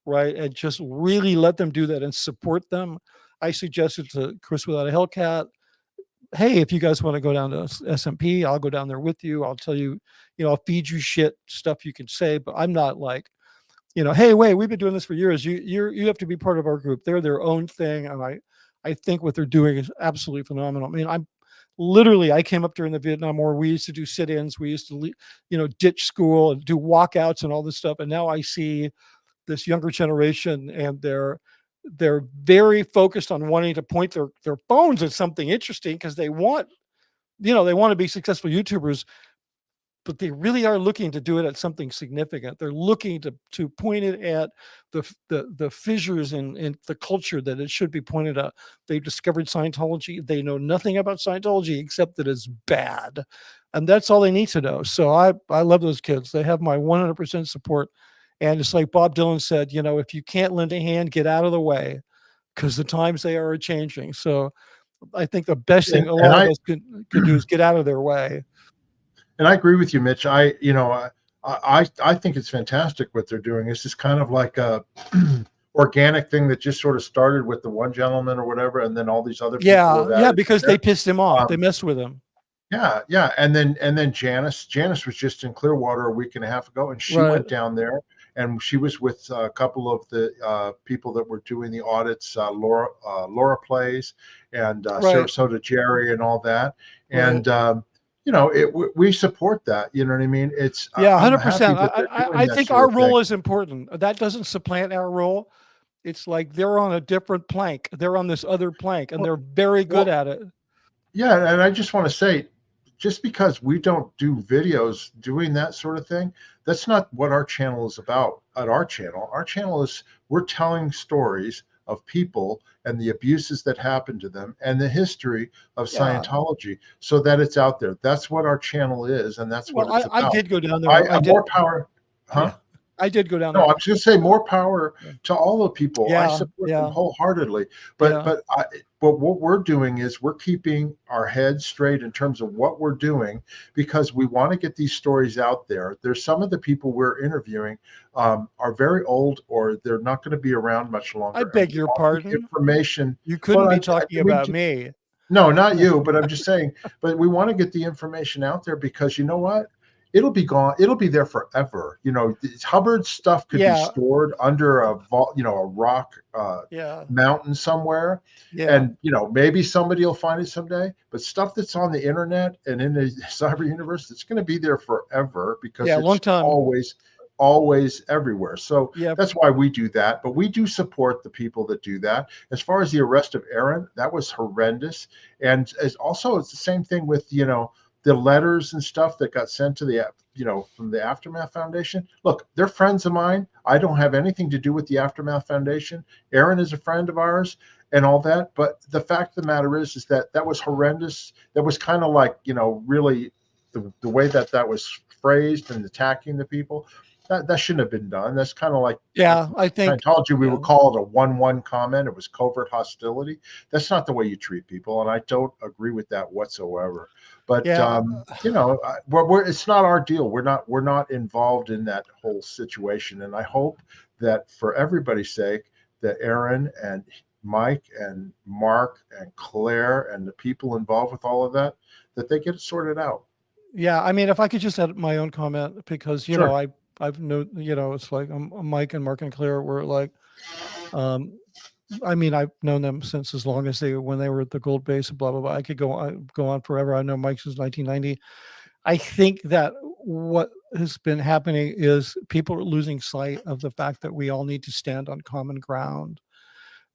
right? And just really let them do that and support them. I suggested to Chris Without a Hellcat, hey, if you guys want to go down to SMP, I'll go down there with you. I'll tell you, I'll feed you stuff you can say, but I'm not like, hey, wait, we've been doing this for years. You have to be part of our group. They're their own thing. And I I think what they're doing is absolutely phenomenal. I mean, I came up during the Vietnam War. We used to do sit-ins. We used to, ditch school and do walkouts and all this stuff. And now I see this younger generation, and they're very focused on wanting to point their phones at something interesting because they want to be successful YouTubers, but they really are looking to do it at something significant. They're looking to point it at the fissures in the culture that it should be pointed at. They've discovered Scientology. They know nothing about Scientology except that it's bad, and that's all they need to know. So I love those kids. They have my 100% support. And it's like Bob Dylan said, if you can't lend a hand, get out of the way, because the times they are changing. So I think the best thing a lot of us could do is get out of their way. And I agree with you, Mitch. I think it's fantastic what they're doing. It's just kind of like a organic thing that just sort of started with the one gentleman or whatever, and then all these other people. Yeah, because they pissed him off. They messed with him. Yeah, and then Janice was just in Clearwater a week and a half ago, and she went down there, and she was with a couple of the people that were doing the audits, Laura Plays and Sarasota Jerry and all that, and we support that. You know what I mean? It's 100%. I think our role is important. That doesn't supplant our role. It's like they're on a different plank. They're on this other plank, and they're very good at it. Yeah, and I just want to say, just because we don't do videos doing that sort of thing, that's not what our channel is about. At our channel is we're telling stories of people and the abuses that happened to them and the history of Scientology, so that it's out there. That's what our channel is, and that's what it's about. I did go down there. More power, huh? Yeah. I did go down there. No, I was going to say more power to all the people. I support them wholeheartedly. But what we're doing is we're keeping our heads straight in terms of what we're doing, because we want to get these stories out there. There's some of the people we're interviewing are very old, or they're not going to be around much longer. I beg your pardon. Information. You couldn't be talking about me. No, not you. But I'm just saying. But we want to get the information out there, because you know what? It'll be gone. It'll be there forever. Hubbard's stuff could be stored under a rock mountain somewhere, and maybe somebody will find it someday. But stuff that's on the internet and in the cyber universe, it's going to be there forever, because it's always everywhere. So that's why we do that. But we do support the people that do that. As far as the arrest of Aaron, that was horrendous, and it's the same thing with the letters and stuff that got sent to the, from the Aftermath Foundation. Look, they're friends of mine. I don't have anything to do with the Aftermath Foundation. Aaron is a friend of ours and all that. But the fact of the matter is that was horrendous. That was kind of like, really the way that was phrased and attacking the people. That shouldn't have been done. That's kind of like, I think Scientology, we would call it a 1-1 comment. It was covert hostility. That's not the way you treat people, and I don't agree with that whatsoever. But it's not our deal. We're not involved in that whole situation, and I hope that for everybody's sake, that Aaron and Mike and Mark and Claire and the people involved with all of that they get it sorted out. Yeah, I mean, if I could just add my own comment, because I've known, it's like Mike and Mark and Claire were like, I mean, I've known them since as long as when they were at the Gold Base and blah, blah, blah. I could go on forever. I know Mike since 1990. I think that what has been happening is people are losing sight of the fact that we all need to stand on common ground,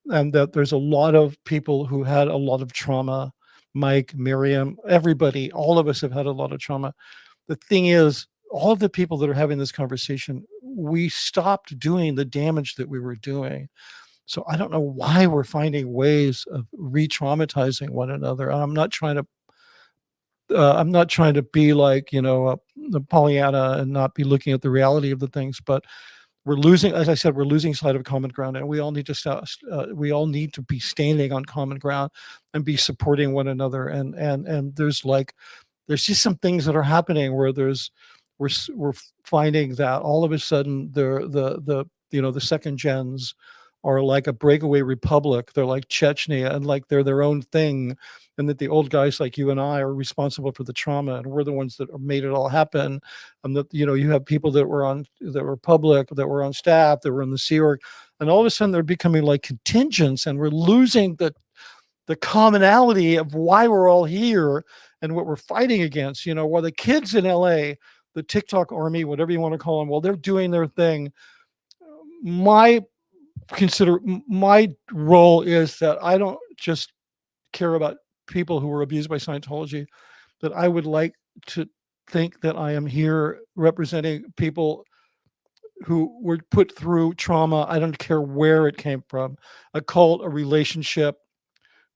and that there's a lot of people who had a lot of trauma. Mike, Miriam, everybody, all of us have had a lot of trauma. The thing is, all of the people that are having this conversation, we stopped doing the damage that we were doing. So I don't know why we're finding ways of re-traumatizing one another. And I'm not trying to be like, the Pollyanna and not be looking at the reality of the things, but we're losing, as I said, we're losing sight of common ground, and we all need to be standing on common ground and be supporting one another. And there's just some things that are happening where we're finding that all of a sudden the second gens are like a breakaway republic. They're like Chechnya, and like they're their own thing, and that the old guys like you and I are responsible for the trauma, and we're the ones that made it all happen. And that you have people that were public, that were on staff, that were in the Sea Org, and all of a sudden they're becoming like contingents, and we're losing the commonality of why we're all here and what we're fighting against. You know, while the kids in LA, the TikTok army, whatever you want to call them, while they're doing their thing, my role is that I don't just care about people who were abused by Scientology, that I would like to think that I am here representing people who were put through trauma. I don't care where it came from, a cult, a relationship,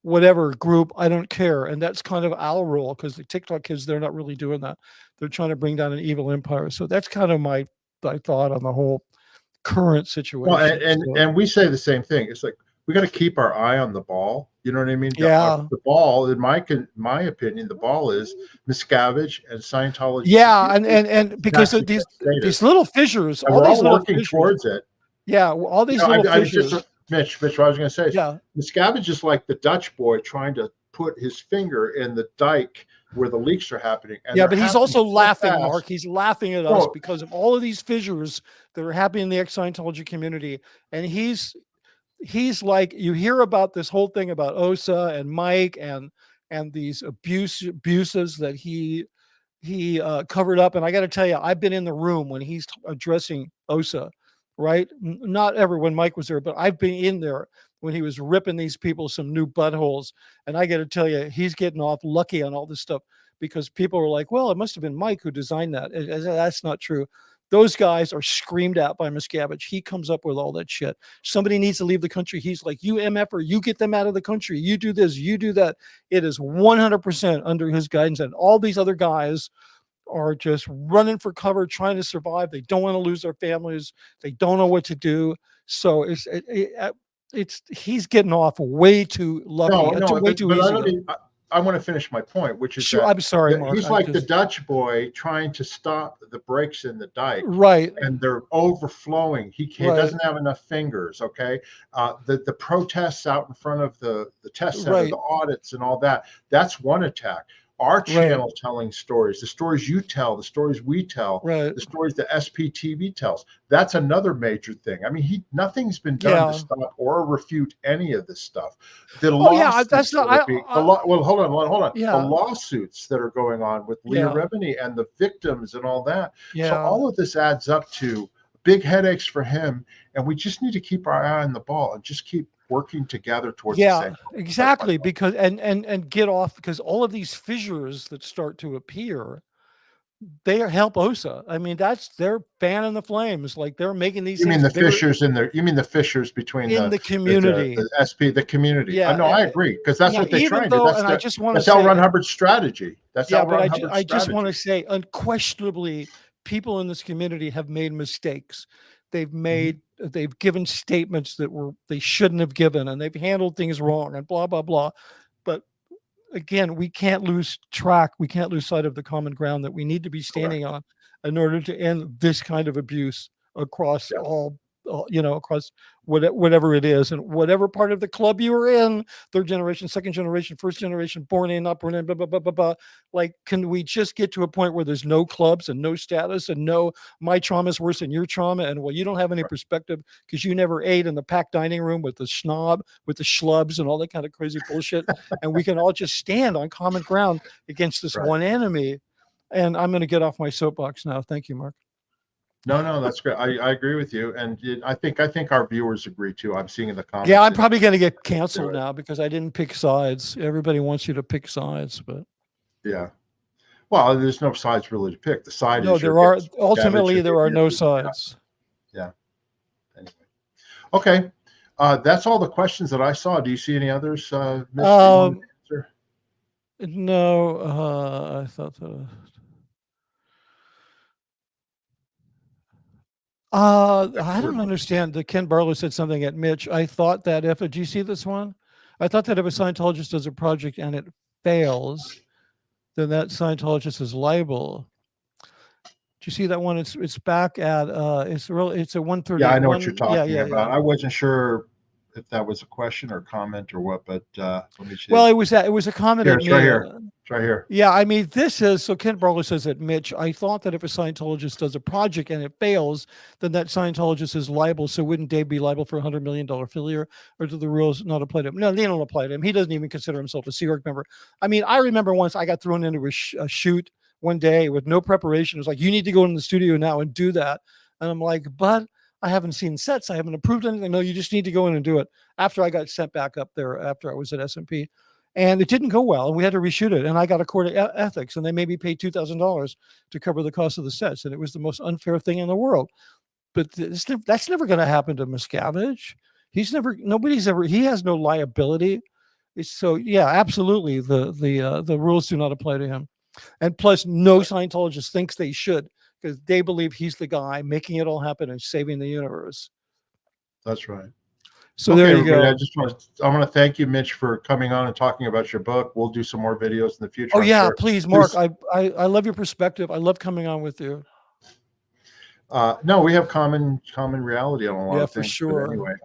whatever group, I don't care. And that's kind of our role, because the TikTok kids, they're not really doing that. They're trying to bring down an evil empire. So that's kind of my thought on the whole current situation. Well, and we say the same thing. It's like, we got to keep our eye on the ball. You know what I mean? Yeah. The ball, in my opinion, the ball is Miscavige and Scientology. Yeah, and because of these little fissures, and we're all working towards it. Yeah, all these little fissures. Mitch, what I was going to say is, yeah, Miscavige is like the Dutch boy trying to put his finger in the dike where the leaks are happening. And yeah, but he's also laughing, Mark. He's laughing at us because of all of these fissures that are happening in the ex-Scientology community. And he's like, you hear about this whole thing about Osa and Mike and these abuses that he covered up. And I got to tell you, I've been in the room when he's addressing Osa, right? Not ever when Mike was there, but I've been in there when he was ripping these people some new buttholes. And I got to tell you, he's getting off lucky on all this stuff, because people were like, well, it must have been Mike who designed that. That's not true. Those guys are screamed at by Miscavige. He comes up with all that shit. Somebody needs to leave the country. He's like, you MFer, you get them out of the country. You do this, you do that. It is 100% under his guidance. And all these other guys are just running for cover, trying to survive. They don't want to lose their families. They don't know what to do. So he's getting off way too lucky. Way too easy. I want to finish my point, which is sure. I'm sorry, Mark. He's like the Dutch boy trying to stop the breaks in the dike, right? And they're overflowing. He doesn't have enough fingers. Okay, the protests out in front of the test center, the audits, and all that. That's one attack. Our channel telling stories, the stories you tell, the stories we tell, the stories the SPTV tells. That's another major thing. I mean, nothing's been done to stop or refute any of this stuff. That's not. Well, hold on. Yeah. The lawsuits that are going on with Leah Remini and the victims and all that. Yeah. So all of this adds up to big headaches for him, and we just need to keep our eye on the ball and just keep working together towards the same. Exactly, because and get off, because all of these fissures that start to appear, they help Osa. I mean, they're fanning the flames, like they're making these. You mean the fissures in there? You mean the fissures between the community, the community? Yeah, no, I agree, because that's what they're trying to do. That's L. Ron Hubbard's strategy. That's L. Ron Hubbard's strategy. I just want to say, unquestionably, people in this community have made mistakes. They've given statements that they shouldn't have given, and they've handled things wrong, and blah blah blah. But again, we can't lose track. We can't lose sight of the common ground that we need to be standing on in order to end this kind of abuse across all, across whatever it is, and whatever part of the club you are in, third generation, second generation, first generation, born in, not born in, blah, blah, blah, blah, blah. Like, can we just get to a point where there's no clubs and no status and no, my trauma is worse than your trauma, and well, you don't have any perspective because you never ate in the packed dining room with the with the schlubs and all that kind of crazy bullshit, and we can all just stand on common ground against this one enemy. And I'm going to get off my soapbox now. Thank you, Mark. No, that's great. I agree with you, and I think our viewers agree too. I'm seeing in the comments. Yeah, I'm probably going to get canceled now because I didn't pick sides. Everybody wants you to pick sides, but yeah. Well, there's no sides really to pick. The side no, is there are ultimately there are no sides. Yeah. Anyway, okay, that's all the questions that I saw. Do you see any others? No, I thought that. I don't understand. Ken Barlow said something at Mitch. I thought that do you see this one? I thought that if a Scientologist does a project and it fails, then that Scientologist is liable. Do you see that one? It's back at it's a 131. Yeah, I know what you're talking about. Yeah. I wasn't sure if that was a question or comment or what, but let me see. Well, it was a comment. It's right here. It's right here. Yeah, I mean, this is, so Ken Barlow says that, Mitch, I thought that if a Scientologist does a project and it fails, then that Scientologist is liable. So wouldn't Dave be liable for $100 million failure, or do the rules not apply to him? No, they don't apply to him. He doesn't even consider himself a Sea Org member. I mean, I remember once I got thrown into a shoot one day with no preparation. It was like, you need to go in the studio now and do that. And I'm like, but I haven't seen sets. I haven't approved anything. No, you just need to go in and do it. After I got sent back up there, after I was at S&P. And it didn't go well, and we had to reshoot it. And I got a court of ethics, and they made me pay $2,000 to cover the cost of the sets. And it was the most unfair thing in the world. But that's never going to happen to Miscavige. He has no liability. So yeah, absolutely. The rules do not apply to him. And plus, no Scientologist thinks they should, because they believe he's the guy making it all happen and saving the universe. That's right. So okay, there you go. I want to thank you, Mitch, for coming on and talking about your book. We'll do some more videos in the future. Oh, yeah, please, Mark. I love your perspective. I love coming on with you. No, we have common reality on a lot of things. For sure.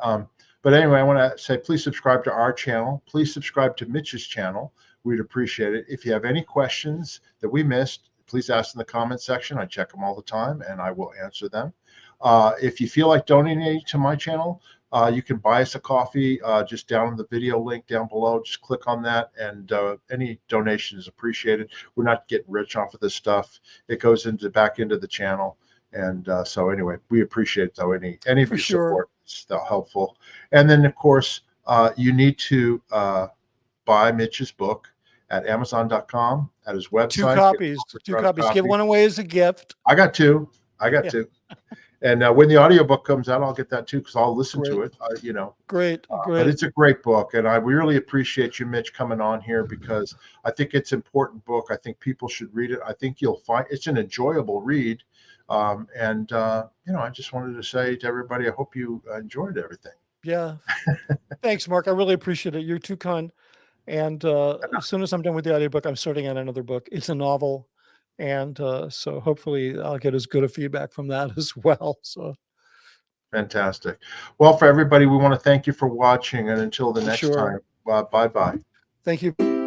But anyway, I want to say, please subscribe to our channel. Please subscribe to Mitch's channel. We'd appreciate it. If you have any questions that we missed, please ask in the comment section. I check them all the time, and I will answer them. If you feel like donating to my channel, you can buy us a coffee just down in the video link down below. Just click on that, and any donation is appreciated. We're not getting rich off of this stuff. It goes back into the channel. And so anyway, we appreciate though any of your support. It's helpful. And then of course, you need to buy Mitch's book at Amazon.com, at his website. Two copies. Give one away as a gift. I got two. And when the audiobook comes out, I'll get that too, because I'll listen to it. Great. But it's a great book, and I really appreciate you, Mitch, coming on here, because I think it's an important book. I think people should read it. I think you'll find it's an enjoyable read. I just wanted to say to everybody, I hope you enjoyed everything. Yeah. Thanks, Mark. I really appreciate it. You're too kind. And as soon as I'm done with the audiobook, I'm starting on another book. It's a novel. And so hopefully I'll get as good a feedback from that as well. So fantastic. Well, for everybody, we want to thank you for watching, and until the next time, bye-bye. Thank you.